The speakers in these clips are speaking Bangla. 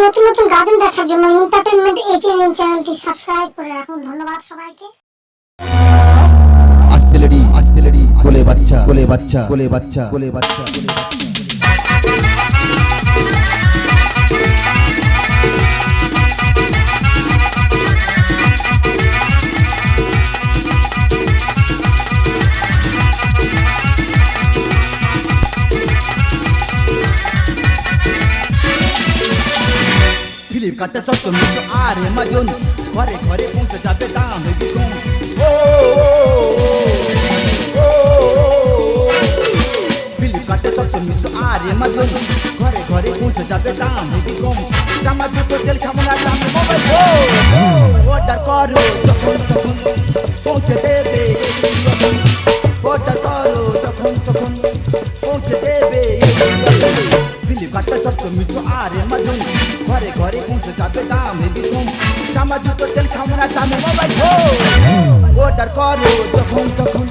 নতুন নতুন গান দেখার জন্য এন্টারটেইনমেন্ট এজেন চ্যানেলটি সাবস্ক্রাইব করে রাখুন। ধন্যবাদ সবাইকে। আস্তে লেডি কোলে বাচ্চা কোলে বাচ্চা কোলে বাচ্চা কোলে বাচ্চা কোলে বাচ্চা ফ্লিপকার্টে সব মিশো আর অ্যামাজন ঘরে ঘরে পৌঁছে যাবে দাম হেবি কম। ফ্লিপকার্টে সব মিশো আর অ্যামাজন ঘরে ঘরে পৌঁছে যাবে দাম হেবি কম। জামা জুতো তেল সাবান আর দামি মোবাইল অর্ডার করো তখন তখন পৌঁছে দেবে। অর্ডার করো তখন তখন পৌঁছে দেবে। ফ্লিপকার্টে সব মিশো আর অ্যামাজন ঘরে ঘরে পৌঁছে যাবে দাম হেবি কম। জামা জুতো তেল সাবান আর দামি মোবাইল অর্ডার করো তখন তখন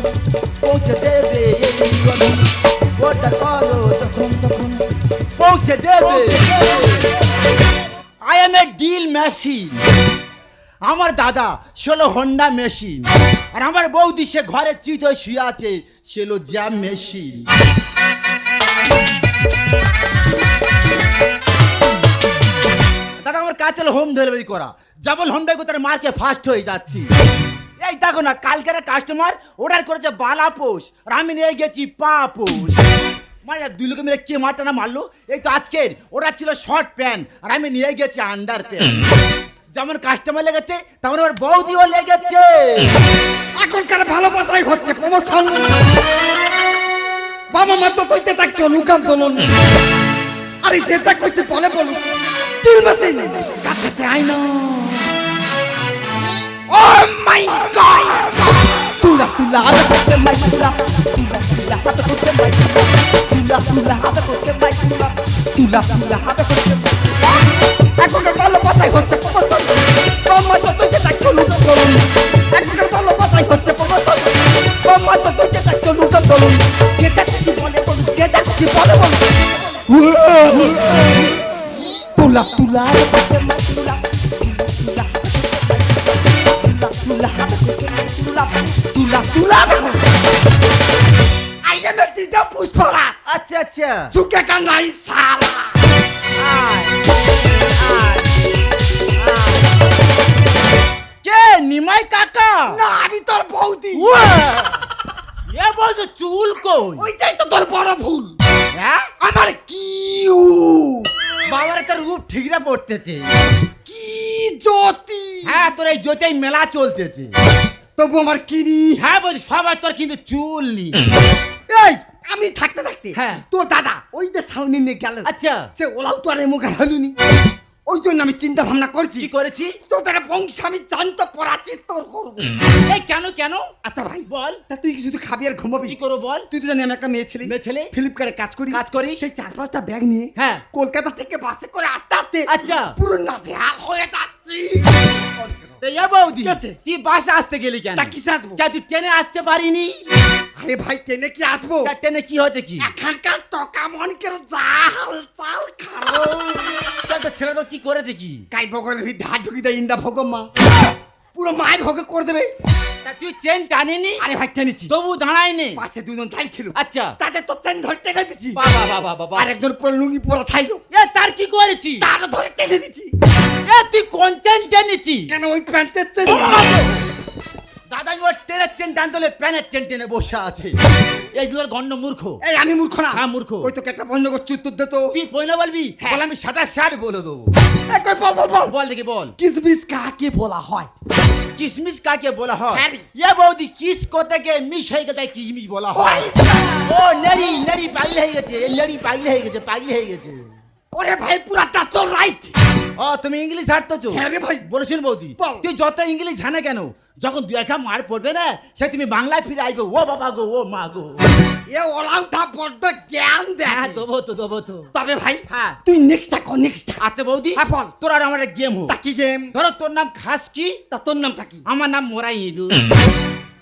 পৌঁছে দেবে। অর্ডার করো তখন তখন পৌঁছে দেবে। I am a deal machine. আমার দাদা ছিল হোন্ডা মেশিন, আর আমার বৌদি সে ঘরে চিত হয়ে শুয়ে আছে, ছিল জ্যাম মেশিন। দাদা আমার কাজ ছিল হোম ডেলিভারি করা। যেমন হোম ডেলিভারি তার মার্কে ফার্স্ট হয়ে যাচ্ছি। এই দেখো না, কালকের কাস্টমার অর্ডার করেছে বালা পোষ, আর আমি নিয়ে গেছি পা পোষ। মানে দুই লোকে মিলে কে মারটা না মারলো। এই তো আজকের অর্ডার ছিল শর্ট প্যান্ট, আর আমি নিয়ে গেছি আন্ডার প্যান্ট। যেমন কাস্টমার লেগেছে তেমন আমার বৌদিও লেগেছে। এখনকার ভালোবাসাই হচ্ছে প্রমোশন। বাবা মা তো তৈতে থাকছো লুকাম তোলন। আরে যেটা কইতে বলে বলুন তিল মাতিন কাছে আইনো। ও মাই গড, তুলা তুলা হাতে করতে মাই তুলা, তুলা তুলা হাতে করতে মাই তুলা, তুলা হাতে করতে মাই তুলা, তুলা তুলা হাতে করতে। এখনকার ভালোবাসাই হচ্ছে প্রমোশন। বাবা মা তো তৈতে থাকছো লুকাম তোলন। এখনকার ভালোবাসাই হচ্ছে প্রমোশন। বাবা মা তো তৈতে থাকছো লুকাম তোলন। যেটা কি বলে বলুন, যেটা কি বলে বলুন। তুলা তুলা হাতে মাই তুলা, তুলা তুলা হাতে তুলা, তুলা তুলা। I am A DJ Pushparaj. আচ্ছা আচ্ছা, সুকে কান নাই সালা। কে নিমাই কাকা? না আমি তোর বৌদি। এ বলছো চুল কই? ওইটাই তো তোর বড় ভুল। হ্যাঁ, আমার কি বাবার তোর রূপ ঠিকরা পড়তেছে। কি জ্যোতি। হ্যাঁ, তোর এই জ্যোতি মেলা চলতেছে। তবু আমার কিনি। হ্যাঁ বলছি, সবাই তোর কিন্তু চুল নি। এই আমি থাকতে থাকতে হ্যাঁ। তোর দাদা ওই যে সাউনি নিয়ে গেল। আচ্ছা, সে ওলাও তো আর মুখে হলুনি। ওই জন্য আমি চিন্তা ভাবনা করছি কি করেছি? তোদের বংশ আমি জানতে পড়াচ্ছি তোর করবো। এই কেন কেন? আচ্ছা ভাই বল। তা তুই কি শুধু খাবি আর ঘুমাবি? কি করবো বল? তুই তো জানি আমি একটা মেয়ে ছেলে। মেয়ে ছেলে? ফ্লিপকার্টে কাজ করি। সেই 4-5টা ব্যাগ নিয়ে হ্যাঁ, কলকাতা থেকে বাসে করে আস্তে আস্তে আচ্ছা পুরো নাজেহাল হয়ে যাচ্ছি। তো এ বৌদি, কি আছে? তুই বাসে আসতে গেলি কেন? তা কিসে আসবো? কে তুই ট্রেনে আসতে পারিনি? আরে ভাই ট্রেনে কি আসবো? তা ট্রেনে কি হচ্ছে কি? এখানকার টকা মনকের যা হালচাল খারো। তা তো ছেলে তো কি করেছে কি? কাই ভগবানের ভিতরে হাত ঢুকি দেয় ইন্দা ভগম্মা পুরো মায়ের ভোগে করে দেবে। তা তুই চেন টানিনি? আরে ভাই টেনেছি, তবু দাঁড়ায়নি। পাশে দুজন দাঁড়িয়ে ছিল। আচ্ছা, তাদের তো ট্রেন ধরে টেনে দিচ্ছি। বাবা বাবা বাবা। আর একজন পুরো লুঙ্গি পরা থাইলো, এ তার কি করেছি? তারও ধরে টেনে দিচ্ছি। এ তুই কোন চেন টেনেছি? কেন ওই প্যান্টের চেন। দাদা ওর ট্রেনের চেন টানতে প্যানের চেন টেনে বসে আছে। এই দুটোর গণ্ড মূর্খ। এই আমি মূর্খ না? হ্যাঁ মূর্খ। কই তোকে একটা বন্ধ করছি, উত্তর দে তো। তুই পয়লা বলবি? হ্যাঁ। বল আমি সাদা শার্ট বলে দেবো। এই কই বল বল বল। বল দেখি বল। কিসমিস কাকে বলা হয়? কিশমিশ কাকে বলা হয়? হ্যাঁ রে। এ বৌদি কিস কোথা থেকে মিশ হয়ে গেছে কিশমিশ বলা হয়। ও নেড়ি নেড়ি পাগলি হয়ে গেছে, এই নেড়ি পাগলি হয়ে গেছে, পাগলি হয়ে গেছে। ওরে ভাই পুরা টাচল রাইট। ও তুমি ইংলিশ হাঁটতেছো? হ্যাঁ রে ভাই। বলেছেন বৌদি, বল। তুই যত ইংলিশ জানে কেন, যখন দু একটা মার পড়বে না, সে তুমি বাংলায় ফিরে আইবে। ও বাবা গো, ও মা গো। এ ওলাউটা বড্ড জ্ঞান দেয়। হ্যাঁ দেবো তো, দেবো তো। তবে ভাই হ্যাঁ, তুই নেক্সটটা কর, নেক্সটটা। আচ্ছা বৌদি, হ্যাঁ বল। তোর আর আমার গেম হোক। তা কি গেম? ধরো তোর নাম খাস কি, তা তোর নামটা কি? আমার নাম মোরাই ইঁদুর।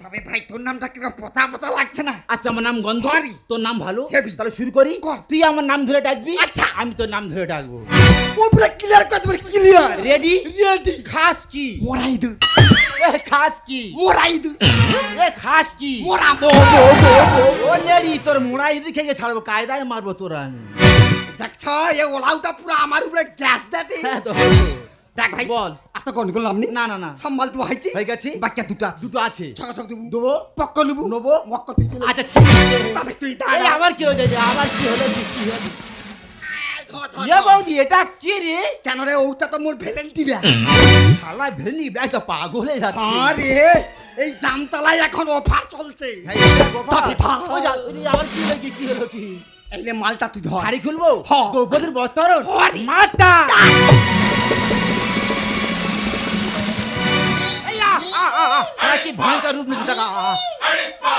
তবে ভাই তোর নামটা কিরকম পচা পচা লাগছে না? আচ্ছা আমার নাম গন্ধরি, তোর নাম ভালো, হেবি। তাহলে শুরু করি। কর। তুই আমার নাম ধরে ডাকবি, আচ্ছা। আমি তোর নাম ধরে ডাকবো। ও পুরো ক্লিয়ার করতে পারে, ক্লিয়ার। রেডি? রেডি। খাস কি? মোরাইদু, এ খাস কি? মোরাইদু, এ খাস কি? মোরা বো। ও লেডি, তোর মোড়া এদিকে খেয়ে ছাড়বো, কায়দায় মারবো তোরা আমি। দেখছ এ ওলাউটা পুরো আমার উপরে গ্যাস দেতে। হ্যাঁ তো হলো। দেখ ভাই বল। আপনি কোন করলাম নি? না না না, সম্বল তো হইছে। হয়ে গেছে। বাকি দুটো আছে। দুটো আছে, ছক ছক দেবো। দেবো। পক্ক লুবু। নেবো। মক্ক তুই চলে। আচ্ছা ঠিক আছে। তবে তুই এই দাঁড়া। আবার কি হয়ে যাবে? আবার কি হলো? কি হলো? ধর, ধর, ইয়ে ধর। বৌদি, এটা কি রে? কেন রে ওটা তো মোর ভেলেন দিবে। শালা ভেনি ব্যাগ তো পাগল হয়ে যাচ্ছে। আরে এই জামতলায় এখন অফার চলছে। এই এটা গোপা। তবে ভাই। ওই যা, ওই যে আবার কি হলো? কি হলো কি? এইলে মালটা তুই ধর। শাড়ি খুলবো? হ্যাঁ। দ্রৌপদীর বস্ত্র আরে। মাটা। সারা কি ভয়ঙ্কর রূপ নিতে থাকা।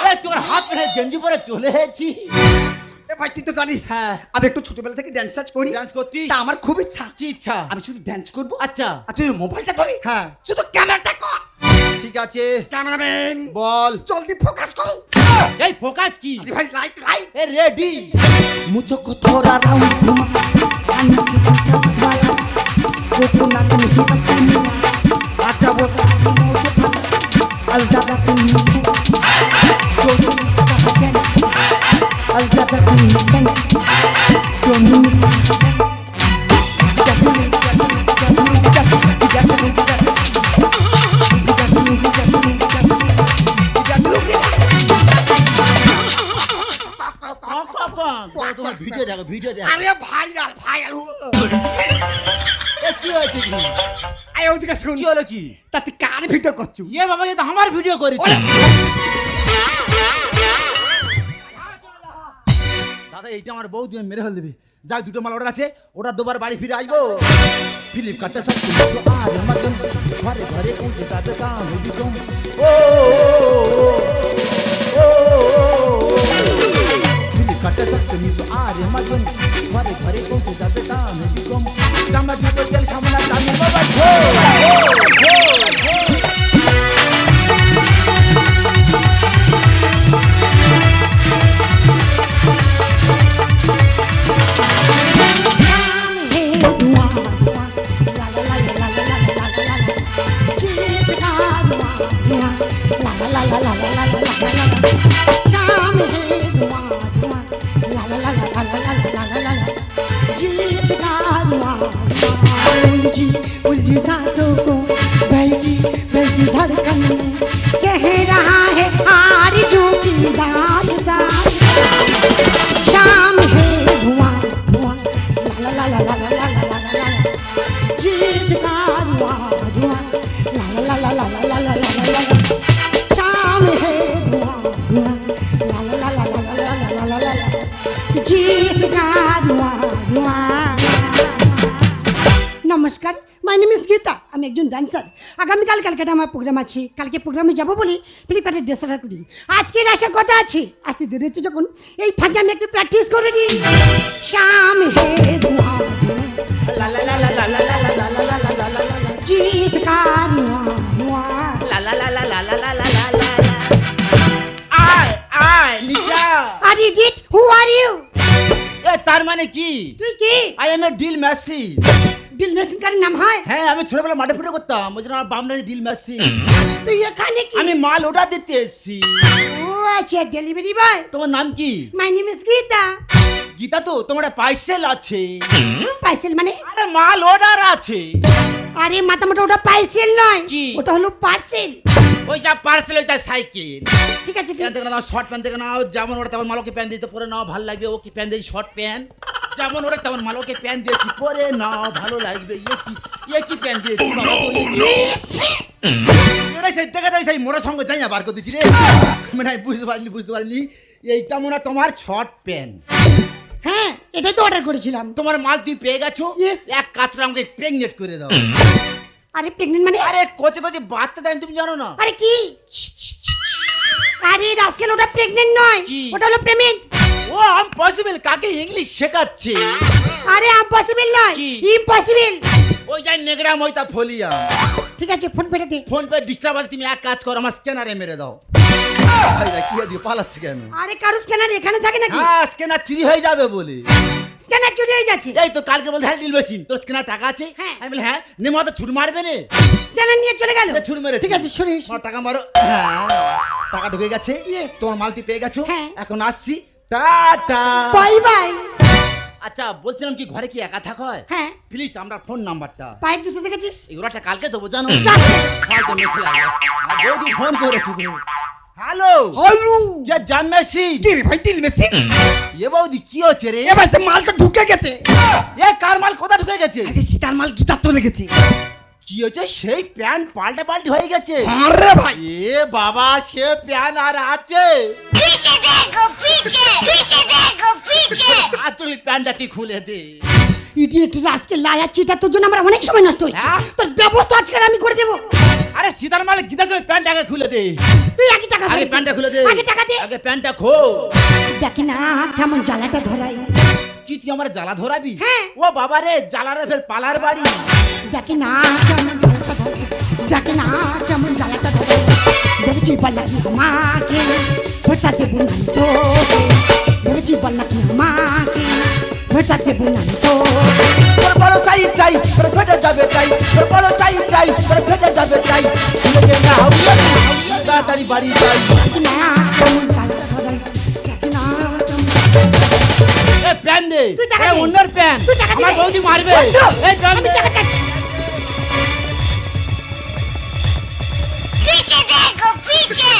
এ তোমার হাত ধরে গেঞ্জি পরে চলে এসেছি। এ ভাই তুই তো জানিস হ্যাঁ। আমি একটু ছোটবেলা থেকে ড্যান্স করি। ডান্স করতিস? তা আমার খুব ইচ্ছা কি ইচ্ছা? আমি শুধু ড্যান্স করবো। আচ্ছা আর তুই মোবাইলটা ধরি। হ্যাঁ শুধু ক্যামেরাটা কর। ঠিক আছে, ক্যামেরাম্যান বল। জলদি ফোকাস করো। এই ফোকাস কি? আরে ভাই লাইট লাইট। এ রেডি? मुझको थोड़ा राउंड घुमा खाने की वाला देखो ना तुम ही अपनी आजा वो अलजादा तुम जो तुम इसका बचन अलजादा तुम जो তোমার ভিডিও দেখো, ভিডিও দেখো। আরে ভাইরাল ভাইরাল। এ কি হয়েছে কি? আয় ওদিকে শুন। কি হলো কি? তাতে কার ভিডিও করছো? ইয়ে বাবা, এ তো আমার ভিডিও করেছে। দাদা এইটা আমার বউ দিয়ে মেরে ফেল দেবে। যাক, দুটো মাল অর্ডার আছে, ওটা দুবার বাড়ি ফিরে আসবো। ফ্লিপকার্টে সব কিছু আর আমাজন ঘরে ঘরে পৌঁছে যাবে দাম হেবি কম। ও ফ্লিপকার্টে সব কিছু আর আমাজন ঘরে ঘরে পৌঁছে যাবে দাম হেবি কম। জামা জুতো তেল সামনা দামি মোবাইল। उलझी सांसों को बहकी बहकी धड़कन में कह रहा है आरज़ू की दाद दाद शाम है धुआं धुआं ला ला ला ला ला ला ला ला ला जिसका धुआं धुआं ला ला ला ला ला ला ला ला शाम है धुआं धुआं ला ला ला ला ला ला ला ला जिसका धुआं धुआं। নমস্কার, মাই নেম ইজ গীতা, আমি একজন ডান্সার। আগামীকাল ক্যালকাটা আমার প্রোগ্রাম আছে, কালকে প্রোগ্রামে যাবো বলে ফ্লিপকার্টে ড্রেস অর্ডার করি। আজকের আসার কথা আছে, আসতে দেরি হচ্ছে যখন এই ফাঁকে আমি একটু প্র্যাকটিস করে নিই। শাম হে ধোঁয়া লা লা লা লা লা লা লা লা লা লা লা লা লা। जिसका धुआं धुआं। La la la la la la la la la la. আয় নিচা। আর ইডিট, হু আর ইউ? এ তার মানে কি? তুই কি I am a deal Messi. Deal machine কার নাম হয়? হ্যাঁ, আমি ছোটবেলা মাঠে ফুটে করতাম, ওই জন্য আমার বাম নামে ডিল মেসি। তুই এখানে কি? আমি মাল অর্ডার দিতে এসেছি। ও আচ্ছা, ডেলিভারি বয়। তোমার নাম কি? My name is Gita. Gita তো তোমার পার্সেল আছে। পার্সেল মানে? আরে মাল অর্ডার আছে। আরে মাথা মোটা, ওটা পার্সেল নয়, কি? ওটা হলো পার্সেল। ওই যা পার্সেল, ওইটা সাইকেল। ঠিক আছে, প্যান্ট থেকে নাও, শর্ট প্যান্ট থেকে নাও, যেমন ওরা তেমন মাল ওকে প্যান্ট দিতে পরে নাও, ভালো লাগবে। ওকে প্যান্ট দিয়েছি শর্ট প্যান্ট, যেমন ওরা তেমন মাল ওকে প্যান্ট দিয়েছি, পরে নাও, ভালো লাগবে। ইয়ে কি প্যান্ট দিয়েছি বাবা, তো এরা সেই দেখাটাই সেই মোড়ার সঙ্গে যাই না বার করে দিচ্ছি রে। মানে আমি বুঝতে পারিনি এইটা মনে হয় তোমার শর্ট প্যান্ট। হ্যাঁ, এটাই তো অর্ডার করেছিলাম। তোমার মাল তুমি পেয়ে গেছো। Yes. এক কাজটা আমাকে প্রেগনেন্ট করে দাও। আরে প্রেগনেন্ট মানে? আরে কোচে কোচে বাচ্চা দেন, তুমি জানো না? আরে কি? আরে রাস্কেল, ওটা প্রেগনেন্ট নয়, কি? ওটা হলো পেমেন্ট। ও ইম্পসিবল কাকে ইংলিশ শেখাচ্ছে? আরে ইম্পসিবল নয়, কি? ইম্পসিবল। ওই যাই নেগরাম ওইটা ফলিয়া। ঠিক আছে, ফোন পেটে দে। ফোন পে ডিস্টার্ব আছে, তুমি এক কাজ করো, আমার স্ক্যানারে মেরে দাও। কি হয়েছে পালাচ্ছে কেন? আরে কারো স্ক্যানার এখানে থাকে নাকি? হ্যাঁ স্ক্যানার চুরি হয়ে যাবে বলে। স্ক্যানার চুরি হয়ে যাচ্ছে। এই তো কালকে বলতে হ্যাঁ নিলবেছিন তোর স্ক্যানার টাকা আছে। হ্যাঁ। আমি বলি হ্যাঁ নেমা তো ছুট মারবে না। স্ক্যানার নিয়ে চলে গেল। ছুট মেরে ঠিক আছে সরে এসো। আমার টাকা মারো। হ্যাঁ টাকা ঢুকে গেছে। Yes. তোমার মালতি পেয়ে গেছো। হ্যাঁ। এখন আসছি টাটা। Bye bye. আচ্ছা বলছিলাম কি ঘরে কি একা থাকা হয়? হ্যাঁ প্লিজ আমরা ফোন নাম্বারটা পায়ের জুতো দেখেছিস? এগুলোটা কালকে দেবো জানো। কালকে? কালকে মেসে লাগবে। আর বৌদি ফোন করেছি তো। হ্যালো হলু যে জাম মেশিন। কি রে ভাই দিল মেশিন? এ বৌদি কি হচ্ছে রে? এবার তো মালটা ঢুকে গেছে। এ কার মাল কোথা ঢুকে গেছে? আরে সীতার মাল গিটার তো লেগেছে। কি হচ্ছে সেই প্যান পাল্টি হয়ে গেছে। আরে ভাই এ বাবা সে প্যান আর আছে। पीछे देखो पीछे আর তুই প্যানটা তুই খুলে দে। ইডিয়েট আজকে লায়া চিটা তোর জন্য আমার অনেক সময় নষ্ট হচ্ছে। হ্যাঁ? তোর ব্যবস্থা আজকে আমি করে দেব। আরে সীতার মালে গিটার তুমি প্যানটাকে খুলে দে। তুই আগে টাকা আগে প্যানটা খুলে দে। আগে টাকা দে। আগে প্যানটা খো। দেখ না কেমন জ্বালাটা ধরাই। কি তুই আমার জ্বালা ধরাবি? হ্যাঁ। ও বাবা রে জ্বালারে ফের পালার বাড়ি। দেখ না কেমন জ্বালাটা ধরাই। দেখ না কেমন জ্বালাটা ধরাই। দেখছি বল্লাকি আমাকে ভোটা দেবো না তোকে। দেখছি বল্লাকি আমাকে ভোটা দেবো না তোকে। তোর বড় চাই তোর ফেটে যাবে চাই। তোর বড় চাই তোর ফেটে যাবে চাই। খুলে দে না হাউলা তাড়াতাড়ি বাড়ি যাই। দেখ না কেমন জ্বালাটা ধরাই। দেখ না কেমন এ প্যান দে। তুই টাকা এ দে। অন্যের প্যান। তুই টাকা আমার দে। বৌদি মারবে। বন্ধু, এই প্যান আমি দে। টাকা চাচ্ছি। पीछे देखो पीछे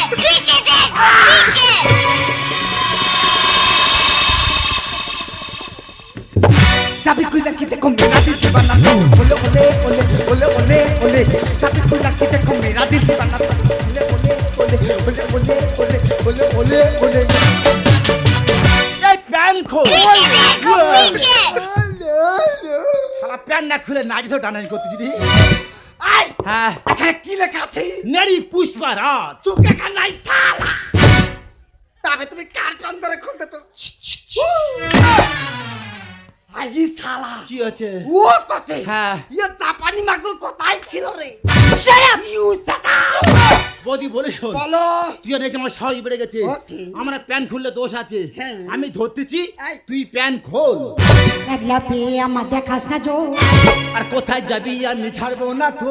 চাবি কুইলা কি দেখো মেরা দিল দিবানা তো ওলে ওলে ওলে ওলে ওলে ওলে চাবি কুইলা কি দেখো মেরা দিল দিবানা তো ওলে ওলে ওলে ওলে ওলে ওলে ওলে ওলে এই প্যান খো। पीछे শালা প্যান না খুলে নাড়ি তো টানানি করতেছি রে। আই হ্যাঁ এখানে কি লেখা আছে? নাড়ি পুষ্পারাজ। চুপ দেখা নাই শালা। তবে তুমি কার প্রাণ ধরে খুলতেছো? আই শালা কি হচ্ছে? ও কথা হ্যাঁ। ইয়ে জাপানি মাগুর কোথায় ছিল রে? Shut up! ইউ সাতা বৌদি বলে শোন। বলো তুই এসে আমার সাহস বেড়ে গেছে। Okay. আমার প্যান খুললে দোষ আছে। হ্যাঁ। আমি ধরতেছি এই। তুই প্যান খোল। একলা পেয়ে আমার দেখাস না জো। আর কোথায় যাবি আমি ছাড়বো না তো।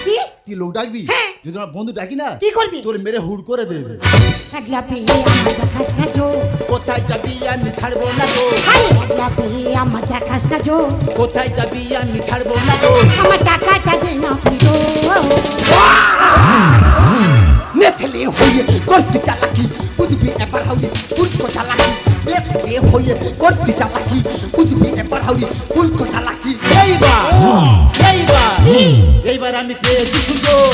কি? তুই লোক ডাকবি? হ্যাঁ। যদি আমার বন্ধু ডাকি না কি করবি? তোর মেরে হুড় করে দেবে। একলা পেয়ে আমার দেখাস না জো। কোথায় যাবি আমি ছাড়বো না তো। আরে একলা পেয়ে আমার দেখাস না জো। কোথায় যাবি আমি ছাড়বো না তো। আমার টাকাটা দে না পুজো। নেথলে হয়ে করতে চালাকি বুঝবি এবার হাউলি ফুলকো চালাকি নেথলে হয়ে করতে চালাকি বুঝবি এবার হাউলি ফুলকো চালাকি এইবার আমি পেয়েছি সুযোগ।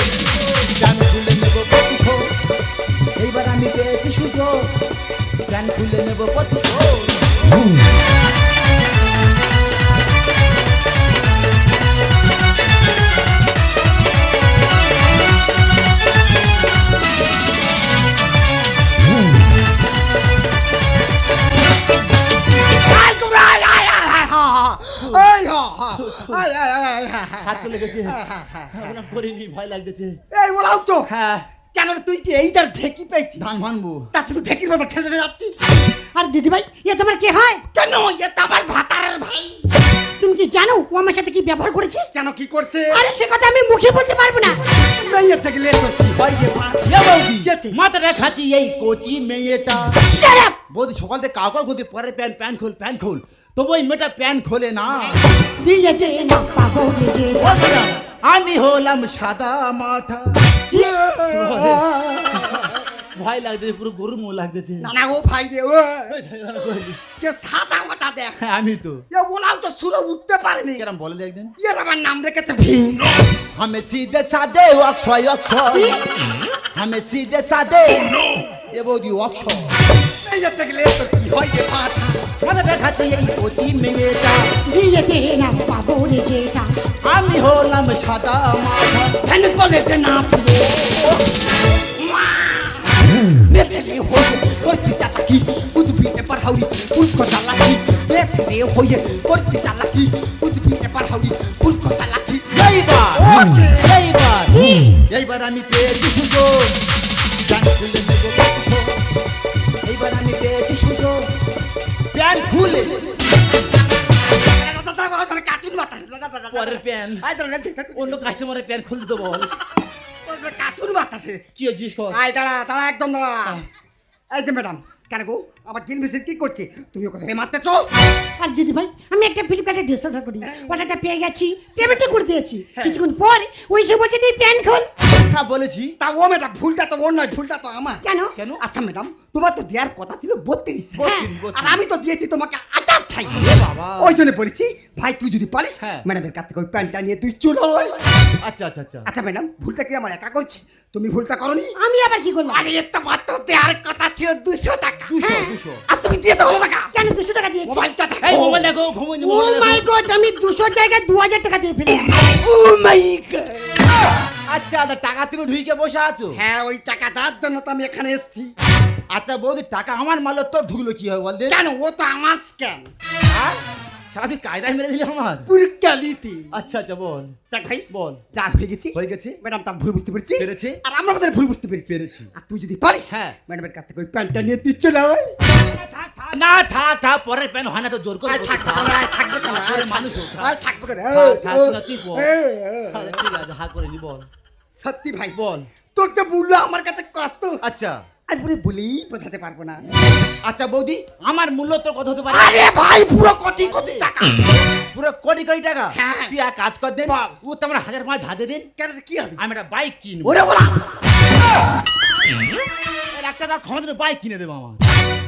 প্যান খুলে নেব প্রতিশোধ। এইবার আমি পেয়েছি সুযোগ। প্যান খুলে নেব প্রতিশোধ। হাত চলে গেছে। আমরা করিনি ভয় লাগতেছে। এই বলাও তো হ্যাঁ কেন রে তুই কি এইটার ঢেকি পেয়েছি ধান ভানবো। তাছাড়া তুই ঢেকির মতো ঠেলে যাচ্ছি আর দিদি ভাই এ তোমার কে হয়? কেন এটা আমার ভাতারের ভাই তুমি কি জানো ও আমার সাথে কি ব্যবহার করেছে? কেন কি করছে আরে সে কথা আমি মুখে বলতে পারবো না। মেয়ে থেকে লেছো কি হয় যে মা এ বৌদি গেছে। মাথাটা খাচ্ছি এই কোচি মেয়েটা। Shut up! বৌদি সকাল থেকে কাউ বলতে পরে প্যান খোল তবু ওই মেয়েটা প্যান খোলে না। দিয়ে দে না পাগল যে। ও ম্যাডাম, আমি হলাম সাদা মাঠা। ভয় লাগতেছে পুরো গরুর মুখ লাগতেছে। না না ও ভাই রে ও কে সাদা মাথা দেখ হ্যাঁ, আমি তো এ বলাও তো সুরে উঠতে পারেনি কেরম বলে দে একদিন। এর আমার নাম রেখেছে ভীম আমি সিধে সাদে অক্ষয় আমি সিধে সাদে এ বৌদি অক্ষয় মেয়ে থেকে লেছো কি হয় যে মাথা মাথাটা খাচ্ছি এই কোচি মেয়েটা। দিয়ে দে না পাগল যেটা। আমি হলাম সাদা মাঠা। ধ্যান বলেছে না নেথলে হয়ে করতে চালাকি বুঝবি এবার হাউরি ফুলকো চালাকি নেথলে হয়ে করতে চালাকি বুঝবি এবার হাউরি ফুলকো চালাকি এইবার আমি পেয়েছি সুযোগ। প্যান এইবার আমি পেয়েছি সুযোগ প্যান্ট খুলে কার্টুন বাতাস পরের প্যান্ট অন্য কাস্টমারের প্যান্ট খুলে দেবো বল কার্টুন বাতাসে কি হয়েছিস কর আয় দাঁড়া দাঁড়া একদম দাঁড়া এই যে ম্যাডাম কেন গো আমার দিন বেশি কি করছে তুমি ওকে ধরে মারতেছো আর দিদি ভাই আমি একটা ফ্লিপকার্টে ড্রেস অর্ডার করি অর্ডারটা পেয়ে গেছি পেমেন্টও করে দিয়েছি কিছুক্ষণ পর ওই সে বলছে তুই প্যান্ট খোল হ্যাঁ বলেছি তা ও ম্যাডাম ভুলটা তো ওর নয় ভুলটা তো আমার কেন কেন আচ্ছা ম্যাডাম তোমার তো দেওয়ার কথা ছিল 32 সাইজ হ্যাঁ। আর আমি তো দিয়েছি তোমাকে 28 সাইজ বাবা ওই জন্য বলেছি ভাই তুই যদি পারিস হ্যাঁ। ম্যাডামের কাছ থেকে ওই প্যান্টটা নিয়ে তুই চলো আচ্ছা আচ্ছা আচ্ছা আচ্ছা ম্যাডাম ভুলটা কি আমার একা করছি তুমি ভুলটা করনি আমি আবার কি করলাম আরে একটা মাত্র দেওয়ার কথা ছিল 200 টাকা 200 আর তুমি দিয়ে দাও টাকা কেন 200 টাকা দিয়েছি মোবাইলটা এই দেখো মোবাইল দেখো ঘুমোই ও মাই গড আমি 200 জায়গায় 2000 টাকা দিয়ে ফেলেছি ও মাই গড আচ্ছা আচ্ছা টাকা তুমি ঢুকে বসে আছো হ্যাঁ ওই টাকা দেওয়ার জন্য তো আমি এখানে এসেছি আচ্ছা বৌদি টাকা আমার মারলো তোর ঢুকলো কি হয় বল দে কেন ও তো আমার স্ক্যাম হ্যাঁ? সারা তুই কায়দায় মেরে দিলি আমার পুরো ক্যালিটি আচ্ছা আচ্ছা বল দেখ ভাই বল যা হয়ে গেছি হয়ে গেছে ম্যাডাম তার ভুল বুঝতে পেরেছি পেরেছে। আর আমরা আমাদের ভুল বুঝতে পেরেছি পেরেছি। আর তুই যদি পারিস হ্যাঁ। ম্যাডামের কাছ থেকে ওই প্যান্টটা নিয়ে তুই চলে আয় না থাক পরের প্যান হয় না তো জোর করে আয় থাক থাক, আয় থাকবে কেন করে মানুষ ও, থাক। আয় থাকবে কেন থাক, না, তুই বল। আরে ঠিক আছে হা করে নি বল সত্যি ভাই বল তোর যে মূল্য আমার কাছে কত আচ্ছা আর পুরো বলেই বোঝাতে পারবো না আচ্ছা বৌদি আমার মূল্য তোর কত হতে পারে আরে ভাই পুরো কোটি কোটি টাকা পুরো কোটি কোটি টাকা হ্যাঁ। তুই এক কাজ কর দেন বল। ও তো আমার 1000 ধার দিয়ে দিন কেন কি হবে আমি একটা বাইক কিনবো ওরে ওরা একটা তার ক্ষমতা বাইক কিনে দেবো আমার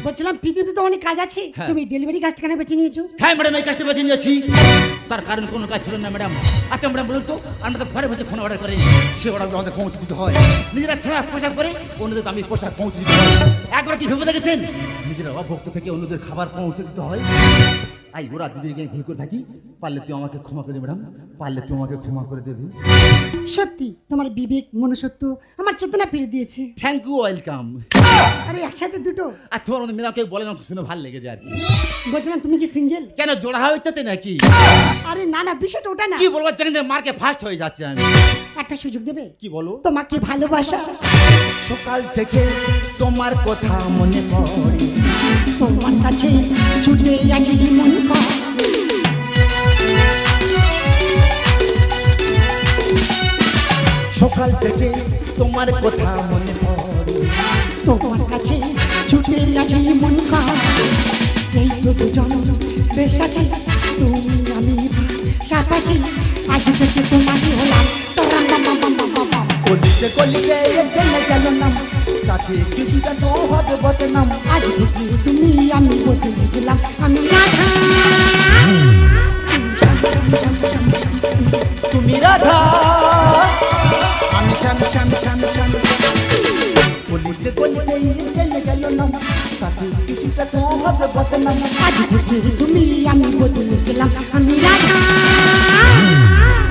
বলছিলাম পৃথিবীতে অনেক কাজ আছে হ্যাঁ। তুমি ডেলিভারি কাজটা কেন বেছে নিয়েছো হ্যাঁ ম্যাডাম এই কাজটা বেছে নিয়েছি তার কারণ কোনো কাজ ছিল না ম্যাডাম আচ্ছা ম্যাডাম বলুন তো আমরা তো ঘরে বসে ফোন অর্ডার করি সে অর্ডার আমাদের পৌঁছে দিতে হয় নিজেরা ছেঁড়া পোশাক করে অন্যদের আমি পোশাক পৌঁছে দিতে হয় একবার কি ভেবে দেখেছেন নিজেরা অভক্ত থেকে অন্যদের খাবার পৌঁছে দিতে হয় আই ওরা দিদিকে আমি ভুল করে থাকি পারলে তুই আমাকে ক্ষমা করে দে ম্যাডাম পারলে তুই আমাকে ক্ষমা করে দেবি সত্যি তোমার বিবেক মনুষ্যত্ব আমার চেতনা ফিরে দিয়েছে থ্যাংক ইউ ওয়েলকাম আরে একসাথে দুটো আর তোমার মধ্যে ম্যাডামকে বলে না শুনে ভালো লেগেছে আর কি বলছিলাম তুমি কি সিঙ্গেল কেন জোড়া হইতে নাকি আরে না না বিষয়টা ওটা না কি বলবো জানি না মার্কে ফার্স্ট হয়ে যাচ্ছে আমি একটা সুযোগ দেবে কি বলো তোমাকে ভালোবাসা সকাল থেকে তোমার কথা মনে পড়ে তোমার কাছে ছুটে আসি মন কর সকাল থেকে তোমার কথা মনে পড়ে তোমার কাছে ছুটে আসি মন কর এই তো দুজন বেশ আছে তুমি আমি সাপাশি আজ থেকে তোমাকে হলাম তরাম বাম বাম বাম বাম বাম কলিতে কলিতে চলে গেল নাম তাতে কিছুটা তো হবে বদনাম আজ থেকে তুমি আমি বদলে গেলাম আমি রাধা তুমি রাধা আমি শ্যাম শ্যাম শ্যাম শ্যাম কলিতে কলিতে চলে গেল নাম তাতে কিছুটা তো হবে বদনাম আজ থেকে তুমি আমি বদলে গেলাম আমি রাধা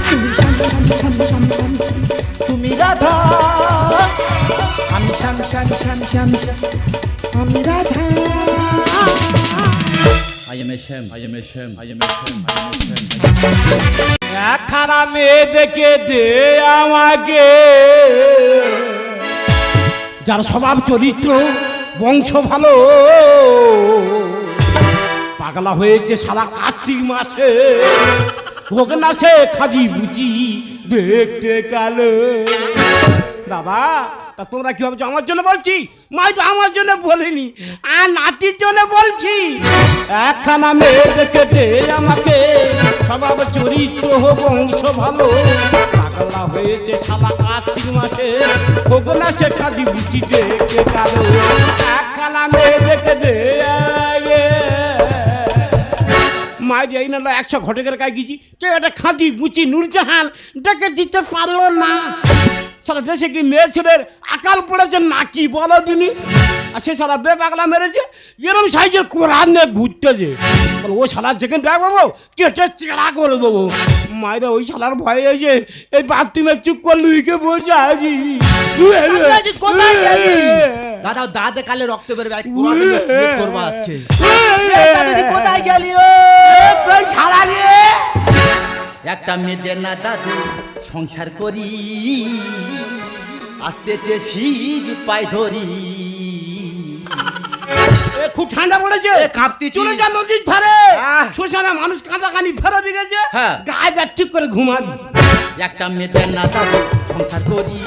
তুমি শাম শাম শাম শাম শাম তুমি রাধা আমি শ্যাম শ্যাম শ্যাম শ্যাম আমি Radha I am a sham, I am a sham, I am a sham, I am a sham. একখানা মেয়ে দেখে দে আমাকে যার স্বভাব চরিত্র বংশ ভালো পাগলা হয়েছে সারা কার্তিক মাসে হোক না সে খাদি বুঝি দেখতে কালো দাদা তা তোমরা কি ভাবছো আমার জন্য বলছি মাই তো আমার জন্য বলিনি আর নাতির জন্য বলছি একখানা মেয়ে দেখে দে আমাকে স্বভাব চরিত্র বংশ ভালো পাগলা হয়েছে সারা কার্তিক মাসে হোক না সে খাদি বুঝি দেখতে কালো একখানা মেয়ে দেখে দে মায়ের এই না 100 ঘটকের কাছে গেছি কেউ একটা খাঁদি মুচি নূরজাহান ডেকে দিতে পারলো না সারা দেশে কি মেয়ে ছেলের আকাল পড়েছে নাকি বলো দিনি আর সে সারা বেপাগলা মেরেছে এরম সাইজের কোরআন নিয়ে ঘুরতেছে বলো ও শালার যেখানে দেখ বাবু কেটে চেড়া করে দেবো মায়েরা ওই শালার ভয়ে এসে এই বাথরুমে চুপ করে লুইকে বসে আছি কোথায় গেলি? দাদা দাঁতে কালে রক্ত বেরোবে আমি কোরআনে চেক করব আজকে কোথায় গেলি ও শালা রে একটা মেয়েদের না দাদু সংসার করি আসতেছে শীত পাই ধরি। এ খুব ঠান্ডা পড়েছে, এ কাঁপতেছি। চলে যা নদীর ধারে, আহ। শ্মশানে মানুষ কাঁদা কানি ফেরা দিয়ে গেছে, হ্যাঁ। গায়ে যা ঠিক করে ঘুমাবি। একটা মেয়েদের না দাদু সংসার করি,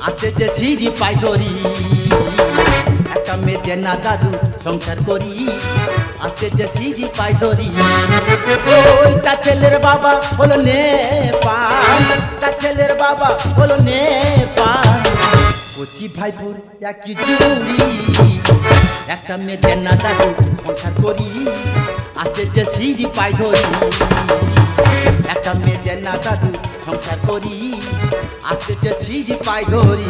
আসতেছে শীত পাই ধরি। একটা মেয়েদের না দাদু সংসার করি, আসতেছে শীত পাই ধরি। ওই তার ছেলের বাবা হলো নেপাল, তার ছেলের বাবা হলো নেপাল। কচি ভাই বোর একই জুড়ি, একটা মেয়েদের না দাদু সংসার করি, আসতেছে শীত পাই ধরি। একটা মেয়েদের না দাদু সংসার করি, আসতেছে শীত পাই ধরি।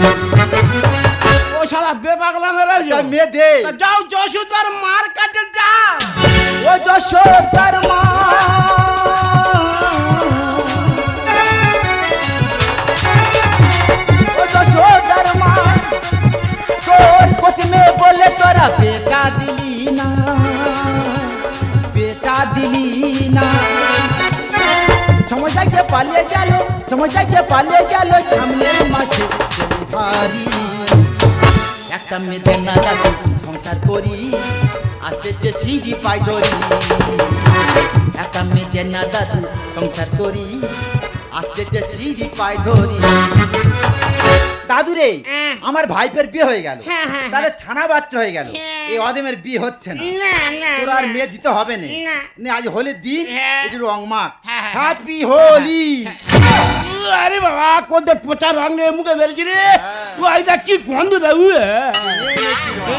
ও শালা বেপাগলা মেরেছে। একটা মেয়েদের তা যাও যশোদার মার কাছে যা। ও যশোদার মা, ও যশোদার মা, তোর কোচ মে বলে তোরা বেটা দিলি না, বেটা দিলি না। সময় যাকে পালিয়ে গেল, সময় যাকে পালিয়ে গেল সামনের মাসে ডেলিভারি। একটা মেয়েদের না দাদু সংসার করি, আসতেছে সিঁড়ি পাই ধরি। একটা মেয়েদের না দাদু সংসার করি, আসতেছে সিঁড়ি পাই ধরি। দাদু রে, হ্যাঁ। আমার ভাইপের বিয়ে হয়ে গেল, হ্যাঁ, হ্যাঁ, তাহলে ছানা বাচ্চা হয়ে গেল, হ্যাঁ। এই অদেমের বিয়ে হচ্ছে না। না না তোর আর মেয়ে দিতে হবে না। না। নে আজ হোলির দিন, হ্যাঁ। একটু রং মাখ। হ্যাঁ, হ্যাঁ, হ্যাপি হোলি। আরে বাবা কোনটা পচা রং নিয়ে মুখে বেরিয়েছি রে। ও আইদা কি গন্ধ দাও।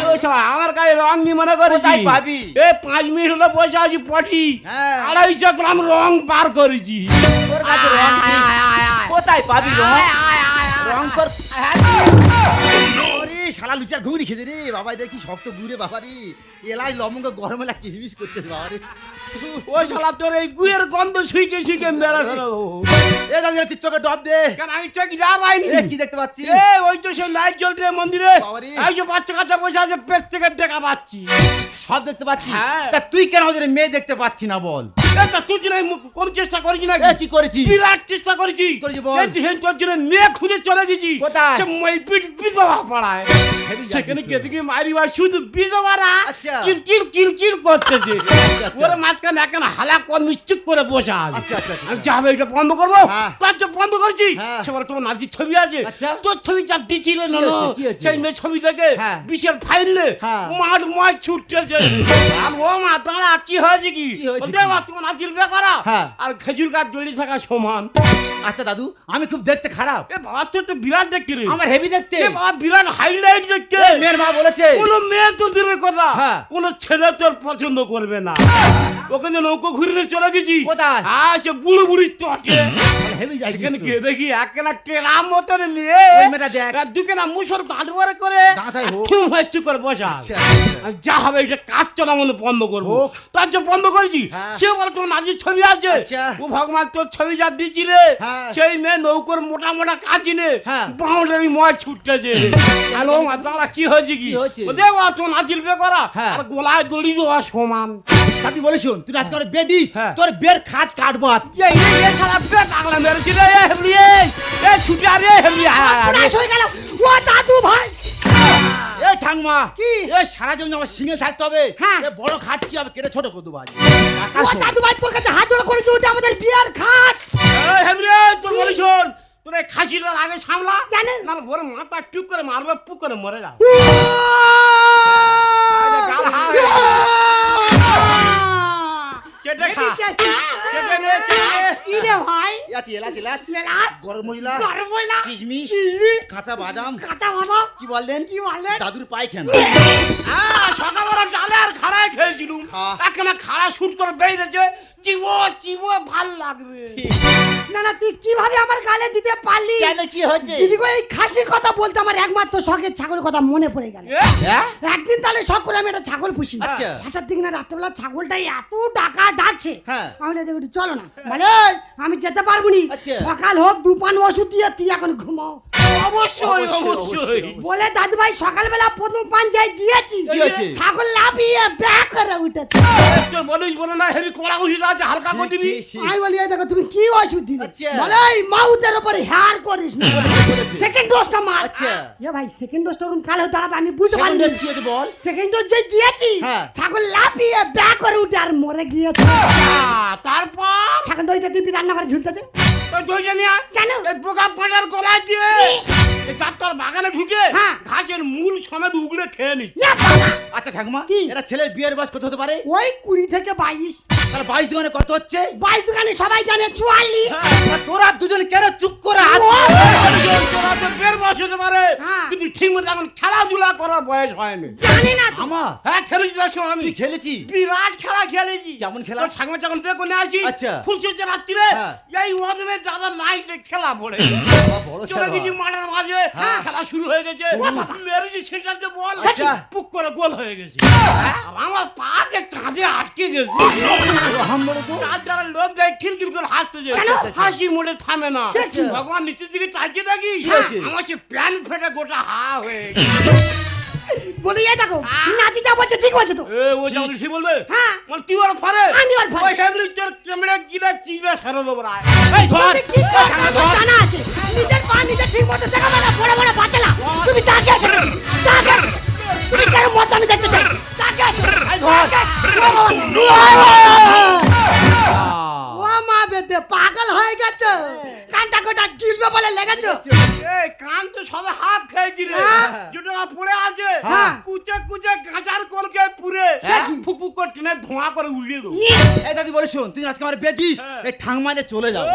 ও শালা আমার গায়ে রং নি মনে করেছি। কোথায় পাবি? এ 5 মিনিট হলো বসে আছি পটি, হ্যাঁ। 250 গ্রাম রং পার করেছি। তোর কাছে রং কি? কোথায় পাবি রং? রং তোর ওরে শালা লুচার ঘুগনি খেতে রে বাবা, এদের কি শক্ত গুড়ে বাবা রে, এলাই লবঙ্গ গরম এলা কিরমিস করতে রে বাবা রে। ও শালা তোর এই গুয়ের গন্ধ শুইকে শুইকে মেরে ফেলো। এ দাদু তুই চোখে ডব দে। কেন আমি চোখ যা পাইনি। এ কি দেখতে পাচ্ছি? এ ওই তো সেই লাইট জ্বলছে মন্দিরে, বাবারে। এইসব বাচ্চা কাচ্চা বসে আছে, পেছ থেকে দেখা পাচ্ছি। সব দেখতে পাচ্ছি। হ্যাঁ। তা তুই কেন ওদের মেয়ে দেখতে পাচ্ছি না বল? এ তা তুই জন্য কোন চেষ্টা করেছি না? এ কি করেছি? বিরাট চেষ্টা করেছি। করেছি বল। এই যে হেন তোর জন্য মেয়ে খুঁজে চলে গেছি। কোথায়? সে মই বিধবা পাড়ায়। হেবি সেখানে জাগিস তো। গেতে গিয়ে মারি বা শুধু বিধবারা আচ্ছা। কিলকিল কিলকিল করতেছে। আচ্ছা। ওরা মাঝখানে এখন হালা কর্মী চুপ করে বসে আছে। আচ্ছা, আচ্ছা, আচ্ছা। আমি যাবে এটা বন্ধ করবো। হ্যাঁ। তার জন্য বন্ধ করছি। হ্যাঁ। সে বলে তোমার নাচির ছবি আছে। আচ্ছা। তোর ছবি যা দিচ্ছিল না হয়েছে, কি হয়েছে? সেই মেয়ে ছবি দেখে হ্যাঁ। বিশের ফাইলে হ্যাঁ। মাঠ মাঠ ছুটতেছে। আর ও মা দাঁড়া কি হয়েছে কি? কি হয়েছে ও দেবা কি? তোমার নাচির বিয়ে করা হ্যাঁ। আর খেজুর গাছ জড়িয়ে থাকা সমান। আচ্ছা দাদু, আমি খুব দেখতে খারাপ? এ বাবা তোর তো বিরাট দেখতে রে। আমার হেভি দেখতে। এ বাবা বিরাট হাইলাইট দেখতে। এ, মেয়ের মা বলেছে। কোন মেয়ে তো দূরের কথা, হ্যাঁ। কোন ছেলে তোর পছন্দ করবে না। ওখানে নৌকো ঘুরে চলে গেছি। কোথায়? সে বুড়ো বুড়ি চটে। হেভি জাগিস এখানে তো। গিয়ে দেখি একলা টেরাম মতন নিয়ে ওই মেয়েটা দেখ। দুকেনা মুসর দাঁত বরে করে দাঁতাই হোক। ঠুম হয়ে চুপ করে বসা। আচ্ছা, আচ্ছা। আমি যা হবে এটা কাজ চলা মনে বন্ধ করবো। হোক। তার জন্য বন্ধ করেছি। হ্যাঁ। সে বলে তোমার নাচের ছবি আছে। আচ্ছা। ও ভগবান তোর ছবি যা দিচ্ছি রে, হ্যাঁ। সেই মেয়ে নৌকোর মোটা মোটা কাঁচি নে হ্যাঁ। বাউন্ডারি ময় ছুটতেছে। হ্যালো মাতালা কি হয়েছে কি? কি হয়েছে? ও দেবা তোমার নাচির বিয়ে করা হ্যাঁ। আর গলায় দড়ি দেওয়া সমান। দাদি বলে শোন, তুই আজকে বেয়ে দিস, হ্যাঁ। তোর বের খাট কাটবো আজ। এই শালা বে পাগলা মেরেছি রে। এ হেবলি এ ছুটে আরে হেবলি সর্বনাশ হয়ে গেল। ও দাদু ভাই, এ ঠাংমা, কি? এ সারা জমি আমার সিঙ্গে থাকতে হবে। হ্যাঁ। এ বড় খাট কি হবে, কেটে ছোট করে দেবো আজ। ও দাদু ভাই তোর কাছে হাত জোড়া করেছি, ওটা আমাদের বিয়ার খাট। এই হেবলি তোর বলি শোন, তোর এই খাসিটার আগে সামলা জানেন? না ওর মাথা টুক করে মারবে, পুক করে মরে যাও। চেটে খা চেটে নে চেটে। কি রে ভাই? এলাচি, এলাচি, এলাচি, এলাচ? গরম মশলা, গরম মশলা, কিশমিশ, কাঁচা বাদাম। কাঁচা বাদাম, কি বললেন? কি বললেন? দাদুর পায়খানা। সকালবেলা জালে আর খাড়ায় খেয়েছিলুম, হ্যাঁ। একখানা খাড়া শুট করে বেরিয়েছে, চিবো চিবো ভাল লাগবে। না না তুই কিভাবে আমার গালে দিতে পারলি? কেন, কি হয়েছে? দিদি গো, এই খাসির কথা বলতে আমার একমাত্র শখের ছাগলের কথা মনে পড়ে গেল। এ? হ্যাঁ? একদিন তাহলে শখ করে আমি একটা ছাগল পুষি। আচ্ছা। হঠাৎ দিকে না রাত্রেবেলা ছাগলটাই এত ডাকা ডাকছে, হ্যাঁ। আমি বলি, একটু চলো না। বলে আমি যেতে পারবো নি, আচ্ছা। সকাল হোক 2 পান ওষুধ দিয়ে তুই এখন ঘুমাও। অবশ্যই অবশ্যই বলে দাদু ভাই সকালবেলা প্রথম পাঞ্জায় দিয়েছি, কি হয়েছে? ছাগল লাফিয়ে ব্যাক করে উঠেছে। তোর বলিস বলে না হেভি কড়া ওষুধ আছে হালকা করে দিবি আমি বলি এই দেখো তুমি কি ওষুধ দিলে? আচ্ছা। বলে এই মাউথের উপরে হেয়ার করিস না, সেকেন্ড ডোজটা মার। আচ্ছা। এ ভাই সেকেন্ড ডোজটা কোন কাল হতে হবে আমি বুঝতে সেকেন্ড পারিনি। ডোজ কি হয়েছে বল? সেকেন্ড ডোজ যে দিয়েছি হ্যাঁ। ছাগল লাফিয়ে ব্যাক করে উঠে আর মরে গিয়েছে। তারপর ছাগল দইটা দিবি রান্না করে ঝুলতেছে। তোর দই জানি আর? কেন? এই পোকা পাটার গলায় দিয়ে এই চারটার বাগানে ঢুকে হ্যাঁ। ঘাসের মূল সমেত উগলে খেয়ে নি। এ বাবা! আচ্ছা ঠাকুমা, কি? এরা ছেলের বিয়ের বয়স কত হতে পারে? ওই 20 থেকে 22। তাহলে 22 দোকানে কত হচ্ছে? 22 দোকানে সবাই জানে 44। আর তোরা দুজন কেন চুপ করে ও! আছিস? তোরা তো বের বয়স হতে পারে হ্যাঁ। কিন্তু ঠিক মতো এখন খেলাধুলা করার বয়স হয়নি। জানি না তো। আমা হ্যাঁ খেলেছি তার সঙ্গে আমি তুই খেলেছি? বিরাট খেলা খেলেছি। কেমন খেলা? তোর ঠাকুমা যখন বের করে আসি আচ্ছা। ফুলসজ্জা রাত্রিরে হ্যাঁ। এই ওয়াদমে দাদা নাইটে খেলা পড়ে বড় চলে খেলা। গেছি মাঠের মাঝে হ্যাঁ। খেলা শুরু হয়ে গেছে মেরেছি সেটাতে বল আচ্ছা। পুক করে গোল হয়ে গেছে আর আমার পাকে চাঁদে আটকে গেছে চাঁদ যারা লোক যায় খিলখিল করে হাসতেছে কেন? হাসি মোড়ে থামে না সে কি? ভগবান নিচের দিকে তাকিয়ে থাকি কি হয়েছে? আমার সে প্যান ফেটে গোটা হা হয়ে গেছে বলি এই দেখো নাতি যা বলছে ঠিক বলছে তো। এ ও যেমন ঠিক বলবে হ্যাঁ। মানে তুই ওর ফারে আমি ওর ফারে। ওই হেবলি তোর ক্যামেরা গিলা চিবে সারা দেবো রায় এই ধর তুমি কি করছো আমার জানা আছে। নিজের পা নিজে ঠিক মতো দেখাবে না, বড় বড় বাতলা। তুমি তাকে আছো, তাকে আছো। তুমি কেন মত আমি দেখতে চাই? তাকে আছো। এই ধর। ও মা বেদে পাগল হয়ে গেছে, কানটা গোটা গিলবে বলে লেগেছে। এই কান তো সবে হাফ খেয়েছি রে হ্যাঁ। যেটা পড়ে আছে হ্যাঁ। কুচে কুচে গাঁজার কলকে পুরে ফুপুক করে টেনে ধোঁয়া করে উড়িয়ে দেবো এই দাদি বলে শোন, তুই আজকে আমার বেদিস হ্যাঁ। এই ঠাংমা নিয়ে চলে যাও।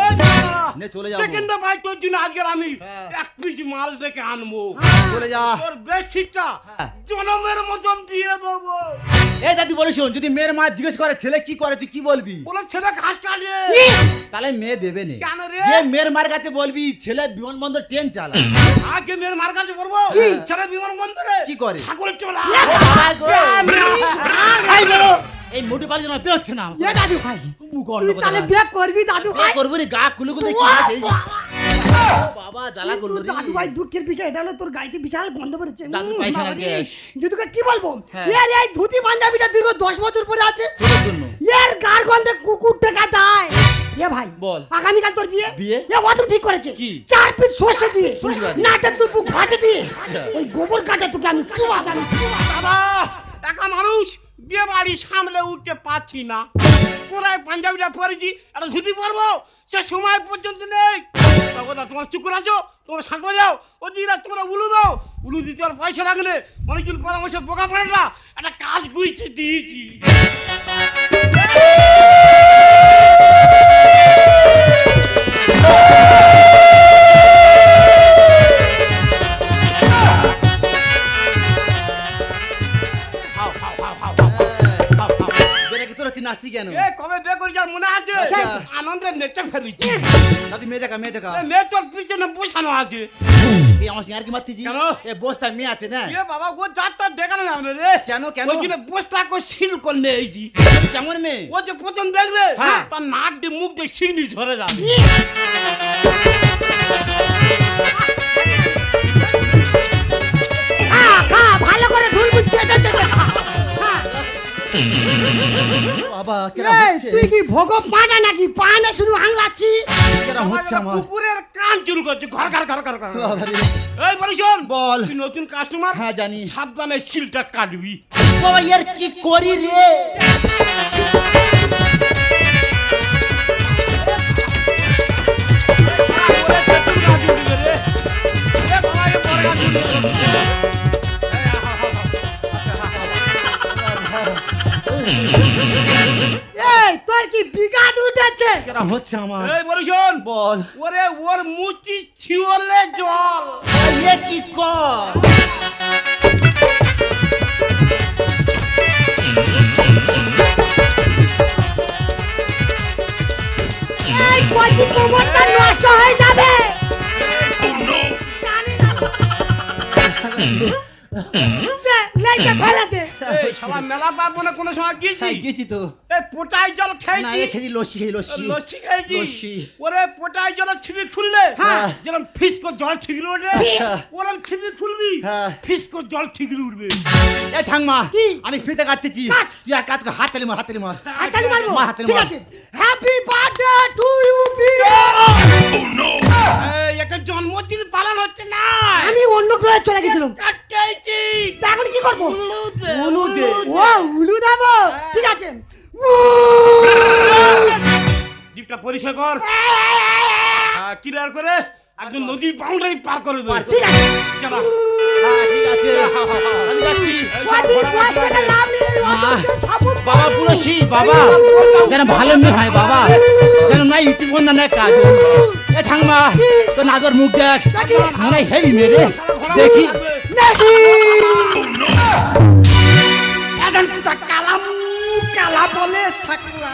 নে চলে যাবো। সেকেন্ড ভাই তোর জন্য আজকে আমি হ্যাঁ। 1 পিস মাল থেকে আনবো চলে যা। তোর বেশিটা হ্যাঁ। জনমের মতন দিয়ে দেবো এই দাদি বলে শোন, যদি মেয়ের মা জিজ্ঞেস করে ছেলে কি করে তুই কি বলবি? বলে ছেলে ঘাস কাটে তাহলে মেয়ে দেবে না। কেন রে? যে মেয়ের মার কাছে বলবি ছেলে বিমানবন্দর ট্রেন চালায়। আগে মেয়ের মার কাছে বলবো ছেলে বিমানবন্দরে কি করে? ছাগল চলা এই বলো, এই মোটু পালি না বেরোচ্ছে না। এ দাদু ভাই মুখ তুই অন্য তাহলে বিয়ে করবি দাদু ভাই? করবো রে, গা কুলু কুলু কি আছে? বাবা জ্বালা করলো রে। দাদু ভাই দুঃখের বিষয় এটা হলো তোর গাড়িতে বিশাল গন্ধ বেরোচ্ছে। দাদু পায়খানার গ্যাস। দিদুকে কি বলবো? হ্যাঁ। এর এই ধুতি পাঞ্জাবিটা দীর্ঘ 10 বছর পরে আছে, তোর জন্য এর গার গন্ধে কুকুর টেকা দেয়। এ ভাই বল। আগামীকাল তোর বিয়ে? বিয়ে? এ ওয়াদম ঠিক করেছে। কি? 4 পিস সর্ষে দিয়ে সর্ষে দিয়ে? নাটের দুপু ঘাটে দিয়ে ওই গোবর কাটে তোকে আমি চুয়া গান দাদা একা মানুষ বিয়ে বাড়ি সামলে উঠতে পারছি না পুরাই পাঞ্জাবিটা পরেছি একটা ধুতি পরবো সে সময় পর্যন্ত নেই দাদা তোমার চুকুর আছো তোমরা সাঁকড়ে যাও ওদিকে তোমরা উলু দাও উলু দিতে আর পয়সা লাগলে অনেকজন পরামর্শ বোকা পড়ে না একটা কাজ গুইছে দিয়েছি বেরে কি তোর হচ্ছে নাচছি কেন? এ কবে বিয়ে করি যার মনে আছে আচ্ছা। আনন্দে নেচে ফেলেছি দাদি মেয়ে দেখা, মেয়ে দেখা। মেয়ে তোর পিছনে বসানো আছে এই আমার সিঙ্গার কি মারতেছি? কেন? এ বস্তা মেয়ে আছে না? এ বাবা ও যাত্রা দেখানো যাবে রে কেন কেন? ওই জন্য বস্তা করে সিল করে নিয়েছি কেমন মেয়ে? ও যে প্রথম দেখবে হ্যাঁ। তার নাক দিয়ে মুখ দিয়ে সিগনি ঝরে যাবে ভালো করে ধুল বুঝছে বাবা কেরা হচ্ছে? তুই কি ভোগ পানা নাকি পানে শুধু হাংলাচ্ছি? কেরা হচ্ছে আমার? কুকুরের কান চুরু করছে ঘর ঘর ঘর ঘর ঘর বাবা রে। এই বলি শোন বল। তুই নতুন কাস্টমার হ্যাঁ জানি। সাবধানে সিলটা কাটবি বাবা ইয়ার কি করি রে? এই তোর কি বিঘাট উঠেছে? কেরা হচ্ছে আমার? এই বলি শোন বল। ওরে ওর মুচি ছিওলে জল এ কি কর? এই কচি কোমরটা নষ্ট হয়ে যাবে। জানি না। দে, লেজে ফেলে দে। এই সবার মেলা পাবো না কোনো সময় গিয়েছি হ্যাঁ, গেছি তো। এই পোটাই জল না, খেয়েছি এ খেয়েছি লস্যি, লস্যি। লস্যি খেয়েছি লস্যি। ওরে পোটাই জল ছিপি খুললে হ্যাঁ। যেরকম ফিস করে জল ঠিকরে উঠবে আচ্ছা। ওরম ছিপি খুলবি হ্যাঁ। ফিস করে জল ঠিকরে উঠবে এ ঠাংমা, কি? আমি ফিতে কাটতেছি। কাট। তুই এক কাজ কর, হাত তালি মার, হাত তালি মার। হাততালি মারবো মার, হাততালি ঠিক মার। আছে হ্যাপি বার্থডে টু ইউ এই একটা জন্মদিন পালন হচ্ছে না আমি অন্য গ্রহে চলে গেছিলাম কাটাইছি তা এখন কি করবো উলু দে। ও উলু দেবো ঠিক আছে জিপটা পরিষ্কার কর ক্লিয়ার করে একদম নদী বাউন্ডারি পার করে দে ঠিক আছে চলো হ্যাঁ, ঠিক আছে। আমি যাচ্ছি। বাবা পুরোশি, বাবা যেন ভালো মেয়ে হয়, বাবা যেন না ইউটিউব না না কাজ। এ ঠাংমা, তো নাগর মুখ দেখ, মনে হয় হেভি মেয়ে রে। দেখি এখন পুতা কালাম কালা বলে সাকুয়া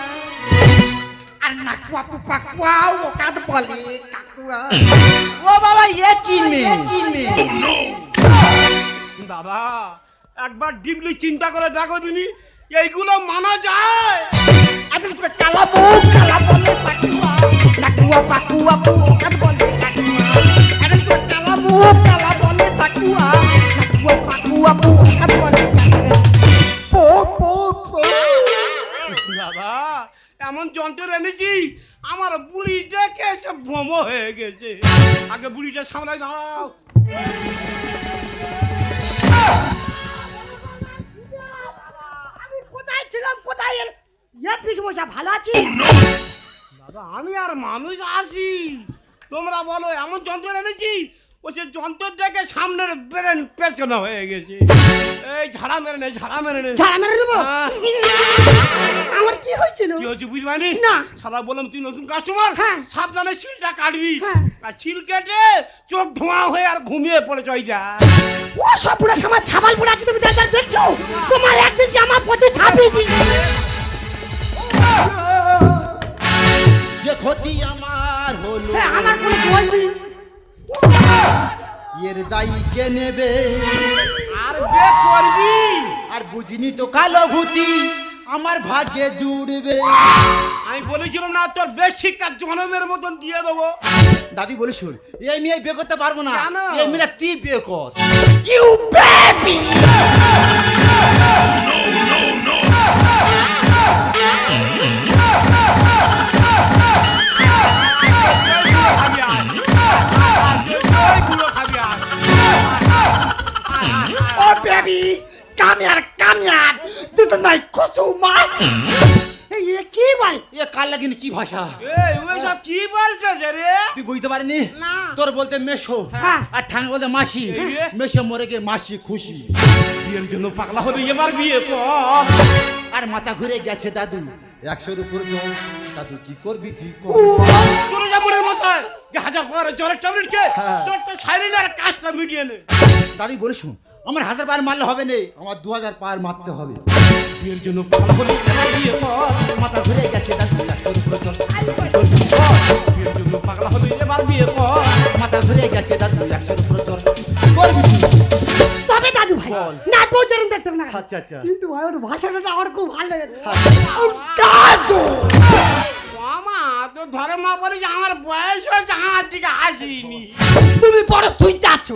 আর নাকুয়া পুপাকুয়া ও কাদ বলে কাকুয়া ও বাবা, এ চিনবে, চিনবে। বাবা একবার ডিপলি চিন্তা করে দেখো তুমি এইগুলো মানা যায় এখন পুতা কালা মুখ কালা বলে সাকুয়া নাকুয়া পাকুয়া ও কাদ বলে কাকুয়া এখন পুতা কালা মুখ কালা বলে সাকুয়া নাকুয়া পাকুয়া ও কাদ বলে পো পো পো বাবা এমন যন্ত্র এনেছি আমার বুড়ি দেখে সব ভ্রম হয়ে গেছে আগে বুড়িটা সামলাই দাও আমি কোথায় ছিলাম কোথায় পিসমশা ভালো আছি দাদা আমি আর মানুষ আসি তোমরা বলো এমন যন্ত্র এনেছি ও সে যন্ত্র দেখে সামনের ব্রেন পেছনে হয়ে গেছে এই ঝাড়া মেরে নে ঝাড়া মেরে নে ঝাড়া মেরে নেবো হ্যাঁ। আমার কি হয়েছিল কি হচ্ছে বুঝবানি না। সারা বললাম তুই নতুন কাস্টমার হ্যাঁ। সাবধানে সিলটা কাটবি হ্যাঁ। আর সিল কেটে চোখ ধোঁয়া হয়ে আর ঘুমিয়ে পড়ে চই যা ও সব বুড়া আমার ছাবাল বুড়া কি তুমি দেখছো তোমার একদিন কি আমার পথে ছাপিয়ে দি যে ক্ষতি আমার হলো, আমার কোনো দোষ নেই এর দায়ী কে নেবে? আর বে করবি আর বুঝিনি তো কালো ভূতি আমার ভাগ্যে জুড়বে। আমি বলেছিলাম না তোর বেশ শিক্ষা জনমের মতন দিয়ে দেবো দাদি বলে শোন, এই মেয়ে বিয়ে করতে পারবো না, কেন? এই মেয়েরা তুই বিয়ে কর। ইউ বেবি ও বেবি কাম ইয়ার দুটো নাই কসু মাছ এই কি ভাই এ কাল লাগিনি কি ভাষা এই ওই সব কি বলতেছে রে তুই বুঝতে পারিনি? না। তোর বলতে মেশো হ্যাঁ। আর ঠাং বলতে মাসি, এই রে। মেশো মরে গিয়ে মাসি খুশি। বিয়ের জন্য পাগলা হলে এবার বিয়ে কর আর মাথা ঘুরে গেছে দাদু 100-র উপর জল। দাদু কি করবি তুই কর। তোর যেমনের মতোই যে হাজার করে জ্বরের ট্যাবলেট খেয়ে হ্যাঁ। জ্বরটা সাইরিন আর কাজটা মিটিয়ে নে দাদি বলে শুন, আমার 1000 পার মারলে হবে না, আমার 2000 পার মারতে হবে। বিয়ের জন্য পাগলা হলে এবার বিয়ে কর মাথা ঘুরে গেছে দাদু 100-র উপর জল। বিয়ের জন্য পাগলা হলে এবার বিয়ে কর মাথা ঘুরে গেছে দাদু 100-র উপর জল। করবি তুই? তবে দাদু ভাই বল। না তো যেরকম দেখতাম না আচ্ছা আচ্ছা। কিন্তু ভাই ওর ভাষাটা আমার খুব ভালো লাগে ও দাদু মামা তো ধরে মা বলে যে আমার বয়স হয়েছে আমার দিকে আসিনি তুমি বড় সুইতে আছো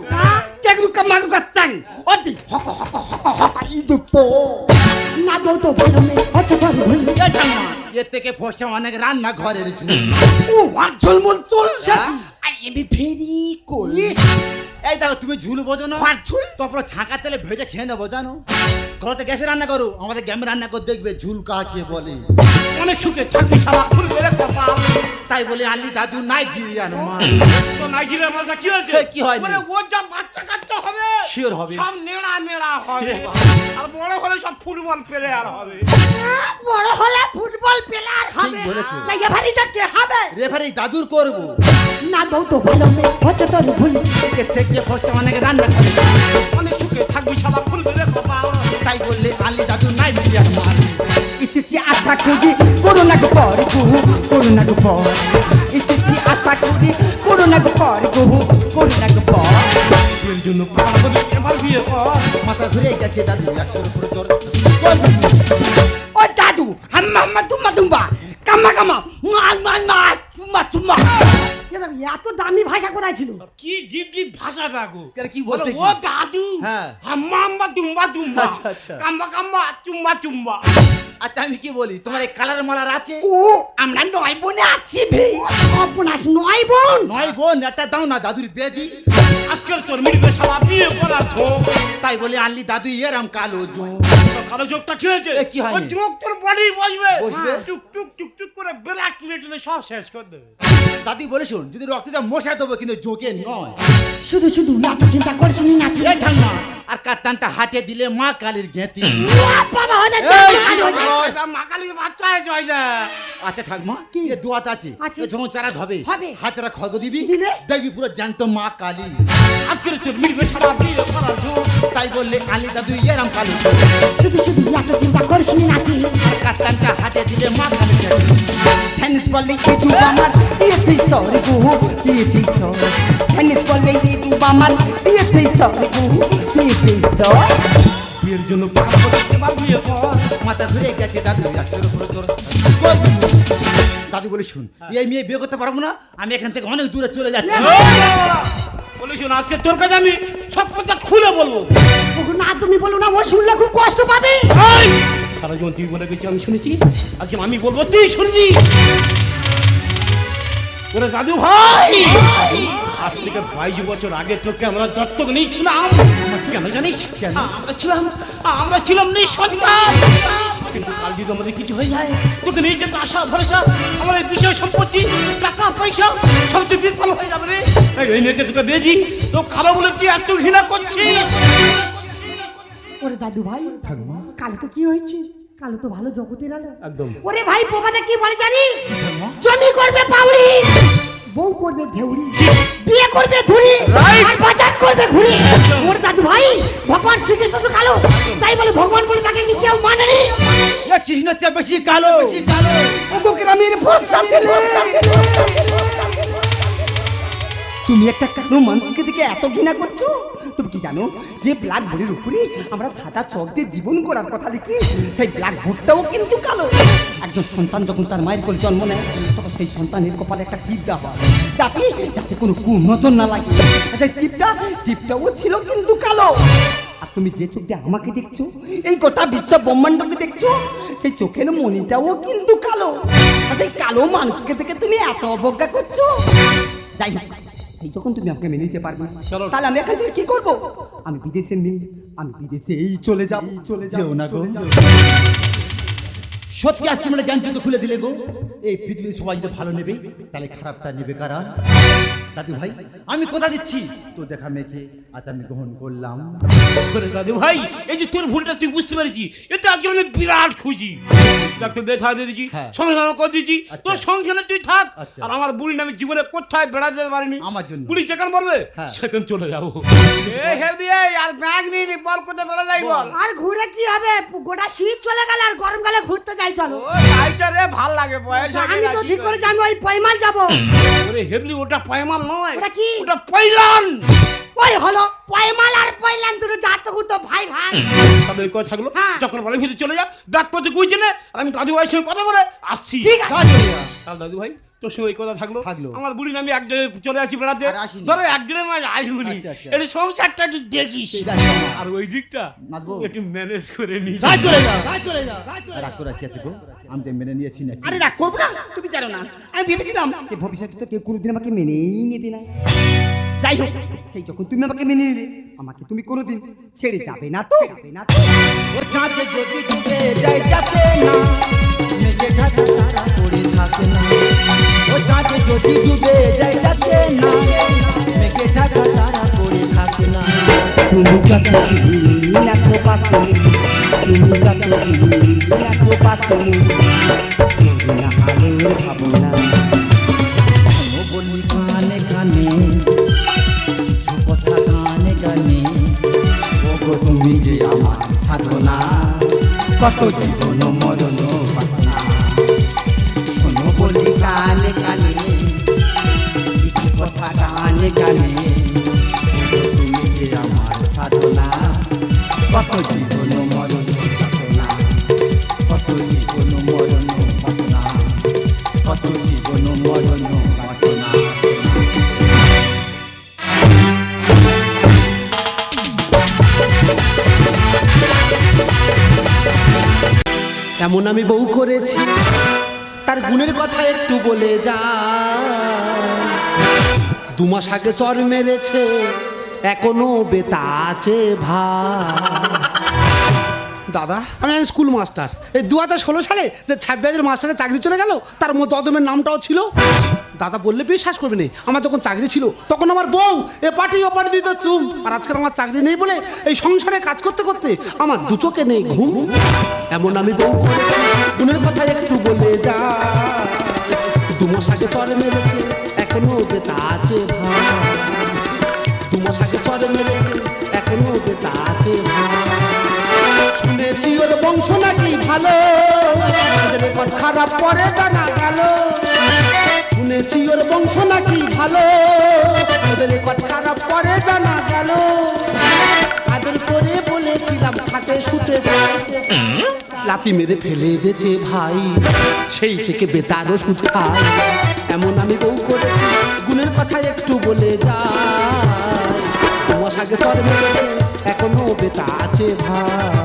কেগরু কামাগু কাচ্চাং অতি হক হক হক হক ইদু পো না দো তো ভালো নেই আচ্ছা ভালো এ ঠাম্মা, এর থেকে ফসা অনেক রান্না ঘরের জন্য। ও আর ঝলমল চলছে হ্যাঁ? আই এম ভেরি কুল এই দেখো তুমি ঝুল বোঝো না, আর ঝুল? তারপর ছাঁকা তেলে ভেজে খেয়ে নেবো জানো। ঘরে তো গ্যাসে রান্না করো, আমাদের গ্যামে রান্না করে দেখবে ঝুল কাকে বলে। অনেক সুখে থাকবি সারা খুলবে রে কপাল তাই বলে আলি দাদু নাইজেরিয়ান মা। তো নাইজেরিয়ার মাঝে কি হয়েছে এ, কি হয়নি? বলে ও যা বাচ্চা কাচ্চা হবে Sure হবে। সব নেড়া নেড়া হবে এ বাবা। আর বড় হলে সব ফুটবল প্লেয়ার হবে বড় হলে ফুটবল প্লেয়ার হবে ঠিক বলেছে। না এভারিটা কে হবে রেফারি দাদুর করবো। না দো তো ভালো নেই হচ্ছে তোর ভুল এর থেকে ফসা অনেক রান্না করে, অনেক সুখে থাকবি সারা খুলবে রে কপাল তাই বললে আলি দাদু নাইজেরিয়ান মা। ইসিসি আশা খুঁজি করোনা গো পর গুহু করোনা গো পর ইসিসি আশা খুঁজি করোনা গো পর গুহু করোনা গো পর বিয়ের জন্য পাগল হলে এবার বিয়ে কর মাথা ঘুরে গেছে দাদু 100-র উপর জল। এত দামি ভাষা কোথায় ছিল? কি ডিপ ডিপ ভাষা থাকো। কেন কি বলতে ও দাদু, হ্যাঁ। হাম্মা হাম্মা দুম্বা দুম্বা, আচ্ছা, আচ্ছা। কাম্বা কাম্বা চুম্বা চুম্বা। আচ্ছা আমি কি বলি, তোমার এই কালার মালার আছে? ও আমরা 9 বোনে আছি ভাই। আপনার 9 বোন? 9 বোন, একটা দাও না দাদুর বিয়ে দি। আজকাল তোর মিলবে শালা বিয়ে করার ঝোঁক। তাই বলে আনলি দাদু এরম কালো জো। কালো চোখটা কি হয়েছে? এ, কি হয়নি? ওই চোখ তোর বডি বসবে, বসবে? টুক টুক টুক টুক করে বেলা কিনে টিনে সব শেষ করে দেবে। দাদি বলে শোন, যদি রক্তটা মশা দেবো কিন্তু জোকে নয়। শুধু শুধু এত চিন্তা করিস নি নাকি? এ ঠাম্মা, আর কাটানটা হাতে দিলে মা কালীর গেঁতি। বাবা হয়ে মা কালীর বাচ্চা হয়েছে হয় না। আচ্ছা ঠাকমা, এ দোয়াত আছে, আছে। এ যখন চারা ধবে হবে। হাতেরা খড়গ দিবি, দিলে? দেখবি পুরো জ্যান্ত মা কালী। আজকাল তোর মিলবে শালা বিয়ে করার ঝোঁক। তাই বললে আনলি দাদু এরম কালো জো। শুধু শুধু এত চিন্তা করিস নি নাকি? আর কাটানটা হাতে দিলে মা কালীর গেঁতি। টেনিস বলে ইদু আমার দিয়েছে সরে গো দিয়েছে সরে টেনিস বলে ইদু আমার দিয়েছে সরে গো দিয়েছে সরে বিয়ের জন্য পাপ করতে পারবি এখন। মাথা ঘুরে গেছে দাদু, রাস্তার উপরে তোর। দাদু বলে শুন, এই মেয়ে বিয়ে করতে পারবো না, আমি এখান থেকে অনেক দূরে চলে যাচ্ছি। বলে শোন, আজকে তোর কাছে আমি সব কথা খুলে বলবো। ওগো না তুমি বলো না, ও শুনলে খুব কষ্ট পাবে। সারা জীবন তুই বলে গেছি আমি শুনেছি, আজকে আমি বলবো তুই শুনবি। ওরে দাদু ভাই, আজ থেকে 22 বছর আগে তোকে আমরা দত্তক নিয়েছিলাম। কেন জানিস? কেন? আমরা ছিলাম নিঃসন্তান। কিন্তু কাল যদি আমাদের কিছু হয়ে যায়, তোকে নিয়ে যেতে আশা ভরসা, আমার এই বিষয় সম্পত্তি, টাকা পয়সা সব তো বিফল হয়ে যাবে রে। এই মেয়েকে তোকে দিয়ে দিই, তো কালো বলে তুই এত ঘৃণা করছিস। ওরে দাদু ভাই, কালো তো কি হয়েছে? কালো তো ভালো জগতের আলো। একদম। ওরে ভাই প্রবাদে কি বলে জানিস? জমি করবে পাউরি, বউ করবে ধেউরি, বিয়ে করবে ধুরি, আর বাজার করবে ঘুরি। ওরে দাদু ভাই, ভগবান শ্রীকৃষ্ণ তো কালো, তাই বলে ভগবান বলে তাকে কি কেউ মানে নি? এ কৃষ্ণের চেয়ে বেশি কালো। ওগো গ্রামের ফর্সা ছেলে তুমি একটা কালো মানুষকে দেখে এত ঘৃণা করছো? তুমি কি জানো যে ব্ল্যাক বোর্ডের উপরে আমরা সাদা চক দিয়ে জীবন করার কথা লিখি, সেই ব্ল্যাক বোর্ডটাও কিন্তু কালো। একজন সন্তান যখন তার মায়ের কোলে জন্ম নেয়, তখন সেই সন্তানের কপালে একটা টিপ দেওয়া হয়, যাতে কোনো কুনজর না লাগে। সেই টিপটাও ছিল কিন্তু কালো। আর তুমি যে চোখ দিয়ে আমাকে দেখছো, এই গোটা বিশ্ব ব্রহ্মাণ্ডকে দেখছো, সেই চোখের মণিটাও কিন্তু কালো। আর সেই কালো মানুষকে দেখে তুমি এত অবজ্ঞা করছো। যাই হোক, এই যখন তুমি আমাকে মেনে নিতে পারবে, তাহলে আমি এখান থেকে কি করবো? আমি বিদেশে নেই, আমি বিদেশেই চলে যাব। যেও না গো। সত্যি আজ তোমরা জ্ঞান চোখ খুলে দিলে গো। এই পৃথিবীর সবাই যদি ভালো নেবে, তাহলে খারাপটা নেবে কারা? দাদু ভাই, আমি কথা দিচ্ছি, তোর দেখা মেয়েকে আজ আমি গ্রহণ করলাম। ওরে দাদু ভাই, এই যে তোর ভুলটা তুই বুঝতে পেরেছি, এতে আজকে আমি বিরাট খুশি। ডাক্তার দেখা দিয়ে দিয়েছি, হ্যাঁ। সংসার করে দিয়েছি, আচ্ছা। তোর সংসারে তুই থাক। আচ্ছা। আর আমার বুড়ি নামে জীবনে কোথায় বেড়াতে যেতে পারিনি। আমার জন্য। বুড়ি যেখানে বলবে হ্যাঁ। সেখানে চলে যাবো। এই হেলদি এই, আর ব্যাগ নিয়ে নি, বল কোথায় বেড়া যাই বল। আর ঘুরে কি হবে? গোটা শীত চলে গেল, আর গরমকালে ঘুরতে যাই চলো। ও লাইটা রে, ভাল লাগে বয়স হয়ে আমি তো গেছে। ঠিক করে জানি ওই পয়মাল যাব। ওরে হেবলি, ওটা পয়মাল নয়, ওটা কি? ওটা পয়লান। ওই হলো পয়মাল আর পয়লান দুটো জাত ঘুরতো ভাই ভাই। তবে ওই কথা থাকলো, হ্যাঁ। যখন বলে ভিতরে চলে যা, ডাক পথে গুইছে না, আর আমি দাদু ভাইয়ের সঙ্গে কথা বলে আসছি। ঠিক আছে। তাহলে দাদু ভাই, তোর সঙ্গে ওই কথা থাকলো। থাকলো। আমার বুড়ি নামে একদিনে চলে আসছি বেড়াতে, আর আসিনি। ধরো একদিনের মাঝে আসবনি। আচ্ছা, আচ্ছা। একটু সংসারটা একটু দেখিস, ঠিক আছে। আর ওই দিকটা নাচবো? একটু ম্যানেজ করে নিস। চলে যা। রাগ করে কি আছে গো? আমি তো মেনে নিয়েছি না। আরে রাগ করবো না, তুমি জানো না আমি ভেবেছিলাম যে ভবিষ্যতে তো কেউ কোনোদিন আমাকে মেনেই নেবে না। যাই হোক, সেই যখন তুমি আমাকে মেনে নিলে, আমাকে তুমি কোনোদিন ছেড়ে যাবে না তো? ও চাঁদে যদি ডুবে যায় যাতে না, মেঘে ঢাকা তারা পড়ে থাকে না। ও চাঁদে যদি ডুবে যায় যাতে না, মেঘে ঢাকা তারা পড়ে থাকে না। তুমি যত নাচো পাশে, তুমি যত নাচো পাশে, না আলোর ভাবনা ও বলি কানে কানে, কথা কানে কানে, ও গো তুমি যে আমার সাধনা, কত জীবন মরণ বাসনা। শোনো বলি কানে কানে, কথা কানে কানে, তুমি যে আমার সাধনা, কত জীবন মরণ বাসনা, কত জীবন মরণ বাসনা, কত জীবন মরণ বাসনা। এমন আমি বউ করেছি তার গুণের কথা একটু বলে যা। 2 মাস আগে চর মেরেছে এখনো বেতা আছে ভাই। দাদা আমি স্কুল মাস্টার, এই 2016 সালে যে 26 মাস্টারের চাকরি চলে গেল তার মধ্যে অদমের নামটাও ছিল। দাদা বললে বিশ্বাস করবে না, আমার যখন চাকরি ছিল তখন আমার বউ এ পার্টি ও পার্টি দিত চুম। আর আজকাল আমার চাকরি নেই বলে এই সংসারে কাজ করতে করতে আমার 2 চোখে নেই ঘুম। এমন আমি বউ করেছি গুণের কথা একটু বলে যা। 2 মাস আগে চর মেরেছে এখনো বেতা আছে ভাই। 2 মাস আগে চর মেরেছে এখনো বেতা আছে ভাই। শুনেছি ওর বংশ নাকি ভালো, রেকর্ড খারাপ পরে জানা গেল। শুনেছি ওর বংশ নাকি ভালো, রেকর্ড খারাপ পরে জানা গেল। আদর করে বলেছিলাম খাটে শুতে লাতি মেরে ফেলে দিয়েছে ভাই, সেই থেকে বেতার ওষুধ খাই। এমন আমি বউ করেছি গুণের কথা একটু বলে যাই। 2 মাস আগে চর মেরেছে এখনো বেতা আছে ভাই।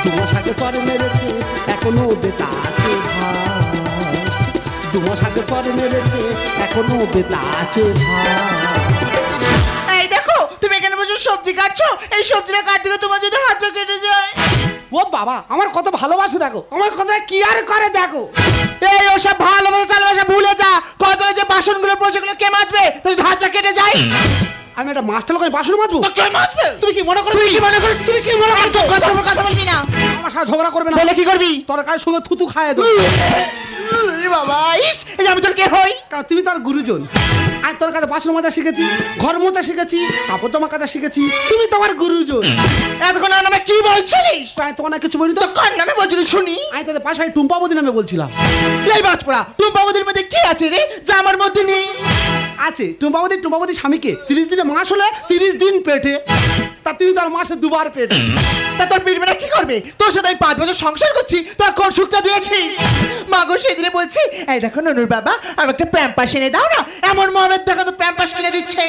2 মাস আগে চর মেরেছে এখনো বেতা আছে ভাই। 2 মাস আগে চর মেরেছে এখনো বেতা আছে ভাই। এই দেখো তুমি এখানে বসে সবজি কাটছো, এই সবজিটা কাটতে গিয়ে তোমার যদি হাতটা কেটে যায়। ও বাবা আমার কত ভালোবাসে দেখো, আমার কথা কি আর করে দেখো। এই ওসব ভালোবাসা টালবাসা ভুলে যা, কত ওই যে বাসনগুলো পড়ছে সেগুলো কে মাজবে? তো যদি হাতটা কেটে যায় আমি একটা মাস্টার লোক বাসন মাজবো? তো কে মাজবে? তুমি কি মনে করো? তুই কি মনে করিস? তুমি কি মনে করছো? কথা বলবি না। আমার সাথে ঝগড়া করবে না। বলে কি করবি? তরকারির সঙ্গে থুতু খাইয়ে দেবো। বাবা ইস, এই আমি তোর কে হই? কারণ তুমি তার গুরুজন। আমি তোর কাছে বাসন মাজা শিখেছি, ঘর মোছা শিখেছি, কাপড় জামা কাচা শিখেছি, তুমি তোমার গুরুজন। এতক্ষণ আমার নামে কি বলছিলিস? আমি তোমার না কিছু বলি তো। কার নামে বলছিলিস শুনি? আমি তাদের পাশে টুম্পাবতী নামে বলছিলাম। এই বাজপড়া তুই বাবুদের মধ্যে কি আছে রে যা আমার মধ্যে নেই? আছে টুম্পাবতী স্বামীকে 30 দিনে মাস হলে 30 দিন পেটে, তা তুমি তার মাসে 2 বার পেটে। তা তোর পিরবেটা কি করবে? তোর সাথে আমি 5 বছর সংসার করছি, তোর কোন সুখটা দিয়েছি? মা গো সেদিনে বলছি এই দেখো ননুর বাবা আমাকে প্যাম্পাস এনে দাও না, এমন মহামের দেখা তো প্যাম্পাস কিনে দিচ্ছে।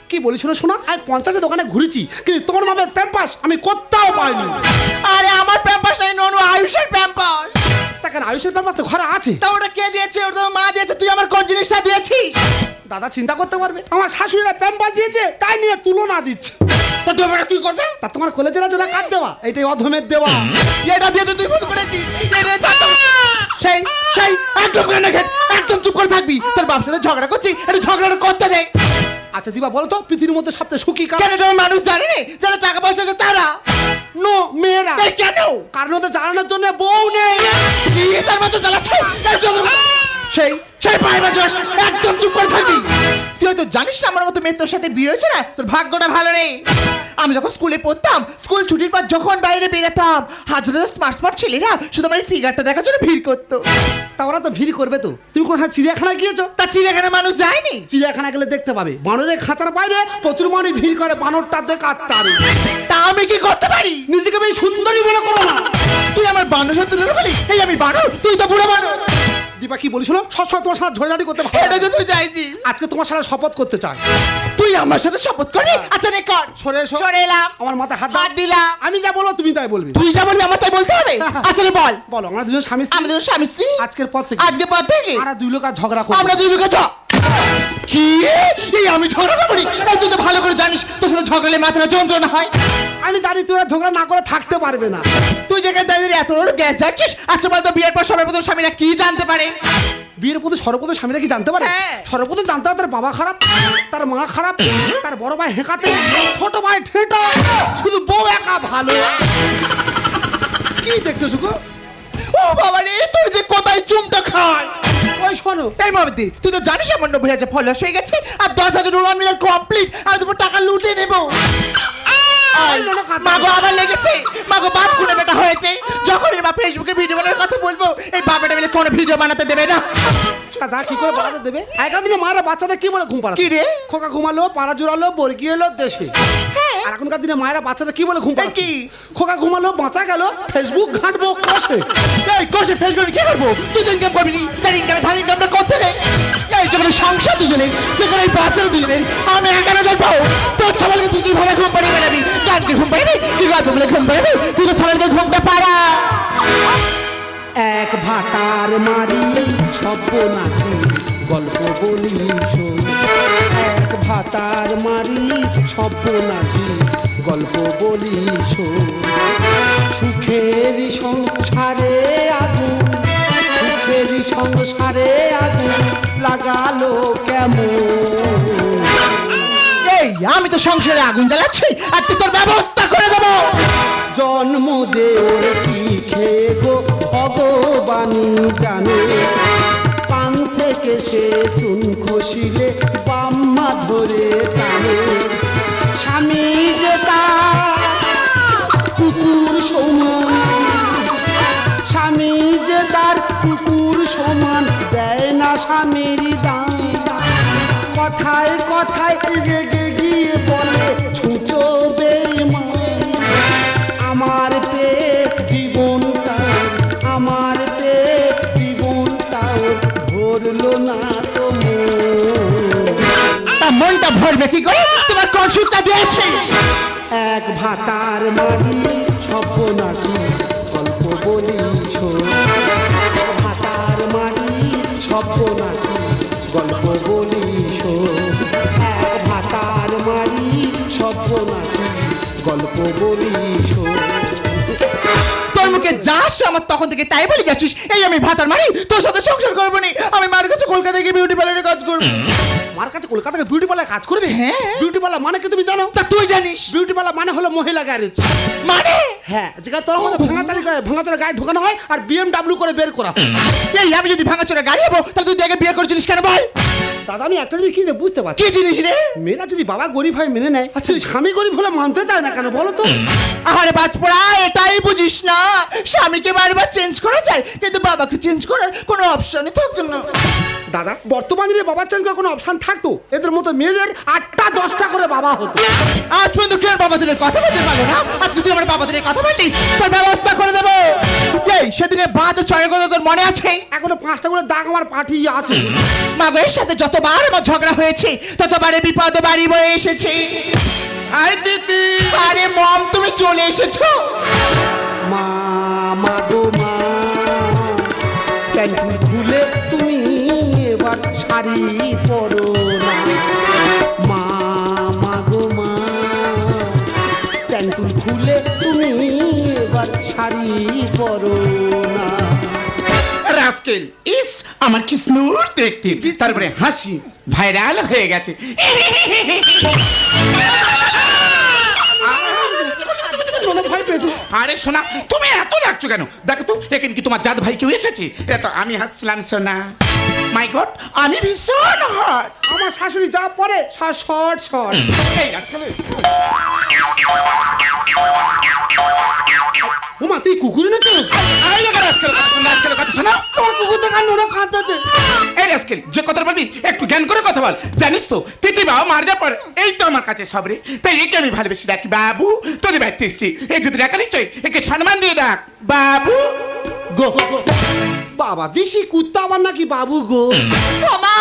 কি বলিস শোনা, আমি 50 দোকানে ঘুরেছি কিন্তু তোমার মামের প্যাম্পাস আমি কোথাও পাইনি। আরে আমার প্যাম্পাস নাই ননু, আয়ুষের প্যাম্পাস। তাকে আয়ুষের প্যাম্পাস তো ঘরে আছে। তা ওটা কে দিয়েছে? ওটা তো মা দিয়েছে, তুই আমার কোন জিনিসটা দিয়েছিস? দাদা চিন্তা করতে পারবে, আমার শাশুড়িরা প্যাম্পাস দিয়েছে তাই নিয়ে তুলনা দিচ্ছে। তা তুই ওটা কি করবে? তা তোমার কলেজের জন্য কাট দেওয়া, এইটাই অধমের দেওয়া। এটা দিয়ে তো তুই ভুল করেছিস। সেই সেই একদম কানে ঘেট, একদম চুপ করে থাকবি। তোর বাবার সাথে ঝগড়া করছি, এটা ঝগড়াটা করতে দে। আচ্ছা দিবা বলো তো পৃথিবীর মধ্যে সবচেয়ে সুখী কার? কেন এটা মানুষ জানে না, যারা টাকা পয়সা আছে তারা। নো মেয়েরা। এই কেন? কারণ ওদের জানানোর জন্য বউ নেই। কি তার মতো জ্বালাচ্ছে? সেই সেই পায়ে বাজস, একদম চুপ করে থাকবি। তুই তো জানিস না আমার মতো মেয়ে তোর সাথে বিয়ে হয়েছে না, তোর ভাগ্যটা ভালো নেই। আমি যখন স্কুলে পড়তাম, স্কুল ছুটির পর যখন বাইরে বেরোতাম, হাজার স্মার্ট স্মার্ট ছেলেরা শুধু আমার ফিগারটা দেখার জন্য ভিড় করতো। তা ওরা তো ভিড় করবে তো। তুমি কোন চিড়িয়াখানায় গিয়েছো? তা চিড়িয়াখানা মানুষ যায়নি? চিড়িয়াখানা গেলে দেখতে পাবে বানরের খাঁচার বাইরে প্রচুর মানুষ ভিড় করে বানরটা দেখার তার। তা আমি কি করতে পারি? নিজেকে বেশ সুন্দরী মনে করো না। তুই আমার বানর সাথে তুলে বলি এই আমি বানর, তুই তো বুড়ো বানর। দীপা কি বলিস না, সবসময় তোমার সাথে ঝড়ঝাড়ি করতে ভালো এটা লাগে। তো তুই চাইছিস। আজকে তোমার সাথে শপথ করতে চাই। তুই আমার সাথে শপথ করবি? আচ্ছা নে কর। সরে এসো। সরে এলাম। আমার মাথায় হাত দাও। হাত দিলাম। আমি যা বলবো তুমি তাই বলবি। তুই যেমন আমার তাই বলতে হবে। আচ্ছা রে বল। বলো আমরা দুজন স্বামী স্ত্রী। আমরা দুজন স্বামী স্ত্রী। আজকের পর থেকে আজকে পর থেকে আমরা 2 লোক আর ঝগড়া করব। আমরা দুই লোকে কি এই আমি ঝগড়া করি? এই তুই তো ভালো করে জানিস তোর সাথে ঝগড়ালে মাথায় যন্ত্রণা হয়। আমি জানি তোরা ঝগড়া না করে থাকতে পারবে না। তুই যেখানে দাঁড়িয়ে এত বড় গ্যাস যাচ্ছিস, আচ্ছা বল তো বিয়ের পর সর্বপ্রথম স্বামীরা কি জানতে পারে? বিয়ের প্রতি সর্বপ্রথম স্বামীরা কি জানতে পারে? হ্যাঁ। সর্বপ্রথম জানতে হয় তার বাবা খারাপ, তার মা খারাপ, তার বড় ভাই হেঁকাতে, ছোট ভাই ঠেটা, শুধু বউ একা ভালো। কি দেখতেছো গো? ও বাবা রে, তোর যে কোথায় চুমটা খায়। ওই শোনো, এই মামদি তুই তো জানিস আমার 90,000 ফলোয়ার্স হয়ে গেছে আর 10,000 রুমান মিলার কমপ্লিট, আর তোমার টাকা লুটে নেবো। মাগো আবার লেগেছে, মাগো বাপ খুলে বেটা হয়েছে। যখন এর বাপ ফেসবুকে ভিডিও বানানোর কথা বলবো, এই বাবাটা মিলে কোনো ভিডিও বানাতে দেবে না। দাদা কি করে বাড়াতে দেবে? আগের দিনে মারা বাচ্চাদের কি বলে ঘুম পাড়াতো? কি রে? খোকা ঘুমালো, পাড়া জোড়ালো, বর্গি এলো দেশে। আর এখনকার দিনে মায়েরা বাচ্চাদের কি বলে ঘুম পাড়াতো? কি? খোকা ঘুমালো, বাঁচা গেল, ফেসবুক ঘাঁটবো কষে। এই কোষে ফেসবুকে কি করবো? তুই তো ইনকাম করবি নি, তার ইনকামে ধার ইনকামটা করতে দে। এই যেখানে সংসার দুজনের, যেখানে এই বাচ্চারা দুজনের, আমি এখানে দেখবো। তোর ছাগলকে তুই কিভাবে ঘুম পাড়িয়ে বেড়াবি? গানকে ঘুম পাড়িয়ে কি গল্প বলে ঘুম পাড়াবি? তুই তো ছাগলকে ঘুমটা পাড়া। এক ভাতার মারি সর্বনাশী গল্প বলি শোন। এক ভাতার মারি সর্বনাশী গল্প বলি শোন। সুখের সংসারে আগুন, সুখের সংসারে আগুন লাগালো কেমন। এই আমি তো সংসারে আগুন জ্বালাচ্ছি আর তুই তোর ব্যবস্থা করে দেবো। জন্ম যে ওর কি খেয়ে গো ভগবানই জানে। পান থেকে সে চুন খসিলে বাম্মা ধরে টানে। স্বামী যে তার কুকুর সমান, স্বামী যে তার কুকুর সমান দেয় না স্বামীর দাম। কথায় কথায় রেগে গিয়ে বলে ছুঁচো বেঈমান। আমার পেট জীবনটা, আমার পেট জীবনটা ভরলো না তো তা মনটা ভরবে কি করে? তোমার কোন সুখটা দিয়েছে? এক ভাতার মারি সর্বনাশী গল্প বলি শোন। এক ভাতার মারি সর্বনাশী গল্প বলি শোন। এক ভাতার মারি সর্বনাশী গল্প বলি শোন। তোর মুখে যাস আমার তখন থেকে তাই বলে যাচ্ছিস এই আমি ভাতার মারি তোর সাথে সংসার করবো নি। আমি মার কাছে কলকাতায় গিয়ে বিউটি পার্লারে কাজ করবো। আমার কাছে কলকাতায় বিউটি পার্লার কাজ করবে? হ্যাঁ। বিউটি পার্লার মানে কি তুমি জানো? তা তুই জানিস বিউটি পার্লার মানে হলো মহিলা গ্যারেজ। মানে? হ্যাঁ, যেখানে তোর মধ্যে ভাঙাচারি গায়ে ঢোকানো হয় আর BMW করে বের করা হয়। এই আমি যদি ভাঙাচোরা গাড়ি হবো তাহলে তুই দেখে বিয়ে করছিলিস কেন বল? দাদা আমি একটা জিনিস কি বুঝতে পারছি। কি জিনিস রে? মেয়েরা যদি বাবা গরিব হয় মেনে নেয়, আচ্ছা স্বামী গরিব হলে মানতে চায় না কেন বলো তো? আরে বাজপড়া এটাই বুঝিস না, স্বামীকে বারবার চেঞ্জ করা যায় কিন্তু বাবাকে চেঞ্জ করার কোনো অপশনই থাকতো না। দাদা বর্তমান দিনে বাবার চেঞ্জ করার কোনো অপশন থাকতো এদের মতো মেয়েদের 8টা 10টা করে বাবা হতো। আজ পর্যন্ত কেউ বাবাদের কথা বলতে পারো না, আজকে তুই আমার বাবাদের কথা বললি তোর ব্যবস্থা করে দেবো। এই সেদিনে বাদ ছয়ের কথা তোর মনে আছে? এখনো 5টা করে দাগ আমার পাঠিয়ে আছে। মাগের সাথে যতবার আমার ঝগড়া হয়েছে ততবারে বিপদে বাড়ি বয়ে এসেছে। হাই দিদি। আরে মম তুমি চলে এসেছো। মা মা গো মা, প্যান্ট খুলে তুমি এবার শাড়ি পরো না। মা মা গো মা, প্যান্ট খুলে তুমি এবার শাড়ি পরো না। রাস্কেল ইস আমার কি স্নুর দেখতে, তারপরে হাসি ভাইরাল হয়ে গেছে। আরে সোনা তুমি এত রাখছো কেন? দেখো তো এখানে কি তোমার জাত ভাই কেউ এসেছে? এটা তো আমি হাসলাম সোনা। মাই গড আমি ভীষণ হট। আমার শাশুড়ি যা পরে শর্ট শর্ট। এই রাস্কেল ওমা তুই কুকুর এনেছো? তোমার কুকুর দেখার নুনো কাঁদতেছে। এই রাস্কেল যে কথা বলবি একটু জ্ঞান করে কথা বল। জানিস তো তিতি বাবা মার যা পড়ে এই তো আমার কাছে সবরে, তাই একে আমি ভালোবেসে ডাকি বাবু। তোদের বাড়িতে এসছি এই যদি ডাকা নিশ্চয় একে সম্মান দিয়ে ডাক বাবু গো। বাবা দেশি কুত্তা আবার নাকি বাবু গো। মা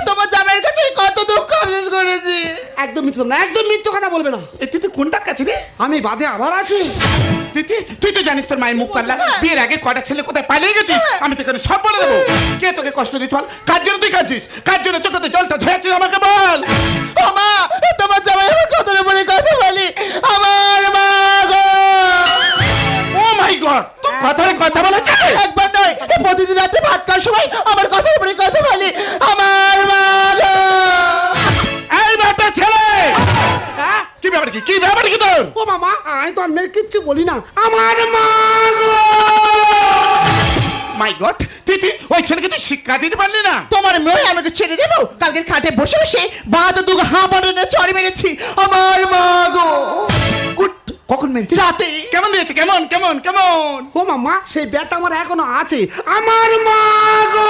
তোমার জামাইয়ের কাছে কত দুঃখ আফসোস করেছি। একদম মিথ্যে না, একদম মিথ্যে কথা বলবে না। এ তিতি কোনটার কাছে রে? আমি বাদে আবার আছি। তিতি তুই তো জানিস তোর মায়ের মুখ পাল্লা, বিয়ের আগে কটা ছেলে কোথায় পালিয়ে গেছিস আমি তোকে সব বলে দেবো। কে তোকে কষ্ট দিতে বল? কার জন্য তুই কাঁদছিস? কার জন্য চোখে জলটা ধরেছিস আমাকে বল। মা তোমার জামাই আমার কত বলে কথা বলি আমার মা গো। ও মাই গড তুই কথা বলেছে? একবার নয় প্রতিদিন রাতে ভাত খাওয়ার সময় আমার কথার উপরে কথা বলি আমার মা গো। এই বেটা ছেলে কি ব্যাপার কি ব্যাপার কি তোর? ও মামা আমি তো আর মেয়ের কিচ্ছু বলি না। আমার মা গো। মাই গড তিতি ওই ছেলেকে তুই শিক্ষা দিতে পারলি না? তোমার মেয়ে আমাকে ছেড়ে দেবো? কালকে খাটে বসে বসে বাদ দুগো হাঁপানো চড় মেরেছি আমার মা গো। গুড কখন মেরেছি? রাতে। কেমন দিয়েছে? কেমন কেমন কেমন? ও মামা সেই ব্যথা আমার এখনো আছে। আমার মা গো।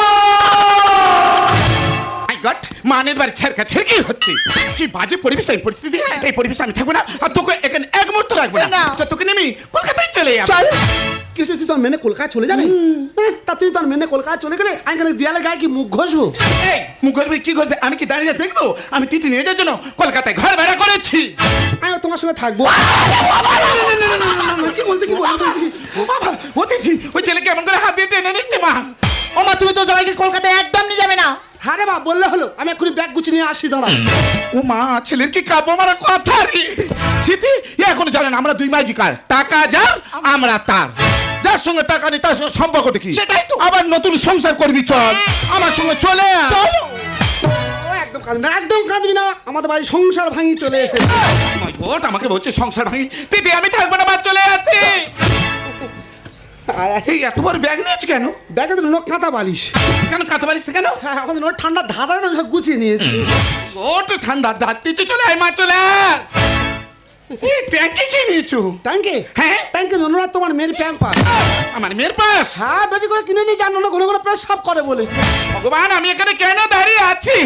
মাই গড মানের বাড়ি ছেড়কা ছেড়কি হচ্ছে। কি বাজে পরিবেশ এই পরিস্থিতি, এই পরিবেশে আমি থাকবো না আর তোকে এখানে এক মুহূর্ত রাখবো না। তো তোকে নেমি কলকাতায় চলে যাবো। চল কিছু তুই তোর মেনে কলকাতা চলে যাবে? তা তুই তোর মেনে কলকাতা চলে গেলে আমি কেন দেয়ালে গায়ে কি মুখ ঘষবো? এই মুখ ঘষবে কি ঘষবে? আমি কি দাঁড়িয়ে দেখবো? আমি তিতি নিয়ে যাওয়ার জন্য কলকাতায় ঘর ভাড়া করেছি। আমি তোমার সঙ্গে থাকবো। কি বলতে কি বলতে ও বাবা অতিথি ওই ছেলে কেমন করে হাত দিয়ে টেনে নিচ্ছে মা। ও মা, তুমি তো জামাইকে কলকাতায় একদম নিয়ে যাবে না। হ্যাঁ রে মা, বললে হলো, আমি এক্ষুনি ব্যাগ গুছিয়ে নিয়ে আসি, দাঁড়া। ও মা, ছেলের কি কাব্য মারা কথা রে। স্মৃতি এখন জানেন আমরা দুই মাইজিকার, টাকা যার আমরা তার। যার সঙ্গে টাকা নেই তার সঙ্গে সম্পর্কটা কি? সেটাই তো। আবার নতুন সংসার করবি, চল আমার সঙ্গে চলে আয়। ও একদম কাঁদবি না, একদম কাঁদবি না, আমাদের বাড়ি সংসার ভাঙি চলে এসেছে। My God, আমাকে বলছে সংসার ভাঙি। দিদি আমি থাকবো না, বাদ চলে যাচ্ছি। এই এত বড় ব্যাগ নিয়েছি কেন? ব্যাগে তো নোট কাঁথা বালিশ। কেন কাঁথা পারিস কেন? হ্যাঁ, আমাদের নোট ঠান্ডা ধাঁধা সব গুছিয়ে নিয়েছি। ওট ঠান্ডা দাঁত দিচ্ছে, চলে আয় মা, চলে আয়। এই ট্যাঙ্কি কি নিয়েছো? ট্যাঙ্কে? হ্যাঁ। ট্যাঙ্কে নোনরা তোমার মেয়ের প্যাম্পাস। আমার মেয়ের পাশ? হ্যাঁ, বেশি করে কিনে নিয়ে জানো না, ঘন ঘন প্রেস সাফ করে বলে। ভগবান, আমি এখানে কেন দাঁড়িয়ে আছি?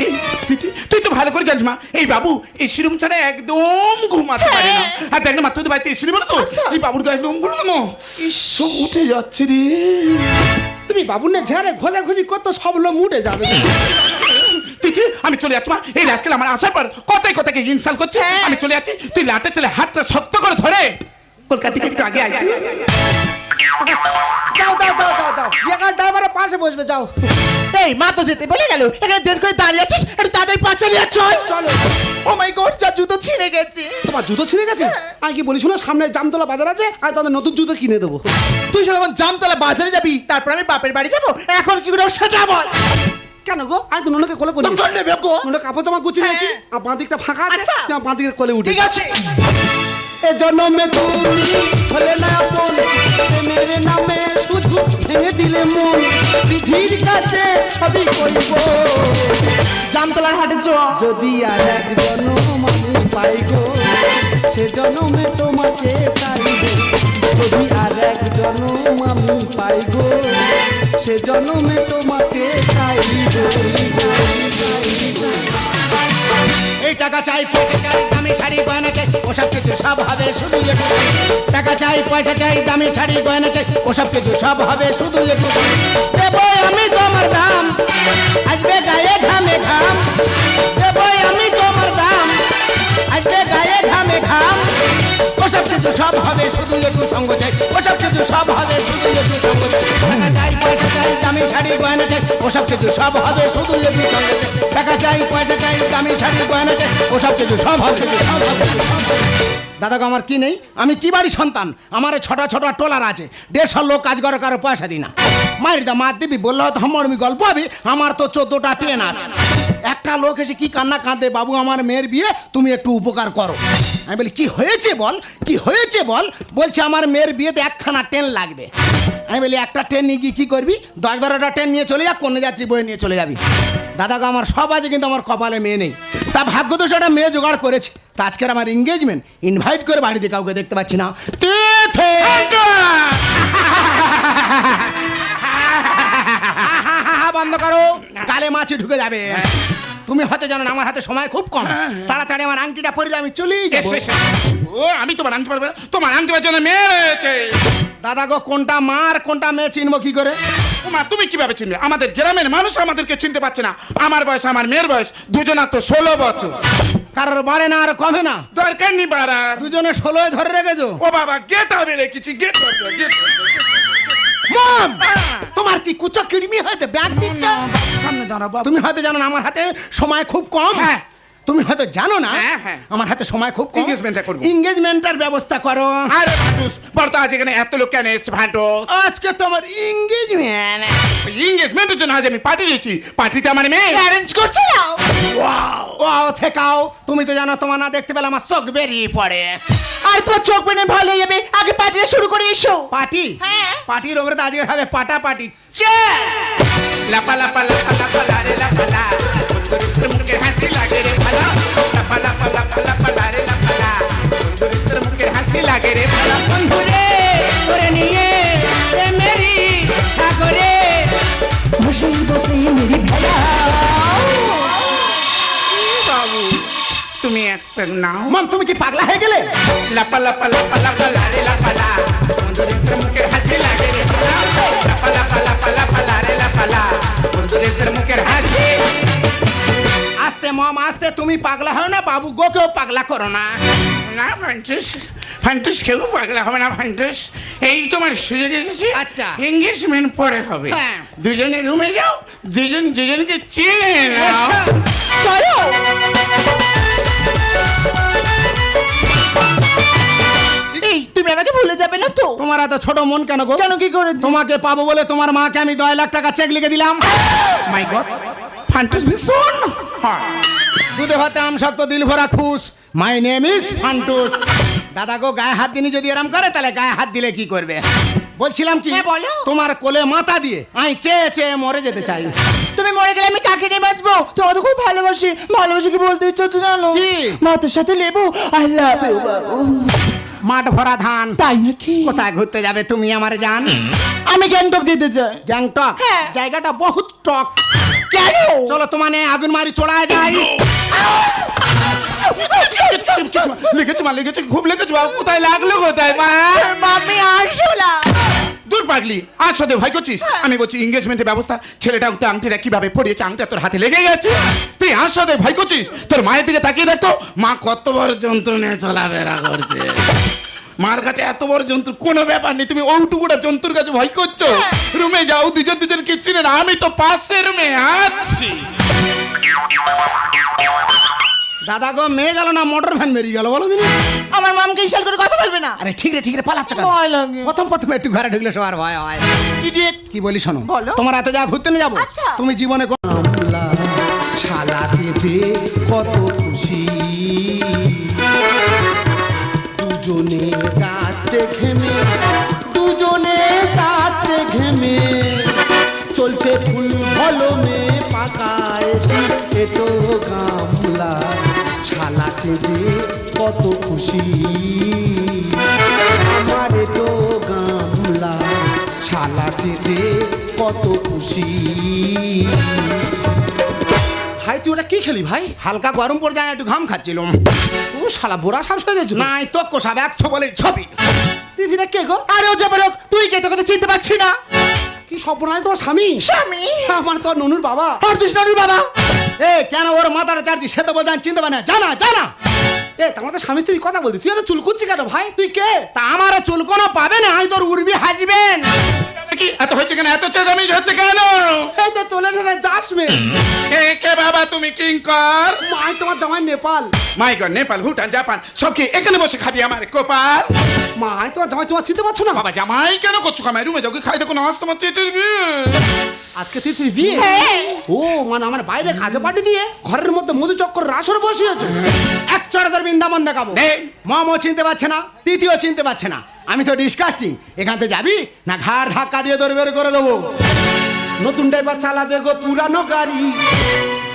তুই তো ভালো করে জানিস মা, এই বাবু এসি রুম ছাড়া একদম ঘুমাতে পারে না। আর দেখ না মা, তুই তো বাড়িতে এসি রুম তো, এই বাবুর গায়ে একদম ঘুমানো সব উঠে যাচ্ছে রে। তুমি বাবুর নে ঝাড়ে খোঁজাখুঁজি করতে সব লোক উঠে যাবে। দিদি আমি চলে যাচ্ছি মা, এই রাজকাল আমার আসার পর কথায় কথাকে ইনসাল্ট করছে। আমি চলে যাচ্ছি, তুই লাটে চলে হাতটা শক্ত করে ধরে কলকাতা থেকে একটু আগে আইতে। যাও যাও যাও যাও যাও, এখানে ড্রাইভারের পাশে বসবে, যাও। এই মা তো যেতে বলে গেল, এখানে দেরি করে দাঁড়িয়ে আছিস, একটু তাড়াতাড়ি পা চলে যাচ্ছ। চলো। ও মাই গড, যা জুতো ছিঁড়ে গেছে। তোমার জুতো ছিঁড়ে গেছে? আমি কি বলি শোনো, সামনে জামতলা বাজার আছে, আর তাদের নতুন জুতো কিনে দেবো। তুই যখন জামতলা বাজারে যাবি, তারপর আমি বাপের বাড়ি যাবো, এখন কি করে সেটা বল। কেন গো? আমি তো নোনকে কোলে করি। তোর নেবে গো। নোনকে কাপড় জামা গুছিয়ে নিয়েছি, আর বাঁ দিকটা ফাঁকা আছে, আচ্ছা। তুমি বাঁ দিকের কোলে উঠে। ঠিক আছে। এ জন্মে তুমি হলে না আপন, প্রেমের নামে শুধু ভেঙে দিলে মন, বিধির কাছে সবই কইব। জামতলার হাটে চ। যদি আর এক জন্ম আমি পাই গো, সে জন্মে তোমাকে চাইব। যদি আর এক জন্ম আমি পাই গো, সে জন্মে তোমাকে চাইব। এই টাকা চাই, পয়সা চাই, দামি শাড়ি গয়না চাই, ওসব কিছু সব হবে শুধু একটু। টাকা চাই, পয়সা চাই, দামি শাড়ি গয়না চাই, ওসব কিছু সব হবে শুধু একটু। দেবো আমি তোমার দাম, আসবে গায়ে ঘামে ঘাম। দেবো আমি তোমার দাম, আসবে গায়ে ঘামে ঘাম। ওসব কিছু সব হবে শুধু একটু সঙ্গ চাই, ওসব কিছু সব হবে শুধু একটু সঙ্গ চাই। টাকা চাই, পয়সা চাই, দামি শাড়ি গয়না চাই, ওসব কিছু সব হবে শুধু একটু সঙ্গ চাই। টাকা চাই, পয়সা চাই, দামি শাড়ি গয়না চাই, ওসব কিছু সব হবে, সব হবে। দাদা গো, আমার কি নেই? আমি কি বাড়ি সন্তান? আমার ছোট ছোট টোলার আছে, 150 লোক কাজ করে, কারো পয়সা দিই না। মায়ের দা মার দিবি বললে হয়তো আমার গল্প হবে। আমার তো 14টা ট্রেন আছে। একটা লোক এসে কি কান্না কাঁদে, বাবু আমার মেয়ের বিয়ে, তুমি একটু উপকার করো। আমি বলি কি হয়েছে বল, কি হয়েছে বল। বলছে আমার মেয়ের বিয়েতে একখানা ট্রেন লাগবে। আমি বলি একটা ট্রেন নিয়ে গিয়ে কী করবি? 10-12টা ট্রেন নিয়ে চলে যা, কন্যাযাত্রী বয়ে নিয়ে চলে যাবি। দাদা গো, আমার সব আছে, কিন্তু আমার কপালে মেয়ে নেই। তা ভাগ্য তো সেটা মেয়ে জোগাড় করেছে। তা আজকের আমার এঙ্গেজমেন্ট, ইনভাইট করে বাড়িতে কাউকে দেখতে পাচ্ছি না। বন্ধ করো, গালে মাছি ঢুকে যাবে। তুমি হয়তো জানো না, আমার হাতে সময় খুব কম। তাড়াতাড়ি আমার আংটিটা পরে আমি চলেই যাবো। ও আমি তোমার আনতে পারবো না, তোমার আনতে পারছো না, মেয়ে রয়েছে। দাদা গো, কোনটা মার কোনটা মেয়ে চিনবো কি করে? ও মা, তুমি কিভাবে চিনবে? আমাদের গ্রামের মানুষ আমাদেরকে চিনতে পারছে না। আমার বয়স, আমার মেয়ের বয়স, দুজনার তো 16 বছর। কারোর বাড়ে না আর কমে না, দরকার নেই বাড়ার। দুজনে 16 ধরে রেখেছো। ও বাবা, গেট হবে রেখেছি, গেট হবে, গেট হবে। মম, তোমার কি কুচো কিডনি হয়েছে? ব্যাগ দিচ্ছ? সামনে দাঁড়া বাবা। তুমি হয়তো জানো না, আমার হাতে সময় খুব কম। হ্যাঁ। তুমি হয়তো জানো না, হ্যাঁ, হ্যাঁ। আমার হাতে সময় খুব কম। Engagementটা করবো। এঙ্গেজমেন্টের ব্যবস্থা করো। আরে ভান্ডুস, বলতো আজ এখানে এত লোক কেন এসছে ভান্ডুস? আজকে তোমার এঙ্গেজমেন্ট। এঙ্গেজমেন্টের জন্য আজ আমি পার্টি দিয়েছি। পার্টিটা আমার মেয়ে অ্যারেঞ্জ করছিলাম। ওয়াও, থেকাও। তুমি তো জানো, তোমার না দেখতে পেলে আমার চোখ বেরিয়ে পড়ে। আর তোমার চোখ বেরিয়ে ভালো হয়ে যাবে। আগে পার্টিটা শুরু করে এসো। পার্টি? হ্যাঁ। পার্টির ওপরে তো আজকে হবে পাটা পার্টি। চল। লাপা লাপা লাপা লাপা লারে লাপা লা, মুখে হাসি লাগে রে ভালা। লাপা লাপা লাপা লাপা লারে লাপা লা, মুখে হাসি লাগে রে ভালা। বন্ধুরে তোরে নিয়ে মেরি সাগরে বসিব মেরি ভালা। বাবু তুমি একটা নাও। মাম, তুমি কি পাগলা হয়ে গেলে? লাপা লাপা লাপা লাপা লারে লাপা লা, মুখে হাসি লাগে রে ভালা। লাপা লাপা লাপা লাপা লারে লাপা লা, মুখে হাসি। আস্তে মম, আস্তে। তুমি পাগলা হও না, বাবু গোকেও পাগলা করো না। না ফ্রান্সিস, ফান্টুস কেউ পাগলা হবে না ফান্টুস, এই তোমার সুযোগ এসেছে। আচ্ছা। এঙ্গেজমেন্ট পরে হবে। হ্যাঁ। দুজনে রুমে যাও, দুজন দুজনকে চিনে নাও। চলো। এই তুমি আমাকে ভুলে যাবে না তো? তোমার এত ছোট মন কেন গো? কেন কি করে? তোমাকে পাবো বলে তোমার মাকে আমি 10 লাখ টাকা চেক লিখে দিলাম। মাই গড, ফান্টুস ভীষণ হ্যাঁ। দুধে ভাতে আম সব তো দিল ভরা খুশ। My name is Funtoosh. দাদা গো, গায়ে হাত দিনি যদি এরম করে তাহলে গায়ে হাত দিলে কি করবে? বলছিলাম কি, হ্যাঁ, বলো। তোমার কোলে মাথা দিয়ে আমি চেয়ে চেয়ে মরে যেতে চাই। তুমি মরে গেলে আমি কাকে নিয়ে বাঁচবো? তোমার তো খুব ভালোবাসি। ভালোবাসি কি বলতে ইচ্ছা তো জানো? কি? মাথার সাথে লেবু। আই লাভ ইউ বাবু। মাঠ ভরা ধান। তাই নাকি? কোথায় ঘুরতে যাবে তুমি আমার জান? আমি গ্যাংটক যেতে চাই। গ্যাংটক? হ্যাঁ। জায়গাটা বহুত টক। কেন? চলো তোমানে আগুন মারি চড়ায় যাই। লেগেছে মা, লেগেছে, খুব লেগেছে বাবু। কোথায় লাগলো, কোথায় মা? মাম্মি আসলা। দূর পাগলি, আজ সাথে ভয় করছিস? আমি বলছি এঙ্গেজমেন্টের ব্যবস্থা, ছেলেটা তো আংটিটা কিভাবে পড়িয়েছে, আংটিটা তোর হাতে লেগে গেছে। তুই আজ সাথে ভয় করছিস? তোর মায়ের দিকে তাকিয়ে দেখতো, মা কত বড় যন্ত্র নিয়ে চলাফেরা করছে। মার কাছে এত বড় যন্ত্র কোনো ব্যাপার নেই, তুমি ওটুকুটা যন্ত্রের কাছে ভয় করছো? রুমে যাও, দুজন দুজন কিচ্ছু না, আমি তো পাশের রুমে আছি। দাদা গো, মেয়ে গেল না মোটর ভ্যান বেরিয়ে গেল বলো দিনি? আমার মামকে ইশারা করে কথা বলবে না। আরে ঠিক রে পালাচ্ছ কেন? ভয় লাগে। প্রথম একটু ঘরে ঢুকলে সবার ভয় হয়। ইডিয়েট। কি বলি শোনো, বলো। তোমার এত যা ঘুরতে নিয়ে যাবো, আচ্ছা। তুমি জীবনে শালা পেতে কত খুশি, দুজনে কাছে ঘেমে, দুজনে কাছে ঘেমে, চলছে ফুল ভলমে পাকা এসে এতো গামলা, শালা পেতে কত খুশি, আমার এতো গামলা, শালা পেতে কত খুশি। ভাই তুই ওটা কি খেলি ভাই? হালকা গরম পড়ে যায়, একটু ঘাম খাচ্ছিলাম। ও শালা বোরা সাপ হয়ে গেছিল। নাই তো কোষাবে একশো বলে ছবি। দিদিরা কে গো? আরে ও যাবে লোক, তুই কে? তোকে তো চিনতে পারছি না। কি সর্বনাশ, তোমার স্বামী? স্বামী? আমার তো ননুর বাবা। আর তুই ননুর বাবা? এ কেন ওর মাথাটা চারছি, সে তো বোঝান চিনতে পারে না, জানা জানা। এ তোমার তো স্বামী স্ত্রী কথা বলতি, তুই এত চুল করছিস কেন ভাই? তুই কে? তা আমার চুল কোনো পাবে না, আমি তোর উর্বি হাজবেন। কি এত হচ্ছে কেন, এত চেঁচামেচি হচ্ছে কেন? এই তো চলে এসেছে জাসমিন। কে বাবা তুমি কিঙ্কর? মাই তোমার জামাই নেপাল। মাই গড, নেপাল, ভুটান, জাপান সব কি এখানে বসে খাবি আমার কপাল? মাই তোমার জামাই, তোমার চিনতে পারছো না? বাবা জামাই কেন করছো কামাই? রুমে যাও, খাই দেখো না, আজ তোমার চিঠির বিয়ে। আজকে তুই বিয়ে? ও মানে আমার বাইরে কাজে পাঠিয়ে দিয়ে ঘরের মধ্যে মধু চক্কর রাসর বসিয়েছে। এক চড়ে তোর বৃন্দাবন দেখাবো। মামও চিনতে পারছে না, তৃতীয় চিনতে পারছে না। আমি তো ডিসকাস্টিং। এখান থেকে যাবি না ঘাড় ধাক্কা দিয়ে তোর বের করে দেবো। নতুন ড্রাইভার চালাবে গো পুরানো গাড়ি,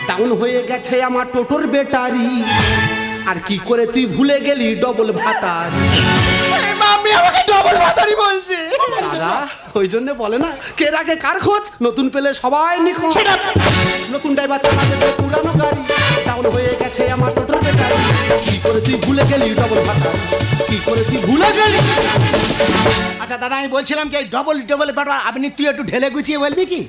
ডাউন হয়ে গেছে আমার টোটোর ব্যাটারি। আর কি করে তুই ভুলে গেলি ডবল ভাতার? মাম্মি আমাকে ডবল ভাতারি বলছে। দাদা ওই জন্য বলে না, কে রাখে কার খোঁজ, নতুন পেলে সবাই নিখোঁজ। নতুন ড্রাইভার চালাবে গো পুরানো গাড়ি, ডাউন হয়ে গেছে আমার টোটোর ব্যাটারি। কি করে তুই ভুলে গেলি ডবল ভাতার? কি করে তুই ভুলে গেলি? আচ্ছা দাদা, আমি বলছিলাম কি ডবল ডবল ব্যাটার, আপনি তুই একটু ঢেলে গুছিয়ে বলবি কি?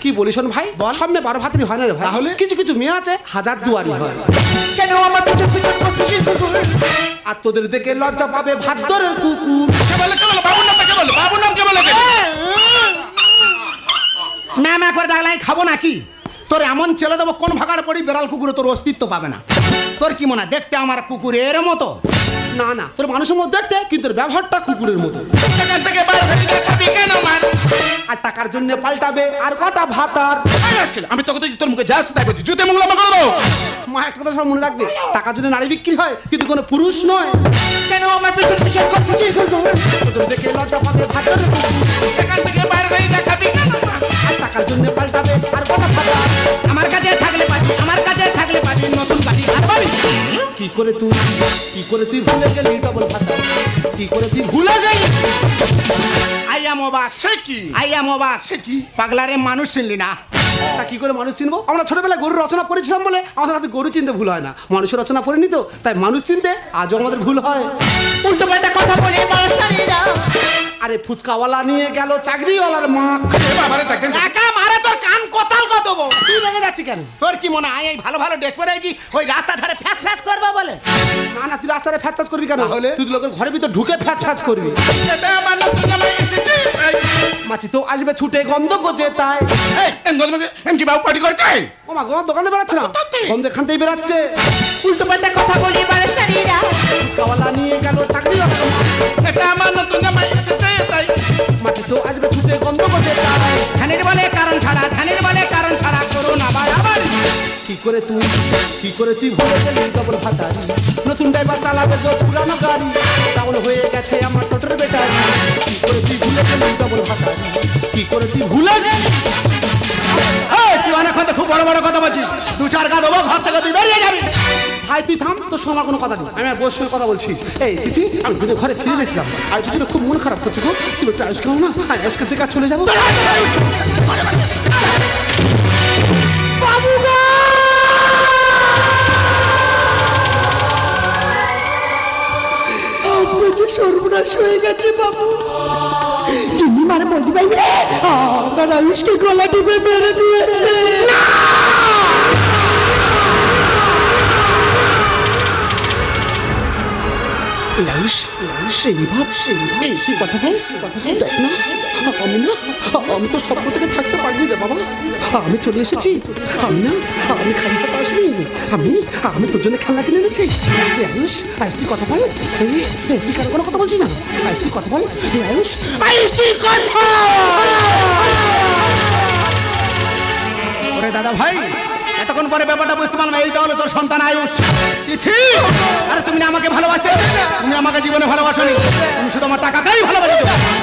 কি বলিস শোন ভাই, সব মেয়ে 12 ভাতারি হয় না রে ভাই। তাহলে? কিছু কিছু মেয়ে আছে হাজার দুয়ারি হয়। কেন আমার পিছন পিছন করছিস কুকুর? আর তোদের দেখে লজ্জা পাবে ভাদ্রের কুকুর। কে বলে, কে বলে? বাবুর নাম কে বলে? বাবুর নাম কে বলে? ম্যামা করে ডাকলে আমি খাবো নাকি? তোর এমন ছেলে দেবো কোন ভাগাড় পড়ি বেড়াল কুকুরে তোর অস্তিত্ব পাবে না। তোর কি মনে হয় দেখতে আমার কুকুরের মতো? না না, তোর মানুষের মধ্যে দেখতে, কিন্তু তোর ব্যবহারটা কুকুরের মতো। এখান থেকে বার হয়ে যা, খাবি কেন মার? আর টাকার জন্য পাল্টাবে আর কটা ভাতার। আমি তোকে তো তোর মুখে যাস তাই বলছি, জুতে মুগলা করে দেবো। মা একটা কথা সব মনে রাখবে, টাকার জন্য নারী বিক্রি হয় কিন্তু কোনো পুরুষ নয়। কেন আমার পিছন পিছন করছিস কুকুর? তোদের দেখে লজ্জা পাবে ভাদ্রের কুকুর। এখান থেকে বার হয়ে যা, খাবি কেন মার? আর টাকার জন্য পাল্টাবে আর কটা ভাতার। আমার কাছে থাকলে পাবি, আমার কাছে থাকলে পাবি নতুন বাড়ি আর পাবি। কি করে তুই ভুলে গেলি ডবল ভাতার? কি করে তুই ভুলে গেলি? আইয়া মোবাক, সে কি? আইয়া মোবাক। সে কি? পাগলারে মানুষ চিনলি না। তা কি করে মানুষ চিনবো? আমরা ছোটবেলায় গরু রচনা পড়েছিলাম বলে আমাদের হাতে গরু চিনতে ভুল হয় না। মানুষের রচনা পড়িনি তো, তাই মানুষ চিনতে আজও আমাদের ভুল হয়। উল্টো পাল্টা কথা বলে মাস্টারিরা। আরে ফুচকাওয়ালা নিয়ে গেল চাকরিওয়ালার মা। বাবারে দেখেন, একা মারা তো তোর কান কোতাল কত দেবো। তুই রেগে যাচ্ছি কেন? তোর কি মনে হয় এই ভালো ভালো ড্রেস পরে আইছি ওই রাস্তা ধারে ফ্যাচ ফ্যাচ করবো বলে? না না, তুই রাস্তায় ফ্যাচ ফ্যাচ করবি কেন? তাহলে তুই লোকের ঘরের ভিতর ঢুকে ফ্যাচ ফ্যাচ করবি। এটা আমার নতুন জামাই এসেছে। মাছি তো আসবে ছুটে গন্ধ করছে তাই। এমকি বাবু পার্টি করছে? ও মা গো, দোকানে বেরাচ্ছে না, গন্ধ এখানতেই বেরাচ্ছে। উল্টো পাল্টা কথা বলি বারে শরীরা কাওয়ালা নিয়ে গেল চাকরি। এটা আমার নতুন জামাই এসেছে তাই। মাছি তো আসবে ছুটে গন্ধ করছে তাই। ধানের বলে কারণ ছাড়া, ধানের বলে কারণ ছাড়া করো না বাড়াবার। কি করে তুই ভুলে গেলি ডবল ভাতারি? নতুন ড্রাইভার চালাবে তো পুরানো গাড়ি, ডাউন হয়ে গেছে আমার টোটোর ব্যাটারি। কি করে তুই ভুলে গেলি ডবল ভাতারি? কি করে তুই ভুলে গেলি? তুই অনেকক্ষণ তো খুব বড় বড় কথা বলছিস। দু চার গা দেবো, ঘর থেকে তুই বেরিয়ে যাবি। ভাই তুই থাম, তোর সঙ্গে আমার কোনো কথা নেই। আমি আর বউর সঙ্গে কথা বলছি। এই তিথি, আমি যদি ঘরে ফিরে গেছিলাম আর যদি খুব মন খারাপ করছে গো, তুমি একটু আয়ুষ খাও না, আর আজকে থেকে আর চলে যাবো। বাবু গো! আমার যে সর্বনাশ হয়ে গেছে বাবু। গিন্নি মারে বৌদি ভাই মিলে আমার আয়ুষকে গলা টিপে মেরে দিয়েছে। আমি তো স্বপ্ন থেকে থাকতে পারিনি রে বাবা। আমি চলে এসেছি। আমি খালি হাতে আসিনি। আমি তোর জন্য খেলনা কিনে এনেছি। আয়ুষ, আয়ুষ তুই কথা বল। তুই কারো কোনো কথা বলছিস না? আয়ুষ তুই কথা বল। আয়ুষ, আয়ুষ তুই কথা। ওরে দাদা ভাই, এতক্ষণ পরে ব্যাপারটা বুঝতে পারলাম। এই তাহলে তোর সন্তান আয়ুষ। তিথি, আরে তুমি না আমাকে ভালোবাসতে, তুমি আমাকে জীবনে ভালোবাসোনি। তুমি শুধু আমার টাকাকেই ভালোবাসো।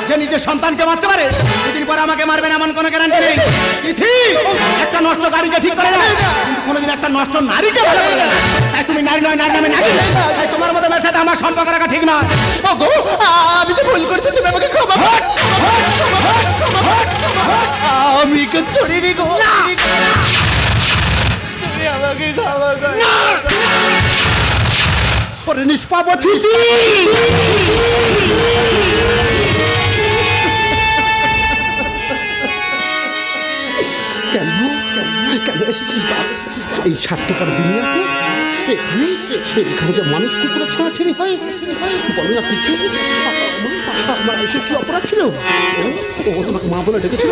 যে নিজের সন্তানকে মারতে পারে, দুদিন পরে আমাকে মারবে না এমন কোনো গ্যারান্টি নেই। তিথি, একটা নষ্ট গাড়িকে ঠিক করে দেয়, কিন্তু কোনোদিন একটা নষ্ট নারীকে ভালো করে দেয় না। তাই তুমি নারী নয়, নারী নামে নারী। তাই তোমার মতো মেয়ের সাথে আমার সম্পর্ক রাখা ঠিক নয়। আমি তো ভুল করছি, তুমি আমাকে ক্ষমা করো। আমি কাজ করিনি গো। ওরে নিষ্পাপ তিথি, কেন এসেছিস বাবা এই স্বার্থপর দুনিয়াতে? এখানে যে মানুষ কুকুরে ছেঁড়াছেড়ি হয়, বলো না কিছু। আমার আয়ুষের কি অপরাধ ছিল? ও তোমাকে মা বলে ডেকেছিল?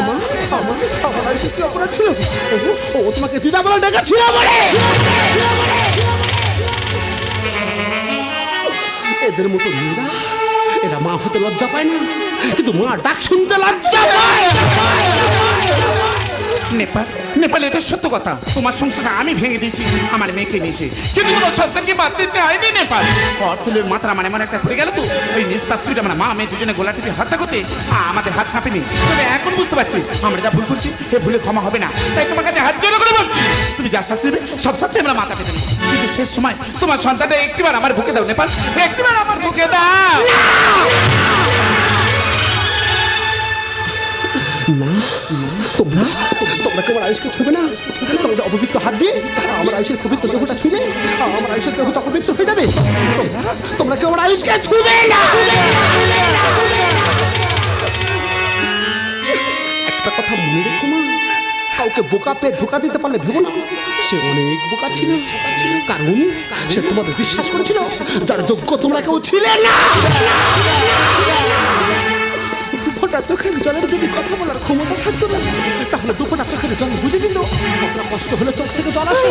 আমার আয়ুষের কি অপরাধ ছিল? ও তোমাকে দিদা বলে ডেকেছিল? এদের মতো মেয়েরা, এরা মা হতে লজ্জা পায় না, কিন্তু মা ডাক শুনতে লজ্জা পায়। নেপাল এটা সত্য কথা। তোমার সংসারটা আমি ভেঙে দিয়েছি আমার মেয়েকে নিয়েছি, কিন্তু তোমার সন্তানকে বাঁধতে চাইনি নেপাল। অর্থলের মাত্রা মানে এমন একটা পড়ে গেল তো ওই নিষ্পাপ সুইটা মানে মা মেয়ে দুজনে গোলা টিপে হত্যা করতে আমাদের হাত কাঁপেনি। তবে এখন বুঝতে পারছি আমরা যা ভুল করছি এ ভুলে ক্ষমা হবে না। তাই তোমার কাছে হাত জোড় করে বলছি, তুমি যা শাস্তি দেবে সব শাস্তি আমরা মাথা পেতে নেব, কিন্তু শেষ সময় তোমার সন্তানটা একটিবার আমার বুকে দাও নেপাল, একটিবার আমার বুকে দাও। না, তোমরা কেউ আমার আয়ুষকে ছুবে না। তোমাদের অপবিত্র হাত দিয়ে আমার আয়ুষের পবিত্র দেহটা ছুঁলে আমার আয়ুষের দেহটা অপবিত্র হয়ে যাবে। তোমরা কেউ আমার আয়ুষকে ছুবে না। একটা কথা মনে রেখো মা, কাউকে বোকা পেয়ে ধোকা দিতে পারলে ভেবো না সে অনেক বোকা ছিল, কারণ সে তোমাদের বিশ্বাস করেছিল যার যোগ্য তোমরা কেউ ছিলে না। দুফোটা চোখের জলের যদি কথা বলার ক্ষমতা থাকতো না, তাহলে দুফোটা চোখের জল বুঝে দিত আপনার কষ্ট হলে চোখ থেকে জল আসে।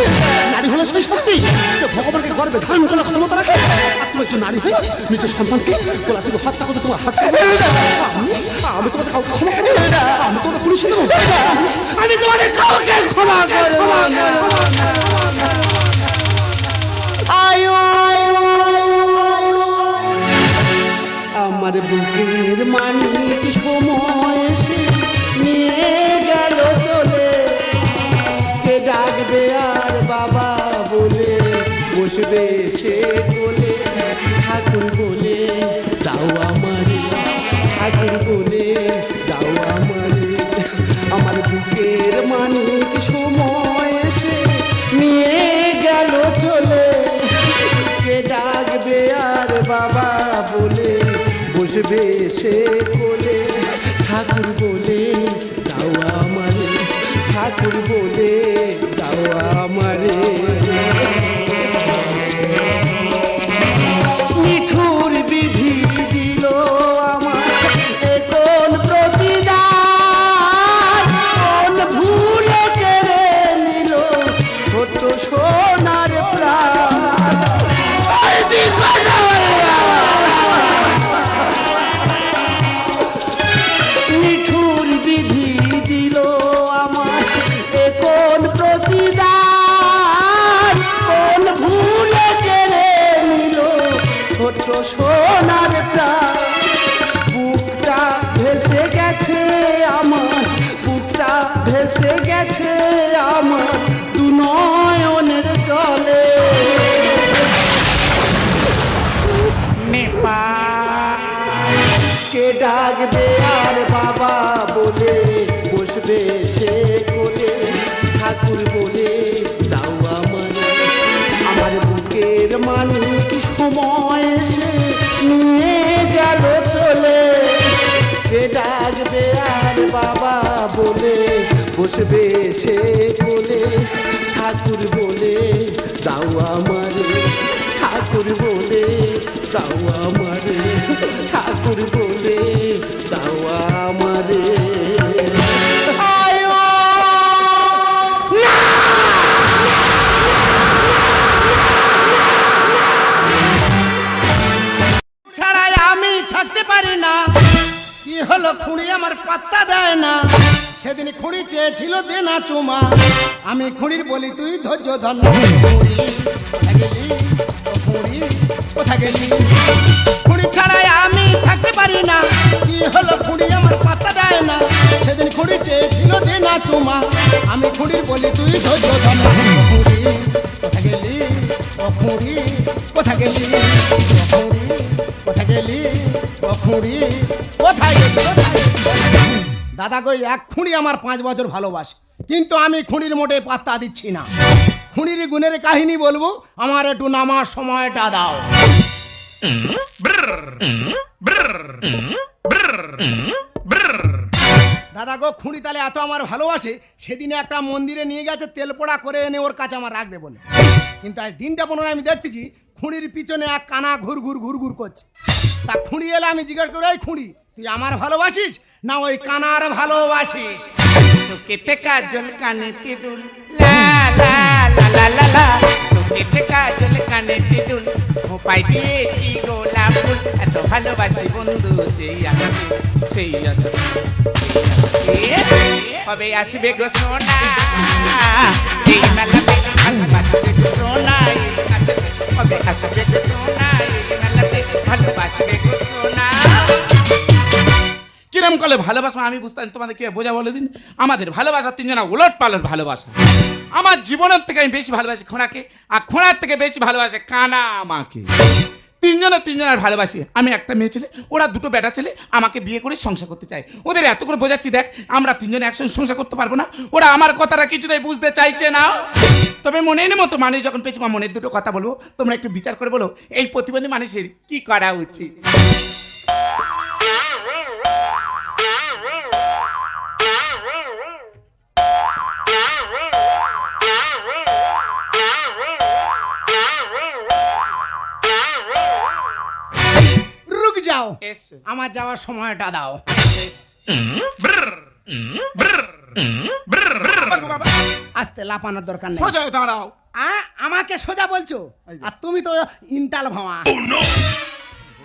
নারী হলে সেই সত্যি যে ভগবানকে গর্বে ধারণ করার ক্ষমতা রাখে। আর তুমি একটু নারী হয়ে নিজের সন্তানকে গোলা থেকে হত্যা করতে তোমার হাত আমি তোমাদের কাউকে ক্ষমা করবো না। আমি তোমাদের পুলিশে দেবো। আমি তোমাদের কাউকে ক্ষমা করবো না। আমার বুকের মানিক সময় এসে নিয়ে গেল চলে, কে ডাকবে আর বাবা বলে বসবে সে কোলে। ঠাকুর বলে দাও আমারে, ঠাকুর বলে দাও আমারে। আমার বুকের মানিক সময় এসে নিয়ে গেল চলে, কে ডাকবে আর বাবা বলে বসবে সে কোলে। ঠাকুর বলে দাও আমার ঠাকুর বলে দাও আমারে নিঠুর বিধি দিল আমার এ কোন প্রতিদান কোন ভুলে কেড়ে নিল ছোট সোনার প্রাণ নিঠুর বিধি দিল আমার এ কোন প্রতিদান কোন ভুলে কেড়ে নিল ছোট সোনার প্রাণ বুকটা ভেসে গেছে আমার বুকটা ভেসে গেছে আমার দু নয়নের জলে কে ডাকবে আর বাবা বলে বসবে সে কোলে ঠাকুর বলে দাও আমার বুকের মানুষ সময় এসে নিয়ে গেল চলে কে ডাকবে আর বাবা বলে বসবে সে কোলে ঠাকুর বলে দাও আমারে ঠাকুর বলে দাও আমারে ঠাকুর বলে দাও আমারে ছাড়াই আমি থাকতে পারি না কি হলো খুঁড়ি আমার পাত্তা দেয় না সেদিন খুঁড়ি চেয়েছিল দেনা চুমা আমি খুঁড়ির বলি তুই ধৈর্য ধন্য কোথায় গেলি খুঁড়ি ছাড়াই আমি থাকতে পারি না কি হলো খুঁড়ি আমার পাত্তা দেয় না সেদিন খুঁড়ি চেয়েছিল দেনা চুমা আমি খুঁড়ির বলি তুই ধৈর্য ধন্য কোথায় গেলি ও খুঁড়ি কোথায় গেলি কোথায় গেলি ও খুঁড়ি কোথায় গেলি দাদা গো এক খুঁড়ি আমার 5 বছর ভালোবাসে কিন্তু আমি খুঁড়ির মোটে পাত্তা দিচ্ছি না খুঁড়ির গুণের কাহিনী বলবো আমার একটু নামার সময়টা দাও দাদা গো খুঁড়ি তাহলে এত আমার ভালোবাসে সেদিনে একটা মন্দিরে নিয়ে গেছে তেল পোড়া করে এনে ওর কাছে আমার রাখবে বলে কিন্তু আজ দিনটা 15 আমি দেখতেছি খুঁড়ির পিছনে এক কানা ঘুর ঘুর করছে তা খুঁড়ি এলে আমি জিজ্ঞাসা করি এই খুঁড়ি তুই আমার ভালোবাসিস না ওই কানার ভালোবাসিস চোখেতে কাজল কানেতে দুল লা লা লা লা লা লা চোখেতে কাজল কানেতে দুল মোপাই দিয়েছি গোলাপ ফুল এত ভালোবাসি বন্ধু সেই আকাশে সেই আকাশে কবে আসবে গো সোনা এই মেলাতে ভালোবাসবে গো সোনা কবে আসবে গো সোনা এই মেলাতে ভালোবাসবে গো সোনা কিরম করলে ভালোবাসা আমি বুঝতাম তোমাদের কে বোঝা বলে দিন আমাদের ভালোবাসা তিনজনা উলট পালট ভালোবাসা আমার জীবনের থেকে আমি বেশি ভালোবাসি খোঁড়াকে আর খোঁড়ার থেকে বেশি ভালোবাসে কানা আমাকে তিনজনের ভালোবাসি আমি একটা মেয়ে ছেলে ওরা দুটো বেটা ছেলে আমাকে বিয়ে করে সংসার করতে চায় ওদের এত করে বোঝাচ্ছি দেখ আমরা তিনজনে একসঙ্গে সংসার করতে পারবো না ওরা আমার কথাটা কিছুতেই বুঝতে চাইছে না তবে মনের মতো মানুষ যখন পেয়েছি মা মনের দুটো কথা বলবো তোমরা একটু বিচার করে বলো এই প্রতিবন্ধী মানুষের কি করা উচিত যাও আমার যাওয়ার সময়টা দাও আস্তে লাপানোর দরকার নেই সোজা দাঁড়াও আমাকে সোজা বলছো আর তুমি তো ইন্টাল ভাঙা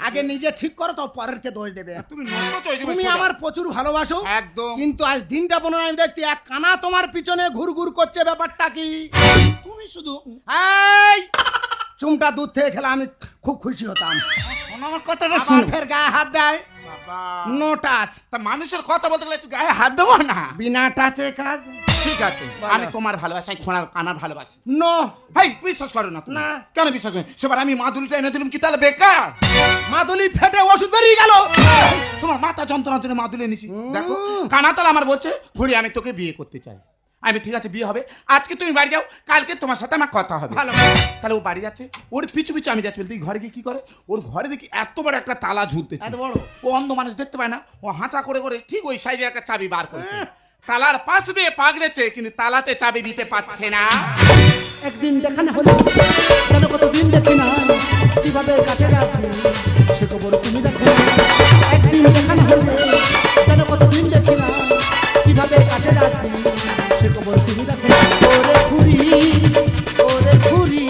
আগে নিজে ঠিক করো তো পরের কে দোষ দেবে তুমি আমার প্রচুর ভালোবাসো একদম কিন্তু আজ দিনটা 15 আমি দেখছি এক কানা তোমার পিছনে ঘুর করছে ব্যাপারটা কি তুমি শুধু এই চুমটা দুধ থেকে খেলে আমি খুব খুশি হতাম আমার কথাটা আবার ফের গায়ে হাত দেয় নো টাচ তা মানুষের কথা বলতে গেলে একটু গায়ে হাত দেবো না বিনা টাচে কাজ ঠিক আছে আমি তোমার ভালোবাসাই খোঁড়ার কানার ভালোবাসি নো ভাই বিশ্বাস করো না না কেন বিশ্বাস করো সেবার আমি মাদুলিটা এনে দিলাম কি তাহলে বেকার মাদুলি ফেটে ওষুধ বেরিয়ে গেল তোমার মাথা যন্ত্রণার জন্য মাদুলি এনেছি দেখো কানাতাল আমার বলছে ঘুরি আমি তোকে বিয়ে করতে চাই আমি ঠিক আছে বিয়ে হবে আজকে তুমি বাড়ি যাও কালকে তোমার সাথে আমার কথা হবে ভালো তাহলে ও বাড়ি যাচ্ছে ওর পিছু পিছু আমি যাচ্ছি তুই ঘরে গিয়ে কি করে ওর ঘরে দেখি এত বড় একটা তালা ঝুলতেছে এত বড় ও অন্ধ মানুষ দেখতে পায় না ও হাঁচা করে করে ঠিক ওই সাইজের একটা চাবি বার করেছে তালার পাশ দিয়ে পাক দিচ্ছে কিন্তু তালাতে চাবি দিতে পারছে না। একদিন দেখানো হলো কেন কতদিন দেখি না কিভাবে কাটে রাখি সে খবর তুমি দেখো। একদিন দেখানো হলো কেন কতদিন দেখি না কিভাবে কাটে রাখি সে খবর তুমি দেখো। ওরে খুরি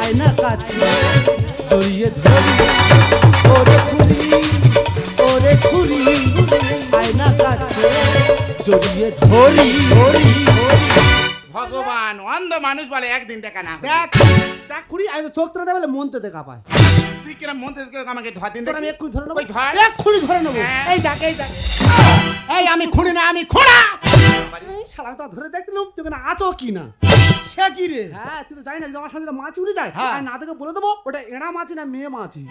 আয়না কাছে জড়িয়ে ধরি। ওরে খুরি আয়না কাছে জড়িয়ে ধরি। ভগবান, অন্ধ মানুষ বলে একদিন দেখা না। দেখ দেখ খুড়ি আয়না চোখ তোরা বলে মনতে দেখা পায়। তুই কিরম মন থেকে আমাকে ধর দিন তোর আমি দেখি। এক্ষুনি ধরে নেবো। ওই ধর। এক্ষুনি ধরে নেবো। হ্যাঁ। এই দেখ এই দেখ। এই আমি খুঁড়ি না, আমি খোঁড়া। এই শালা তো ধরে দেখলাম তুই কেন আছো কি না। সে কি রে? হ্যাঁ তুই তো জানি না আমার সাথে মাছ উড়ে যায়। হ্যাঁ। আর না তোকে বলে দেবো ওটা এড়া মাছি না মেয়ে মাছি।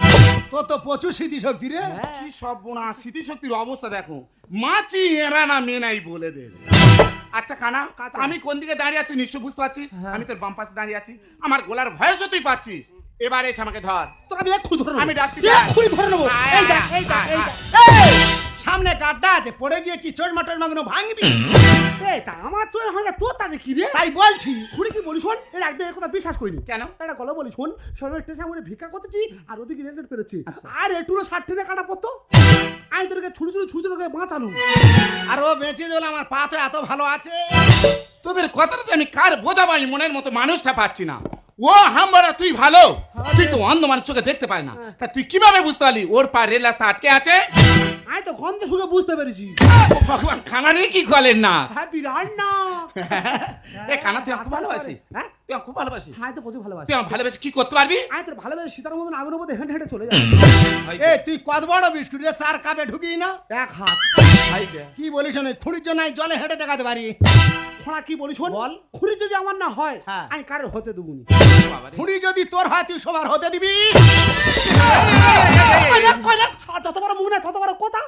তোর তো প্রচুর স্মৃতি শক্তি রে। কি সব বোনা স্মৃতিশক্তির অবস্থা দেখো। মাছি এরা না মেয়ে নাই বলে দে। আচ্ছা কানা, আমি কোন দিকে দাঁড়িয়ে আছি নিশ্চয় বুঝতে পারছিস। আমি তোর বাম পাশে দাঁড়িয়ে আছি, আমার গলার ভয়েসও তুই পাচ্ছিস। এবারে এসে আমাকে ধর। তোর আমি এক্ষুনি ধরে নেবো। আমি ডাকছি। এক্ষুনি ধরে নেবো। আয়, এই দেখ আয়, এই দেখ এই আয়, দেখ। সামনে গাড্ডা আছে, পড়ে গিয়ে কি চোট মাটোর মাগনো ভাঙবি? এই তা আমার চোখ হয় না তোর তাতে কি রে। তাই বলছি। খুঁড়ি কি বলি শোন, এর একদিন এর কথা বিশ্বাস করিনি। কেন? একটা গল্প বলি শোন। সবাই স্টেশন করে ভিক্ষা করতেছি আর ওদিকে রেলগেট পেরোচ্ছি। আর একটুও 60 টাকা কাটা পড়তো। আমি তোকে ছুড়ে করে বাঁচানো। আর ও বেঁচে গেলে আমার পা তো এত ভালো আছে। তোদের কথাটাতে আমি কার বোঝাবো আমি মনের মতো মানুষটা পাচ্ছি না। ও হামবারা তুই ভালো, তুই তো অন্ধ মানুষ চোখে দেখতে পায় না। তা তুই কিভাবে বুঝতে পারলি ওর পা রেল রাস্তা আটকে আছে? আমি তো গন্ধ শুকে বুঝতে পেরেছি। ও ভগবান, খানা নেই কি কলেন না? হ্যাঁ বিরাট না। এ খানা তুই আমাকে ভালোবাসিস? হ্যাঁ তুই আমাকে খুব ভালোবাসিস? হ্যাঁ তো প্রচুর ভালোবাসি। তুই আমাকে ভালোবাসি কি করতে পারবি? আমি তোর ভালোবাসি সীতার মতন আগুনের মধ্যে হেঁটে হেঁটে চলে যাবে। এ তুই কত বড় বিস্কুট রে, 4 কাপে ঢুকি না? এক হাত। কি বলিস না, খুঁড়ির জন্য জলে হেঁটে দেখাতে পারি। খোঁড়া কি বলি শোন, বল। খুঁড়ি যদি আমার না হয় হ্যাঁ। আমি কারোর হতে দেবো না। খুঁড়ি যদি তোর হয় তুই সবার হতে দিবি। যত বড় মুখ না তত বড় কথা।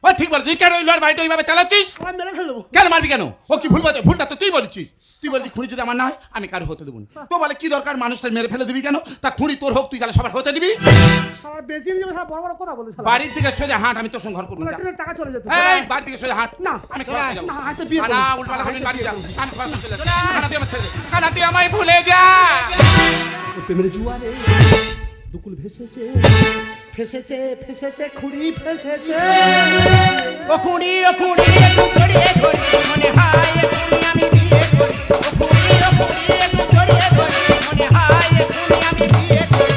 ও ঠিক বল, তুই কেন ওই লোহার বাড়িটা ওইভাবে চালাচ্ছিস? আমি মেরে ফেলবো। কেন মারবি কেন? ও কি ভুল বলছে? ভুলটা তো তুই বলেছিস। তুই বলছিস খুঁড়ি যদি আমার না হয় আমি কারো হতে দেবো না। তো বলে কি দরকার মানুষটা মেরে ফেলে দিবি কেন? তা খুঁড়ি তোর হোক, তুই তাহলে সবার হতে দিবি। সারা বেঁচে নিয়ে যাবে, সারা বড় বড় কথা বলে শালা। বাড়ির দিকে সোজা হাঁট, আমি তোর সঙ্গে ঘর করবো না। ট্রেনের টাকা চলে যেত। এই বাড়ির দিকে সোজা হাঁট। না আমি ঘরে যাবো। না হয়তো বিয়ে না করবো। উল্টা আমি বাড়ি যাবো। আমি ঘরে চলে যাবো। কানা তুই আমার ছেড়ে দে। কানা তুই আমায় ভুলে যা। ওই প্রেমের জুয়ারে দুকুল ভেসেছে ফেসেছে ফেসেছে খুঁড়ি ফেসেছে। ও খুঁড়ি একটু জড়িয়ে ধরি, মনে হয় এক্ষুনি আমি বিয়ে করি। ও খুঁড়ি একটু জড়িয়ে ধরি, মনে হয় এক্ষুনি আমি বিয়ে করি।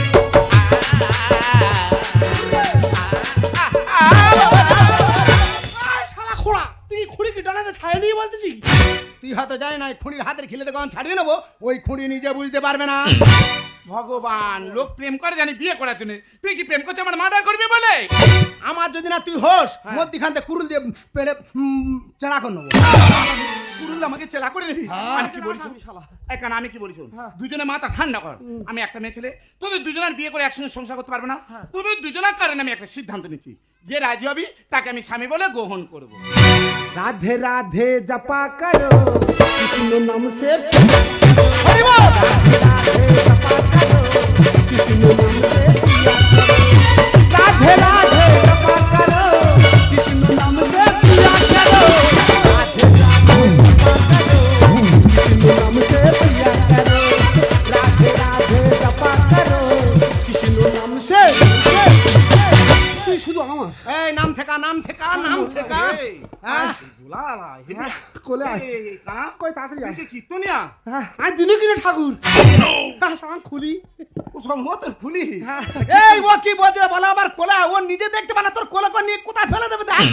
শালা খোঁড়া তুই খুঁড়ি কি ডানাতে ছায়া নিয়ে বলতেছি? তুই হয়তো জানি না, খুঁড়ির হাতের খিলে কখন ছাড়িয়ে নেবো, ওই খুঁড়ি নিজে বুঝতে পারবে না। ভগবান, লোক প্রেম করে জানি বিয়ে করার জন্য। তুই কি প্রেম করছিস আমার মার্ডার করবি বলে? আমার যদি না তুই হোস, মধ্যখান থেকে কুরুল দিয়ে পেড়ে চারা করে নেবো। কুরুল আমাকে চেলা করে নিবি? আমি কি বলিস শালা? এখন আমি কি বলিস? দুজনে মাথা ঠান্ডা কর। আমি একটা মেয়ে ছেলে, তোদের দুজনের বিয়ে করে একসঙ্গে সংসার করতে পারবে না। তোদের দুজনের কারণে আমি একটা সিদ্ধান্ত নিচ্ছি, যে রাজি হবি তাকে আমি স্বামী বলে গ্রহণ করব। রাধে রাধে জপা করো কৃষ্ণ নাম সে। রাধে রাধে জপা করো কৃষ্ণ নাম সে পিয়া করো। রাধে রাধে জপা করো কৃষ্ণ নাম সে। তুই শুধু আমার এই নাম থেকে নাম থেকে নাম থেকে। হ্যাঁ কোলে আয়। কানা কই তাড়াতাড়ি আয়। তুই কি কীর্তনিয়া? হ্যাঁ আজ দিনে কিনে ঠাকুর সারা খুলি। ও সম্ভব তোর খুলি। এই ও কি বলছে বলো, আমার কোলা ও নিজে দেখতে পারে না, তোর কোলা নিয়ে কোথায় ফেলে দেবে তাই?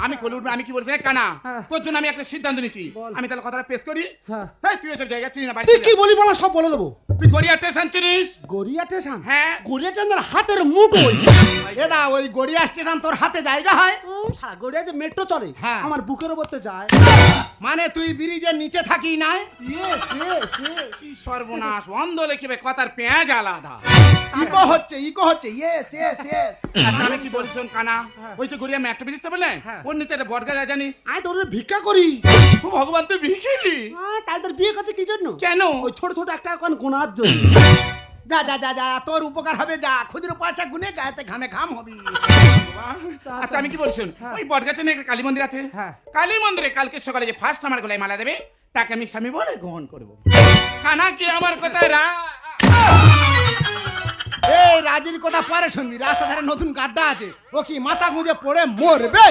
আমি কোলে উঠবো, আমি কি বলছি কানা? হ্যাঁ। তোর জন্য আমি একটা সিদ্ধান্ত নিচ্ছি। বল। আমি তাহলে কথাটা পেশ করি। হ্যাঁ। এই তুই এসব জায়গা চিনি না বাড়ি তুই চলে কি যা। বলি বলা সব বলে দেবো। তুই গড়িয়া স্টেশন চিনিস? গড়িয়া স্টেশন? হ্যাঁ। গড়িয়া স্টেশন হাতের মুঠোই। এ দা ওই গড়িয়া স্টেশন তোর হাতে জায়গা হয়? সারা গড়িয়া যে মেট্রো চলে হ্যাঁ। আমার বুকের উপর যায়। মানে তুই ব্রিজের নিচে থাকি নাই? Yes yes yes. কি সর্বনাশ, অন্ধ লেখিবে কথার পেঁয়াজ আলাদা। ইকো হচ্ছে ইয়েস ইয়েস ইয়েস। আচ্ছা আমি কি বলি শোন কানা, ওই যে গড়িয়া মেট্রো ব্রিজটা বলে হ্যাঁ। ওর নিচে একটা বটগাছ আছে জানিস? আয় তোর ভিক্ষা করি। ও ভগবান, তুই ভিখিরি? তাই তোর বিয়ে করতে কি জন্য? কেন? ওই ছোট ছোট একটা কোন গোনার জন্য। যা যা যা যা, তোর উপকার হবে, যা খুদির পয়সা গুনে গায়েতে ঘামে ঘাম হবি। আচ্ছা আমি কি বলছি, ওই বটগাছে একটা কালী মন্দির আছে, হ্যাঁ। কালী মন্দিরে কালকে সকালে যে ফার্স্ট আমার গলায় মালা দেবে তাকে আমি স্বামী বলে গ্রহণ করবো। কানা কি আমার কথা এই রাজির কথা পরে শুনবি, রাস্তা ধারে নতুন গাড্ডা আছে, ও কি মাথা গুঁজে পড়ে মরবে।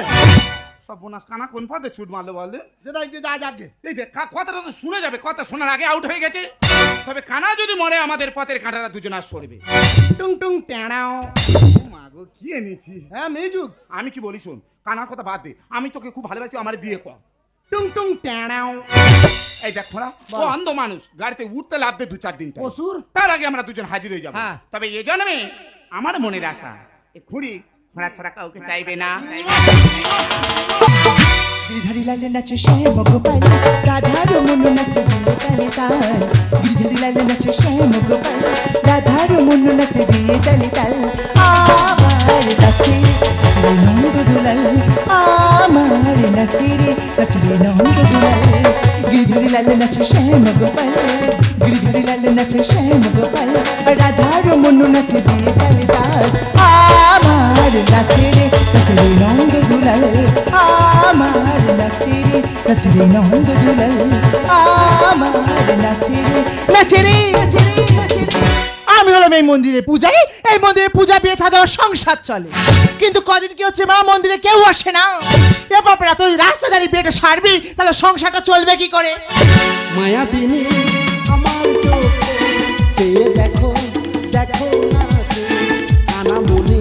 সব বোনাস কানা কোন পদে ছুট মারলো বল দে? যেটা যা যাকে এই দেখ কথাটা তো শুনে যাবে, কথা শোনার আগে আউট হয়ে গেছে। তবে কানা যদি মরে আমাদের পথের কাঁটারা দুজন আর সরবে। টুং টুং টেড়াও। মাগো কি এনেছি? হ্যাঁ মিজুক। আমি কি বলি শোন, কানার কথা বাদ দে, আমি তোকে খুব ভালোবাসি, আমার বিয়ে কর। টুং টুং টেড়াও। এই দেখ খোড়া, ও অন্ধ মানুষ, গাড়িতে উঠতে লাভবে 2-4 দিন, অসুর। তার আগে আমরা দুজন হাজির হয়ে যাবো। হ্যাঁ। তবে এই জন্মে আমার মনের আশা এই খুঁড়ি ঘোড়া ছাড়া কাউকে চাইবে না। गिरधरी लाल नाचे श्याम गोपाल राधा रमन नाचे दिए चले ताल गिरधरी लाल नाचे श्याम गोपाल राधा रमन नाचे दिए चले ताल आमार नाचे नंद दुलाल आमार नाचे रे नाचे नंद दुलाल गिरधरी लाल नाचे श्याम गोपाल गिरधरी लाल नाचे श्याम गोपाल राधा रमन नाचे दिए चले ताल आमार नाचे रे नंद दुलाल आमार নাচে রে নন্দ দুলাল আমার নাচে রে। আমি হলাম এই মন্দিরের পূজারি, এই মন্দিরে পূজা বিয়ে থাকা আমার সংসার চলে। কিন্তু কদিন কি হচ্ছে মা, মন্দিরে কেউ আসে না। এ বাপরা, তুই রাস্তা দাঁড়িয়ে বিয়েটা সারবি, তাহলে সংসারটা চলবে কি করে? মায়াবিনী আমার চোখে চেয়ে দেখো দেখো না কানা মনে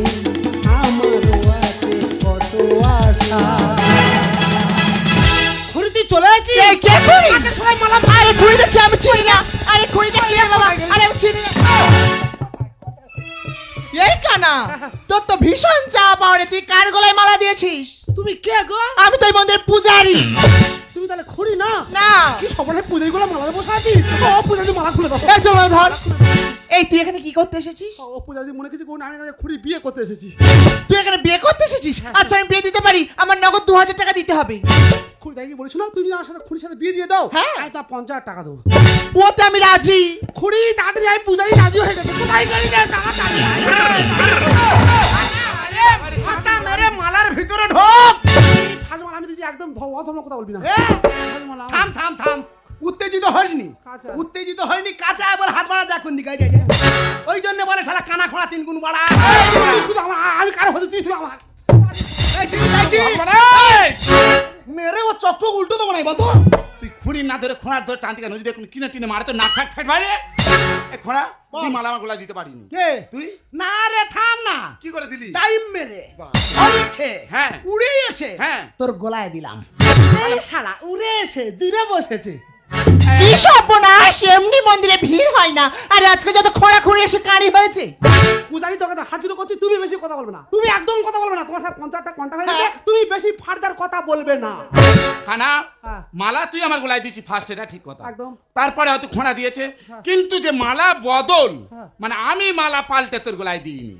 আমারও আছে কত আশা। চলে আছি কে করি সবাই মালা আরে খুঁড়ি দেখি আমি চিনি না, আরে খুঁড়ি দেখি বাবা, আরে আমি চিনি না। এই কানা, তোর তো ভীষণ চাপ, আরে তুই কার গলায় মালা দিয়েছিস? তুমি কে গো? আমি তো এই মন্দিরের পূজারি। তুমি তাহলে খুঁড়ি না? না, কি সবনে পূজারি গুলো মালা বসে আছি। ও পূজারি মালা খুলে দাও। একদম ধর। এই তুই এখানে কি করতে এসেছিস? ও পূজারি মনে কিছু কোন আমি খুঁড়ি বিয়ে করতে এসেছি। তুই এখানে বিয়ে করতে এসেছিস? আচ্ছা আমি বিয়ে দিতে পারি, আমার নগদ 2000 টাকা দিতে হবে। খুঁড়ি তাই কি বলিস না, তুই যদি আমার সাথে খুঁড়ির সাথে বিয়ে দিয়ে দাও, হ্যাঁ। আমি তা 50,000 টাকা দেবো। ওতে আমি রাজি। খুঁড়ি তাড়াতাড়ি আয়, পূজারি রাজি হয়ে গেছে। কোথায় গেলি রে? তাড়াতাড়ি আয়। আরে ফাটা মেরে মালার ভিতরে ঢোক। ফাজমাল আমি দিছি, একদম অধর্ম কথা বলবি না। থাম থাম থাম, উত্তেজিত হসনি, উত্তেজিত হয়নি, কাঁচা বল হাত বাড়া, দেখ কোন দিকে যায়। ওই জন্য বলে শালা কানা খোঁড়া 3 গুণ বাড়া। আমি কারো হতে তুই আমার মেরে ও চক্র উল্টো দেবো না বলতো। তুই খুঁড়ি না ধরে খোঁড়ার ধরে টান থেকে নদী দেখুন কিনে টিনে মারে তো নাক ফাট বাইরে। এই খোঁড়া তুই মালা আমার গলায় দিতে পারিনি। কে তুই? না রে থাম না, কি করে দিলি? টাইম মেরে হ্যাঁ উড়ে এসে হ্যাঁ তোর গলায় দিলাম। শালা উড়ে এসে জিরে বসেছে। কি সর্বনাশ, এমনি মন্দিরে ভিড় হয় না, আর আজকে যত খোঁড়াখুঁড়ি এসে কারি হয়েছে। পূজারি তোকে হাত জুড়ে করছি, তুমি বেশি কথা বলবে না, তুমি একদম কথা বলবে না। তোমার সাথে 50টা কন্টাক্ট হয়ে গেছে, তুমি বেশি ফার্দার কথা বলবে না। কানা হ্যাঁ। মালা তুই আমার গলায় দিয়েছি ফার্স্ট, এটা ঠিক কথা একদম। তারপরে হয়তো খোঁড়া দিয়েছে, কিন্তু যে মালা বদল হ্যাঁ। মানে আমি মালা পাল্টে তোর গলায় দিইনি।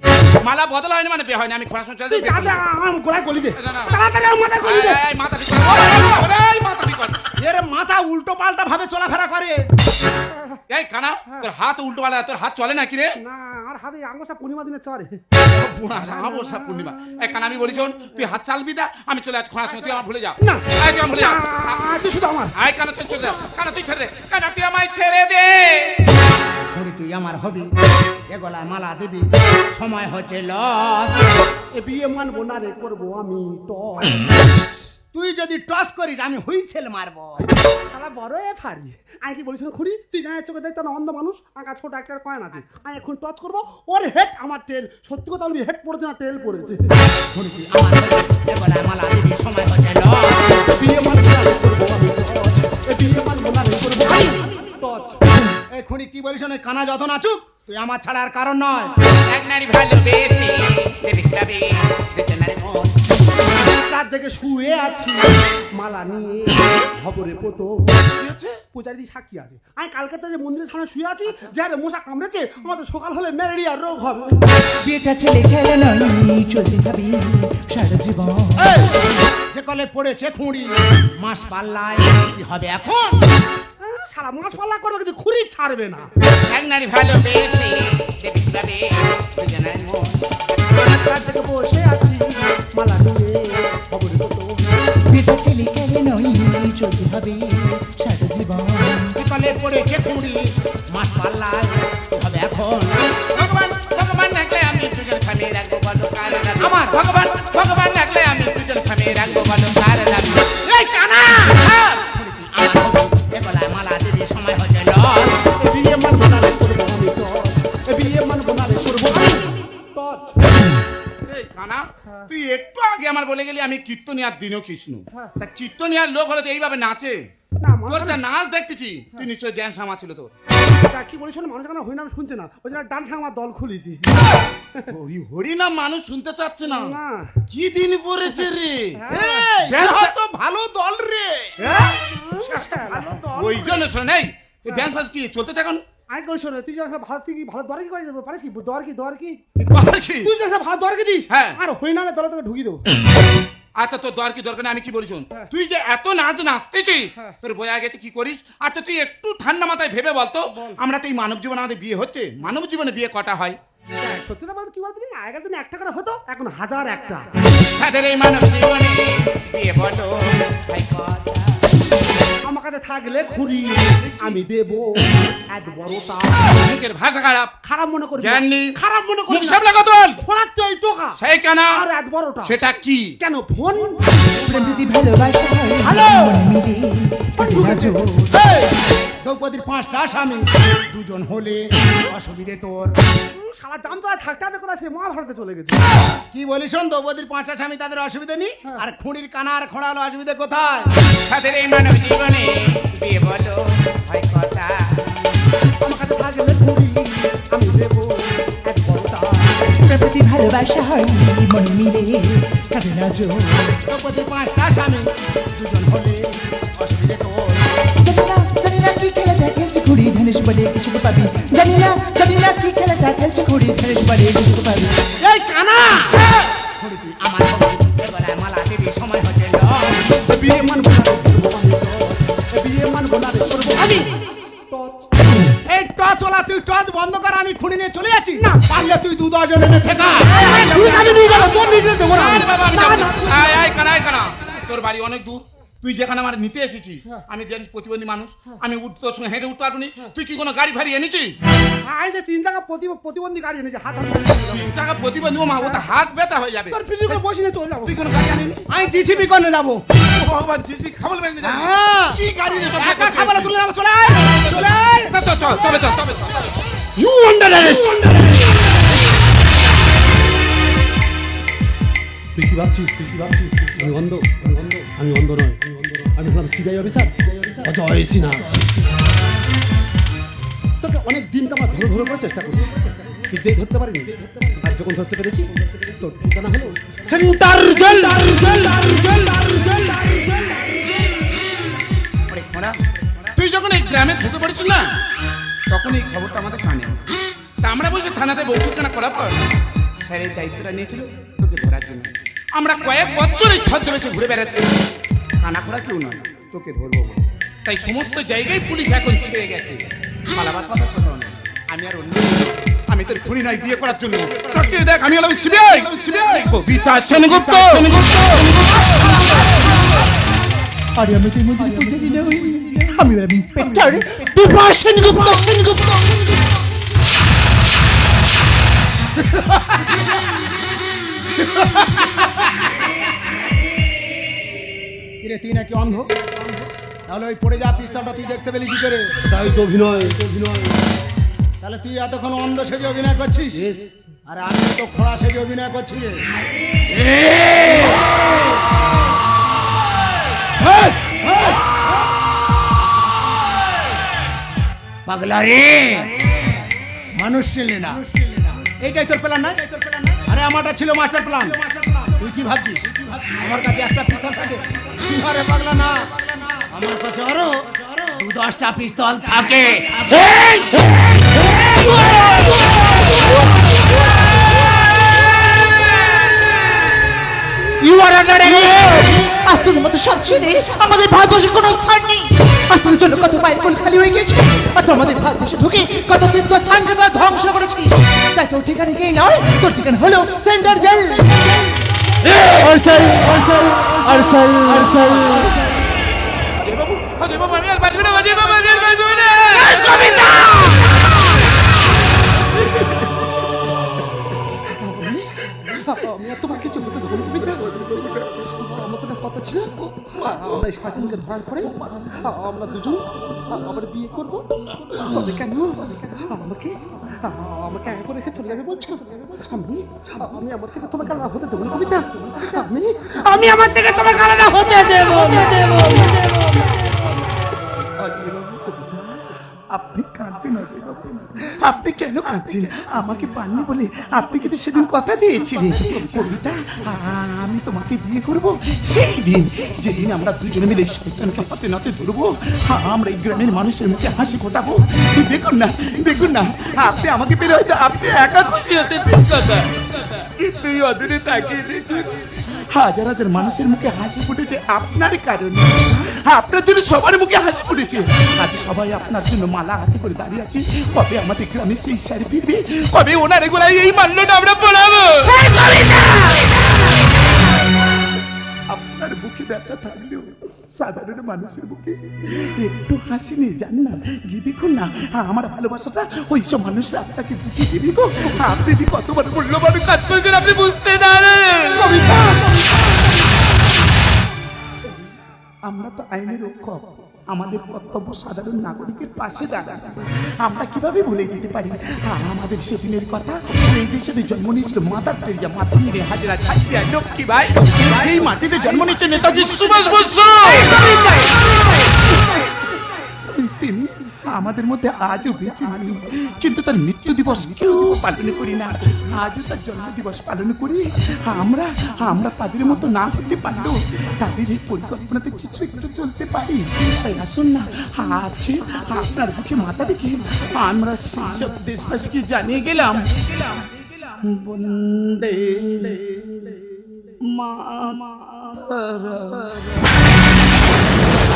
মালা বদল হয়নি মানে বিয়ে হয়নি। আমি খোঁড়া শুনছি তুই দাদা আমার গলায় গলি দে, না, না। তাড়াতাড়ি আমার মাথায় গলি দে। মাথা ঠিক কর, এই মাথা ঠিক কর। এর মাথা উল্টো পাল্টা ভাবে চলাফেরা করে। এই কানা তোর হাত উল্টো পাল্টা, তোর হাত চলে না কি রে? না আর হাতে আঙ্গুসা পূর্ণিমা দিনে চলে। পূর্ণিমা। এই কানা আমি বলি শোন, তুই হাত চালবি না, আমি চলে আছি খোঁড়া শুনে, তুই আমার ভুলে যা। না আয় তুই আমার ভুলে যা। তুই শুধু আমার। আয় কানা তুই চলে যা, কানা তুই ছেড়ে দে, কানা তুই আমায় ছেড়ে দে। ঘড়ি তুই আমার হবি, এ গলায় মালা দিবি, সময় হচ্ছে লস। এ বিয়ে মানবো না রে, করবো আমি টস। তুই যদি টস করিস আমি হুইসেল মারবো। শালা বড় এ ফাড়ি। আমি কি বলিস খুড়ি, তুই জানিস চোখে দেখতে না অন্ধ মানুষ, আমার ছোট একটা কয়েন আছে, আমি এখন টচ করবো, ওর হেড আমার টেল। সত্যি কথা বলবি, হেড পড়েছে না টেল পড়েছে। ঘড়ি তুই আমার হবি, এ গলায় মালা দিবি, সময় হচ্ছে লস। বিয়ে মানবো না রে, করবো আমি টস। এ বিয়ে মানবো না রে, করবো আমি টচ। এই খুড়ি কি বলিস না, কানা যত নাচুক তুই আমার ছাড়ার কারণ নয়। এক নারী ভালোবেসে দেবে খাবে দিতে নারী মন। রাত জেগে শুয়ে আছি মালা নিয়ে, খবরে পোতো পূজারি সাক্ষী আছে। আমি কালকে যে মন্দিরের সামনে শুয়ে আছি, যারে মশা কামড়েছে, আমাদের সকাল হলে ম্যালেরিয়া রোগ হবে। বিয়েটা ছেলে খেলে নয়, চলতে থাকবি সারা জীবন। যে কলে পড়েছে খুঁড়ি মাস পাল্লায়, কি হবে এখন? সারা মাস পাল্লা করবে কিন্তু খুঁড়ি ছাড়বে না। এক নারী ভালোবেসে দেখে কিভাবে দুজনের মন রাত থেকে বসে আছি মালা দিয়ে খবর কত বেটা ছেলে কেন নই চলতে হবে সারা জীবন বিকলে পড়েছে কুড়ি মাঠ পাল্লায় হবে এখন ভগবান ভগবান ডাকলে আমি দুজন স্বামী রাখবো বলো কার রাখবো আমার ভগবান ভগবান ডাকলে আমি দুজন স্বামী রাখবো বলো কার রাখবো এই কানা আমার এগলায় মালা দিদি সময় হচ্ছে লস বিয়ে মানবো না রে করবো আমি টচ বিয়ে মানবো না রে করবো আমি টচ এই কানা তুই একটু আগে আমার বলে গেলি আমি কীর্তনিয়ার দিনও কৃষ্ণ তা কীর্তনিয়ার লোক হলে তো এইভাবে নাচে না তোর যা নাচ দেখতেছি তুই নিশ্চয়ই ড্যান্স আমার ছিল তোর কি বলিস না, মানুষ এখন হরিনাম শুনছে না, ওই জন্য ডান্স আমার দল খুলেছি। হরিনাম মানুষ শুনতে চাচ্ছে না না কি দিন পড়েছে রে তো ভালো দল রে ভালো দল ওই জন্য শোন এই ড্যান্স ফাস কি চলতে থাকুন আমি করি শোনো, তুই যখন ভালো তুই ভালো দর কি করে যাবো পারিস কি দর কি দর কি তুই যখন ভালো দর কি দিস হ্যাঁ। আর হরিনামে দলে তোকে ঢুকিয়ে দেবো। আচ্ছা তোর দরকার নেই আমি কি বলি শোন তুই যে এত নাচ নাচতেছিস তোর বোঝা গেছে কি করিস আচ্ছা তুই একটু ঠান্ডা মাথায় ভেবে বলতো আমরা তো এই মানব জীবনে আমাদের বিয়ে হচ্ছে মানব জীবনে বিয়ে কটা হয় সত্যি কথা বলতে কি বলতে আগের দিনে একটা করে হতো, এখন 1001টা। তাদের এই মানব জীবনে বিয়ে বলো ভাই কটা আমার কাছে থাকলে খুঁড়ি আমি দেবো এত বড়টা। মুখের ভাষা খারাপ খারাপ মনে করবি জ্ঞান নেই। খারাপ মনে করবি মুখ সামনে কথা বল ফোড়ার তো এই টোকা সেই কানা আর এত বড়টা সেটা কি কেন ফোন প্রেম যদি ভালোবাসা হয় হ্যালো দ্রৌপদীর 5টা স্বামী দুজন হলে অসুবিধে তোর সারা দাম তো আর থাকতে হবে কোথায়, সে মহাভারতে চলে গেছে। কি বলিস শোন, দ্রৌপদীর 5টা স্বামী তাদের অসুবিধে নেই আর খুঁড়ির কানার খোঁড়ালো অসুবিধে কোথায়? তাদের এই মানব জীবনে বিয়ে বলো ভাই কটা আমার কাছে থাকলে খুঁড়ি আমি দেবো এত বড়টা। প্রেম যদি ভালোবাসা হয় মন মিলে কাঁদে না জো দ্রৌপদীর 5টা স্বামী দুজন হলে অসুবিধে তোর জানি না কি খেলাটা খেলছে ঘুড়ি ধনেশ বলে কিছু পাবি জানি না কি খেলাটা খেলছে ঘুড়ি ধনেশ বলে কিছু পাবি এই কানা আমার এবারে মালা দেবী সময় হচ্ছে লস বিয়ে মানবো না রে করবো আমি টচ, বিয়ে মানবো না রে করবো আমি টচ। এই টর্চ ওলা তুই টর্চ বন্ধ কর, আমি খুঁড়ি নিয়ে চলে যাচ্ছি না পারলে তুই 2-10 জন এনে থেকে আমি নিয়ে যাবো, তোর নিজে দেবো না। আরে বাবা, আমি যাবো না। আয় কানা তোর বাড়ি অনেক দূর তুই যেখানে আমার নিতে এসেছিস আমি জানি প্রতিবন্ধী মানুষ আমি তোর সঙ্গে হেঁটে উঠতে পারবো না। তুই কি কোনো গাড়ি ফাড়ি এনেছিস আজ যে 3 টাকা প্রতিবন্ধী গাড়ি এনেছে হাত হাতে। 3 টাকা প্রতিবন্ধী মা ও তো হাত ব্যথা হয়ে যাবে তোর পিছনে করে বসে নিয়ে চলে যাবো। তুই কোনো গাড়ি আনিনি আমি জিসিবি কোনে যাবো ভগবান জিসবি খাবল মেরে যাবে হ্যাঁ। কি গাড়ি নিয়ে সব একা খাবারে তুলে যাবো, চলে আয় চলে আয় তবে ইউ আন্ডার অ্যারেস্ট। তুই কি ভাবছিস আমি অন্ধ নয়, আমি হলাম সিবিআই অফিসার অজয় সিনহা। তোকে অনেক দিন তো আমার ধরে করার চেষ্টা করছি কিন্তু ধরতে পারিনি, আর যখন ধরতে পেরেছি তোর ঠিকানা হলো সেন্টার জেল। আরে খোঁড়া তুই যখন এই গ্রামে ঢুকে পড়েছিস না তখন এই খবরটা আমাদের কানে এলো। তা আমরা বলছি থানাতে বউ ঠিকানা করার পর স্যার এই দায়িত্বটা নিয়েছিল তোকে ধরার জন্য। আমরা কয়েক বছর এই ছদ্মবেশে ঘুরে বেড়াচ্ছি, কানা খোড়া কেউ নয় তোকে ধরবো বলে। তাই সমস্ত জায়গায় পুলিশ এখন ছেড়ে গেছে। পালাবার কথা নয়, আমি আর অন্য আমি তোর খুনি নয় বিয়ে করার জন্য। তাকে দেখ আমি হলাম সিবিআই কবিতা সেনগুপ্ত। আরে আমি তুই মধ্যে পুজেরি নই আমি হলাম ইন্সপেক্টর বিভা সেনগুপ্ত। কিরে তুই নাকি অন্ধ? তাহলে ওই পড়ে যা পিস্তলটা তুই দেখতে পেলি কি করে? তাই তো অভিনয়। তাহলে তুই এতক্ষণ অন্ধ সেজে অভিনয় করছিস আর আমি তো খোড়া সেজে অভিনয় করছি রে। পাগলা রে মানুষ চিনলি না, এইটাই তোর প্ল্যান না? আরে আমারটা ছিল মাস্টার প্ল্যান। তুই কি ভাবছিস আমার কাছে একটা পিস্তল থাকে? আরে পাগলা না, আমার কাছে আরো 10টা পিস্তল থাকে। You are under arrest. আজ তোদের মতো সৎসেনে আমাদের ভারতবর্ষে কোনো স্থান নেই। আজ তোদের জন্য কত মায়ের কোল খালি হয়ে গেছে, আর তো আমাদের ভারতবর্ষে ঢুকে কত তীর্থস্থানকে ধ্বংস করেছি। তোর ঠিকানা কি নয়, তোর ঠিকানা হলো সেন্টার জেল। অর্চল অর্চল অর্চল অর্চল আমি আর তোমাকে কিছু বলতে দেবো না, কবিতা। আমার তো একটা কথা ছিল, আমরা এই শয়তানকে ধরার পরে আমরা দুজন আবার বিয়ে করবো। তবে কেন আমাকে আমাকে একা রেখে চলে যাবে বলছো? আমি আমার থেকে তোমাকে আলাদা হতে দেবো না, কবিতা। আমি আমার থেকে তোমাকে আলাদা হতে দেবো। আপনি কাঁদছেন, আপনি কেন কাঁদছেন? আমাকে পাননি বলে আপনি কিন্তু সেদিন কথা দিয়েছিলেন কবিতা, আমি তোমাকে বিয়ে করব সেই দিন, যেদিন আমরা দুজনে মিলে শয়তানকে হাতে নাতে ধরবো, আমরা এই গ্রামের মানুষের মুখে হাসি ফোটাবো। দেখুন না, দেখুন না, আপনি আমাকে পেলে হয়তো আপনি একা খুশি হতে কথা, কিন্তু এই অদূরে তাকিয়ে দেখুন, হাজার হাজার মানুষের মুখে হাসি ফুটেছে আপনার কারণে। আপনার জন্য সবার মুখে হাসি ফুটেছে। আজ সবাই আপনার জন্য মালা হাতে করে দাঁড়িয়ে আছে। কবে আমাদের গ্রামে সেই শাড়ি ফিরবে, কবে ওনার গোড়ায় এই মাল্যটা আমরা পড়াবো। আপনার বুকে ব্যথা থাকলেও সাধারণ মানুষের বুকে একটু হাসি নিয়ে যান না, গিয়ে দেখুন না আমার ভালোবাসাটা ওই সব মানুষরা আপনাকে বুঝিয়ে দেবে গো। আপনি যে কতবার মূল্যবান কাজ করেছেন আপনি বুঝতে না। কবিতা, আমরা তো আইনের রক্ষক, আমাদের কর্তব্য সাধারণ নাগরিকের পাশে দাঁড়ানো। আমরা কিভাবে ভুলে যেতে পারি আমাদের সেদিনের কথা? এই দেশে জন্ম নিয়েছিল মাতার টেরিয়া, মাথা মেরে হাজারা ছাড়িয়া লক্ষ্মী ভাই, এই মাটিতে জন্ম নিয়েছে নেতাজি সুভাষ বসু। তিনি আমাদের মধ্যে আজও বেঁচে নেই, কিন্তু তার মৃত্যু দিবস কেউ পালন করি না। আজও তার জন্ম দিবস পালন করি। আমরা তাদের মতো না হতে পারলেও তাদের এই পরিকল্পনাতে কিছু একটু চলতে পারি। তাই আসুন না, আজকে আপনার বুকে মাথা রেখে আমরা সেই সব দেশবাসীকে জানিয়ে গেলাম, বন্দে মাতরম।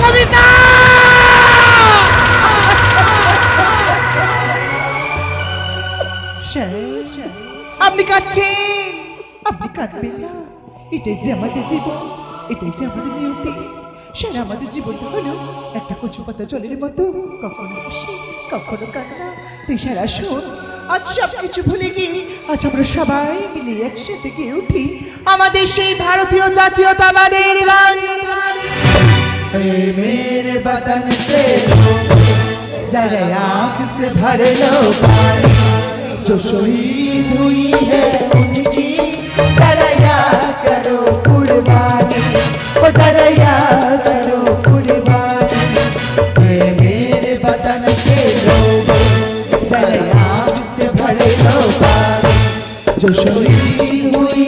কবিতা, আপনি কাঁদছেন, আপনি কাঁদবেন না। এটাই যে আমাদের জীবন, এটাই যে আমাদের নিয়তি। সারা আমাদের জীবনটা হলো একটা কচু পাতা জলের মতো, কখনো খুশি কখনো কান্না। তুই সারা শোন, আজ সব কিছু ভুলে গিয়ে আজ আমরা সবাই মিলে একসাথে গিয়ে উঠি আমাদের সেই ভারতীয় জাতীয়তাবাদের গান। मेरे बदन से जरा आँख से भर लो पानी, जो शहीद हुई है उनकी जरा याद करो कुर्बानी, वो जरा याद करो कुर्बानी। मेरे बदन के लोगों जरा आँख से भर लो पानी, जो शहीद हुई